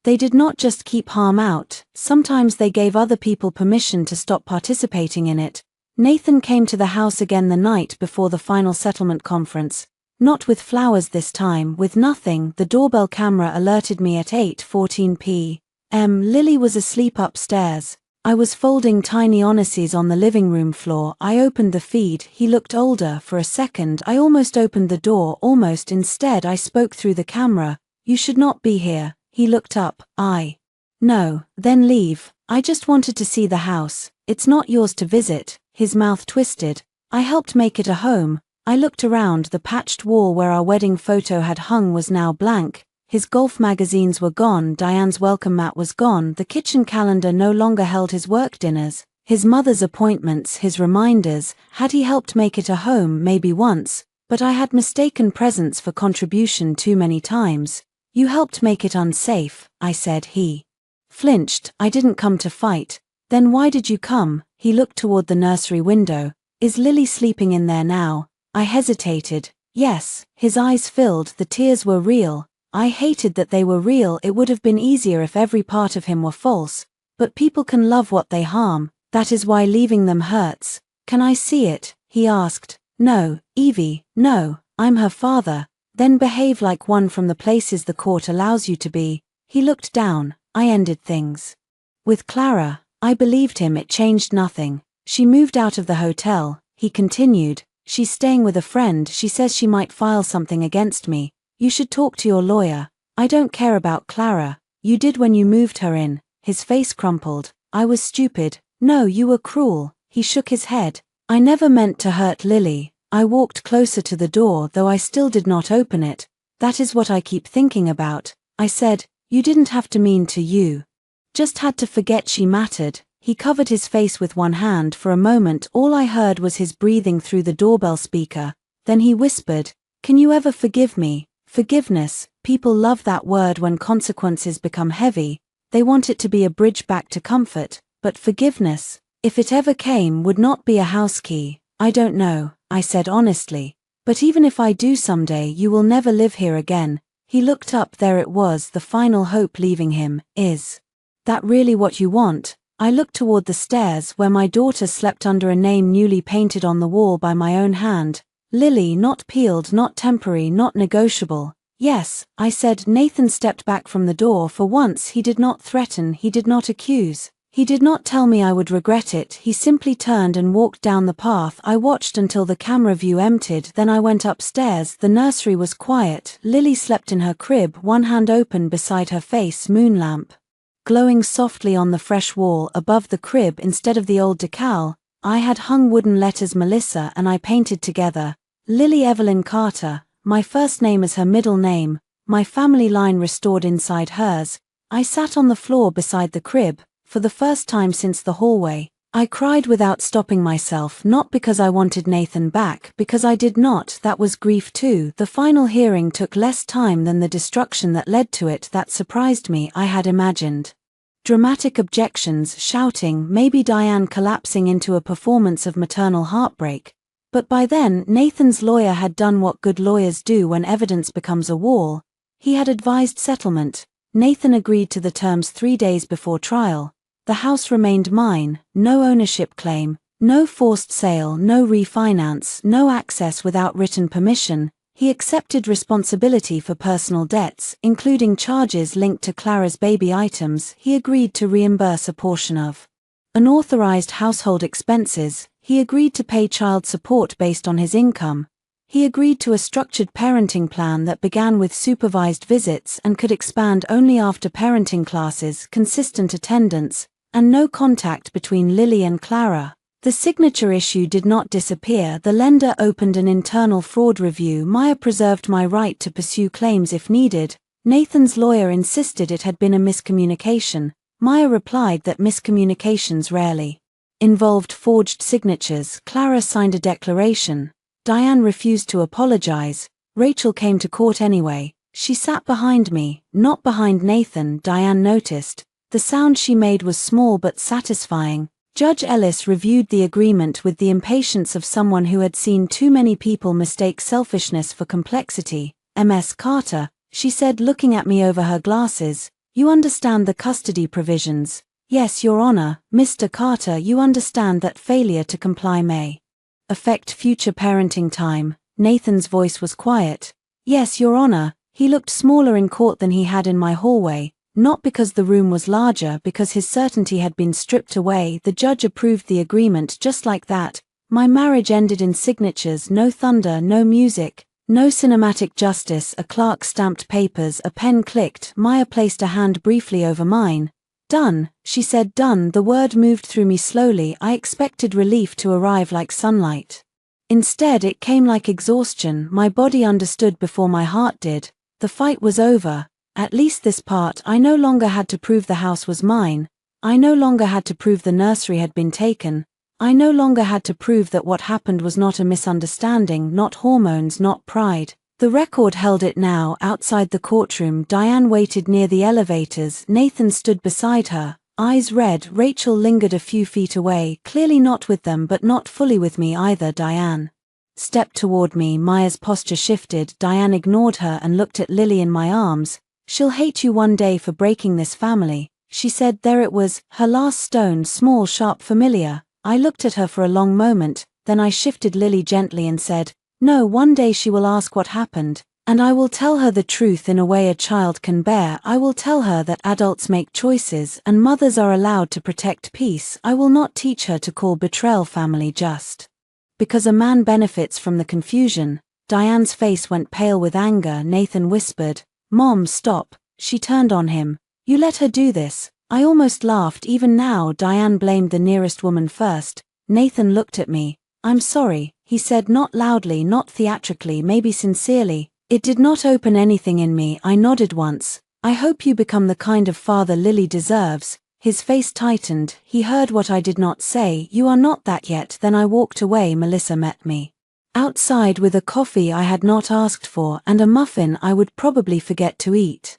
They did not just keep harm out, sometimes they gave other people permission to stop participating in it. Nathan came to the house again the night before the final settlement conference. Not with flowers this time, with nothing. The doorbell camera alerted me at 8:14 p.m. Lily was asleep upstairs. I was folding tiny onyxes on the living room floor. I opened the feed. He looked older. For a second I almost opened the door, almost. Instead I spoke through the camera. You should not be here. He looked up. No, then leave. I just wanted to see the house. It's not yours to visit. His mouth twisted. I helped make it a home. I looked around. The patched wall where our wedding photo had hung was now blank. His golf magazines were gone. Diane's welcome mat was gone. The kitchen calendar no longer held his work dinners, his mother's appointments, his reminders. Had he helped make it a home? Maybe once, but I had mistaken presence for contribution too many times. You helped make it unsafe, I said. He flinched. I didn't come to fight. Then why did you come? He looked toward the nursery window. Is Lily sleeping in there now? I hesitated. Yes. His eyes filled. The tears were real. I hated that they were real. It would have been easier if every part of him were false. But people can love what they harm. That is why leaving them hurts. Can I see it? He asked. No, Evie, no. I'm her father. Then behave like one from the places the court allows you to be. He looked down. I ended things with Clara. I believed him. It changed nothing. She moved out of the hotel. He continued. She's staying with a friend. She says she might file something against me. You should talk to your lawyer. I don't care about Clara. You did when you moved her in. His face crumpled. I was stupid. No, you were cruel. He shook his head. I never meant to hurt Lily. I walked closer to the door, though I still did not open it. That is what I keep thinking about. I said, you didn't have to mean to. You just had to forget she mattered. He covered his face with one hand. For a moment all I heard was his breathing through the doorbell speaker. Then he whispered, can you ever forgive me? Forgiveness, people love that word when consequences become heavy. They want it to be a bridge back to comfort. But forgiveness, if it ever came, would not be a house key. I don't know, I said honestly. But even if I do someday, you will never live here again. He looked up. There it was, the final hope leaving him. Is that really what you want? I looked toward the stairs where my daughter slept under a name newly painted on the wall by my own hand. Lily, not peeled, not temporary, not negotiable. Yes, I said. Nathan stepped back from the door. For once he did not threaten, he did not accuse. He did not tell me I would regret it. He simply turned and walked down the path. I watched until the camera view emptied. Then I went upstairs. The nursery was quiet. Lily slept in her crib, one hand open beside her face. Moon lamp glowing softly on the fresh wall above the crib. Instead of the old decal, I had hung wooden letters. Melissa and I painted together. Lily Evelyn Carter, my first name as her middle name, my family line restored inside hers. I sat on the floor beside the crib. For the first time since the hallway, I cried without stopping myself, not because I wanted Nathan back, because I did not. That was grief too. The final hearing took less time than the destruction that led to it. That surprised me. I had imagined dramatic objections, shouting, maybe Diane collapsing into a performance of maternal heartbreak. But by then, Nathan's lawyer had done what good lawyers do when evidence becomes a wall. He had advised settlement. Nathan agreed to the terms 3 days before trial. The house remained mine, no ownership claim, no forced sale, no refinance, no access without written permission. He accepted responsibility for personal debts, including charges linked to Clara's baby items. He agreed to reimburse a portion of unauthorized household expenses. He agreed to pay child support based on his income. He agreed to a structured parenting plan that began with supervised visits and could expand only after parenting classes, consistent attendance, and no contact between Lily and Clara. The signature issue did not disappear. The lender opened an internal fraud review. Maya preserved my right to pursue claims if needed. Nathan's lawyer insisted it had been a miscommunication. Maya replied that miscommunications rarely involved forged signatures. Clara signed a declaration. Diane refused to apologize. Rachel came to court anyway. She sat behind me, not behind Nathan, Diane noticed. The sound she made was small but satisfying. Judge Ellis reviewed the agreement with the impatience of someone who had seen too many people mistake selfishness for complexity. Ms. Carter, she said, looking at me over her glasses, you understand the custody provisions. Yes, Your Honor. Mr. Carter, you understand that failure to comply may affect future parenting time. Nathan's voice was quiet. Yes, Your Honor. He looked smaller in court than he had in my hallway, not because the room was larger, because his certainty had been stripped away. The judge approved the agreement just like that. My marriage ended in signatures, no thunder, no music, no cinematic justice. A clerk stamped papers, a pen clicked. Maya placed a hand briefly over mine. Done, she said. Done. The word moved through me slowly. I expected relief to arrive like sunlight. Instead it came like exhaustion. My body understood before my heart did. The fight was over. At least this part. I no longer had to prove the house was mine. I no longer had to prove the nursery had been taken. I no longer had to prove that what happened was not a misunderstanding, not hormones, not pride. The record held it now. Outside the courtroom, Diane waited near the elevators. Nathan stood beside her, eyes red. Rachel lingered a few feet away, clearly not with them but not fully with me either. Diane stepped toward me. Maya's posture shifted. Diane ignored her and looked at Lily in my arms. She'll hate you one day for breaking this family, she said. There it was, her last stone, small, sharp, familiar. I looked at her for a long moment, then I shifted Lily gently and said, no, one day she will ask what happened, and I will tell her the truth in a way a child can bear. I will tell her that adults make choices and mothers are allowed to protect peace. I will not teach her to call betrayal family just because a man benefits from the confusion. Diane's face went pale with anger. Nathan whispered, Mom, stop. She turned on him. You let her do this. I almost laughed. Even now, Diane blamed the nearest woman first. Nathan looked at me. I'm sorry, he said, not loudly, not theatrically, maybe sincerely. It did not open anything in me. I nodded once. I hope you become the kind of father Lily deserves. His face tightened. He heard what I did not say. You are not that yet. Then I walked away. Melissa met me outside with a coffee I had not asked for and a muffin I would probably forget to eat.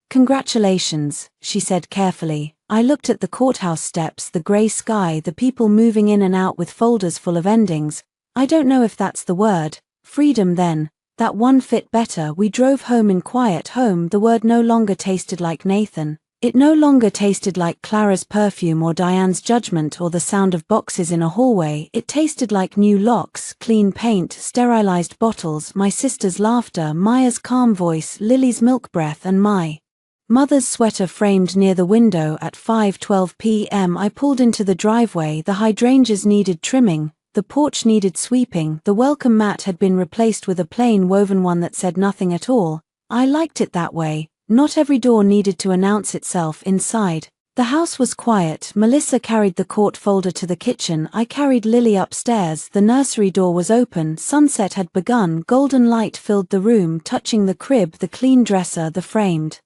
Congratulations, she said carefully. I looked at the courthouse steps, the gray sky, the people moving in and out with folders full of endings. I don't know if that's the word. Freedom then. That one fit better. We drove home in quiet. Home. The word no longer tasted like Nathan. It no longer tasted like Clara's perfume or Diane's judgment or the sound of boxes in a hallway. It tasted like new locks, clean paint, sterilized bottles, my sister's laughter, Maya's calm voice, Lily's milk breath, and my mother's sweater framed near the window. At 5:12 p.m. I pulled into the driveway. The hydrangeas needed trimming, the porch needed sweeping, the welcome mat had been replaced with a plain woven one that said nothing at all. I liked it that way. Not every door needed to announce itself. Inside, the house was quiet. Melissa carried the court folder to the kitchen. I carried Lily upstairs. The nursery door was open. Sunset had begun. Golden light filled the room, touching the crib, the clean dresser, the framed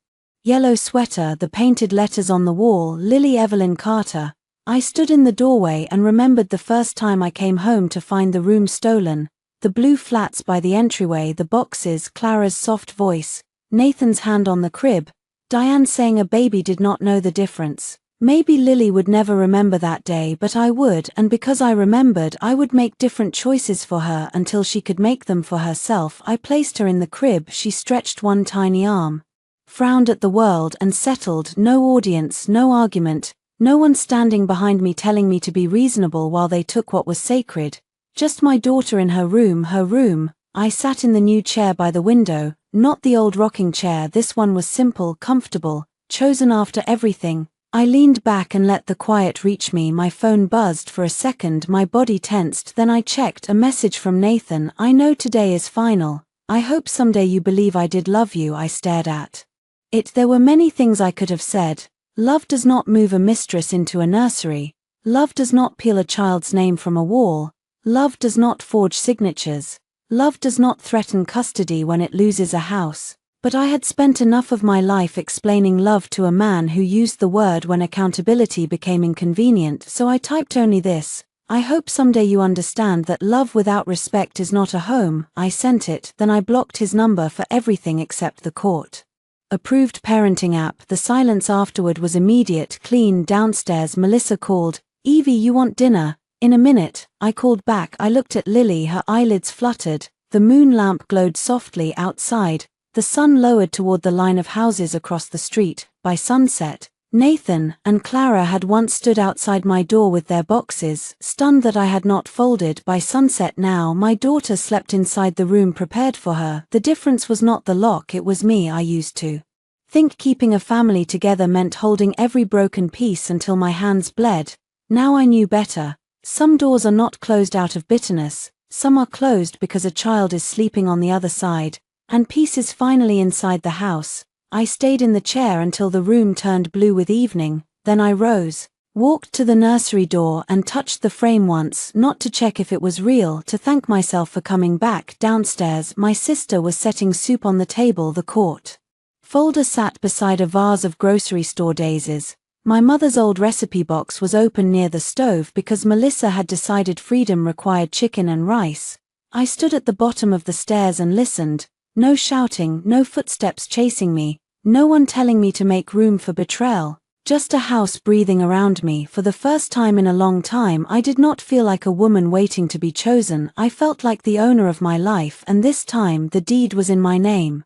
yellow sweater, the painted letters on the wall. Lily Evelyn Carter. I stood in the doorway and remembered the first time I came home to find the room stolen. The blue flats by the entryway, the boxes, Clara's soft voice, Nathan's hand on the crib, Diane saying a baby did not know the difference. Maybe Lily would never remember that day, but I would, and because I remembered, I would make different choices for her until she could make them for herself. I placed her in the crib. She stretched one tiny arm, frowned at the world, and settled. No audience, no argument, no one standing behind me telling me to be reasonable while they took what was sacred. Just my daughter in her room, her room. I sat in the new chair by the window, not the old rocking chair. This one was simple, comfortable, chosen after everything. I leaned back and let the quiet reach me. My phone buzzed. For a second my body tensed, then I checked. A message from Nathan. I know today is final. I hope someday you believe I did love you. I stared at it. There were many things I could have said. Love does not move a mistress into a nursery. Love does not peel a child's name from a wall. Love does not forge signatures. Love does not threaten custody when it loses a house. But I had spent enough of my life explaining love to a man who used the word when accountability became inconvenient, so I typed only this: "I hope someday you understand that love without respect is not a home." I sent it, then I blocked his number for everything except the court approved parenting app. The silence afterward was immediate. Clean. Downstairs, Melissa called, "Evie, you want dinner?" In a minute, I called back. I looked at Lily, her eyelids fluttered. The moon lamp glowed softly outside. The sun lowered toward the line of houses across the street. By sunset, Nathan and Clara had once stood outside my door with their boxes, stunned that I had not folded. By sunset now, my daughter slept inside the room prepared for her. The difference was not the lock, it was me. I used to think keeping a family together meant holding every broken piece until my hands bled. Now I knew better. Some doors are not closed out of bitterness, some are closed because a child is sleeping on the other side. And peace is finally inside the house. I stayed in the chair until the room turned blue with evening, then I rose, walked to the nursery door and touched the frame once, not to check if it was real, to thank myself for coming back. Downstairs, my sister was setting soup on the table. The quart folder sat beside a vase of grocery store daisies. My mother's old recipe box was open near the stove because Melissa had decided freedom required chicken and rice. I stood at the bottom of the stairs and listened. No shouting, no footsteps chasing me, no one telling me to make room for betrayal, just a house breathing around me. For the first time in a long time, I did not feel like a woman waiting to be chosen. I felt like the owner of my life, and this time the deed was in my name.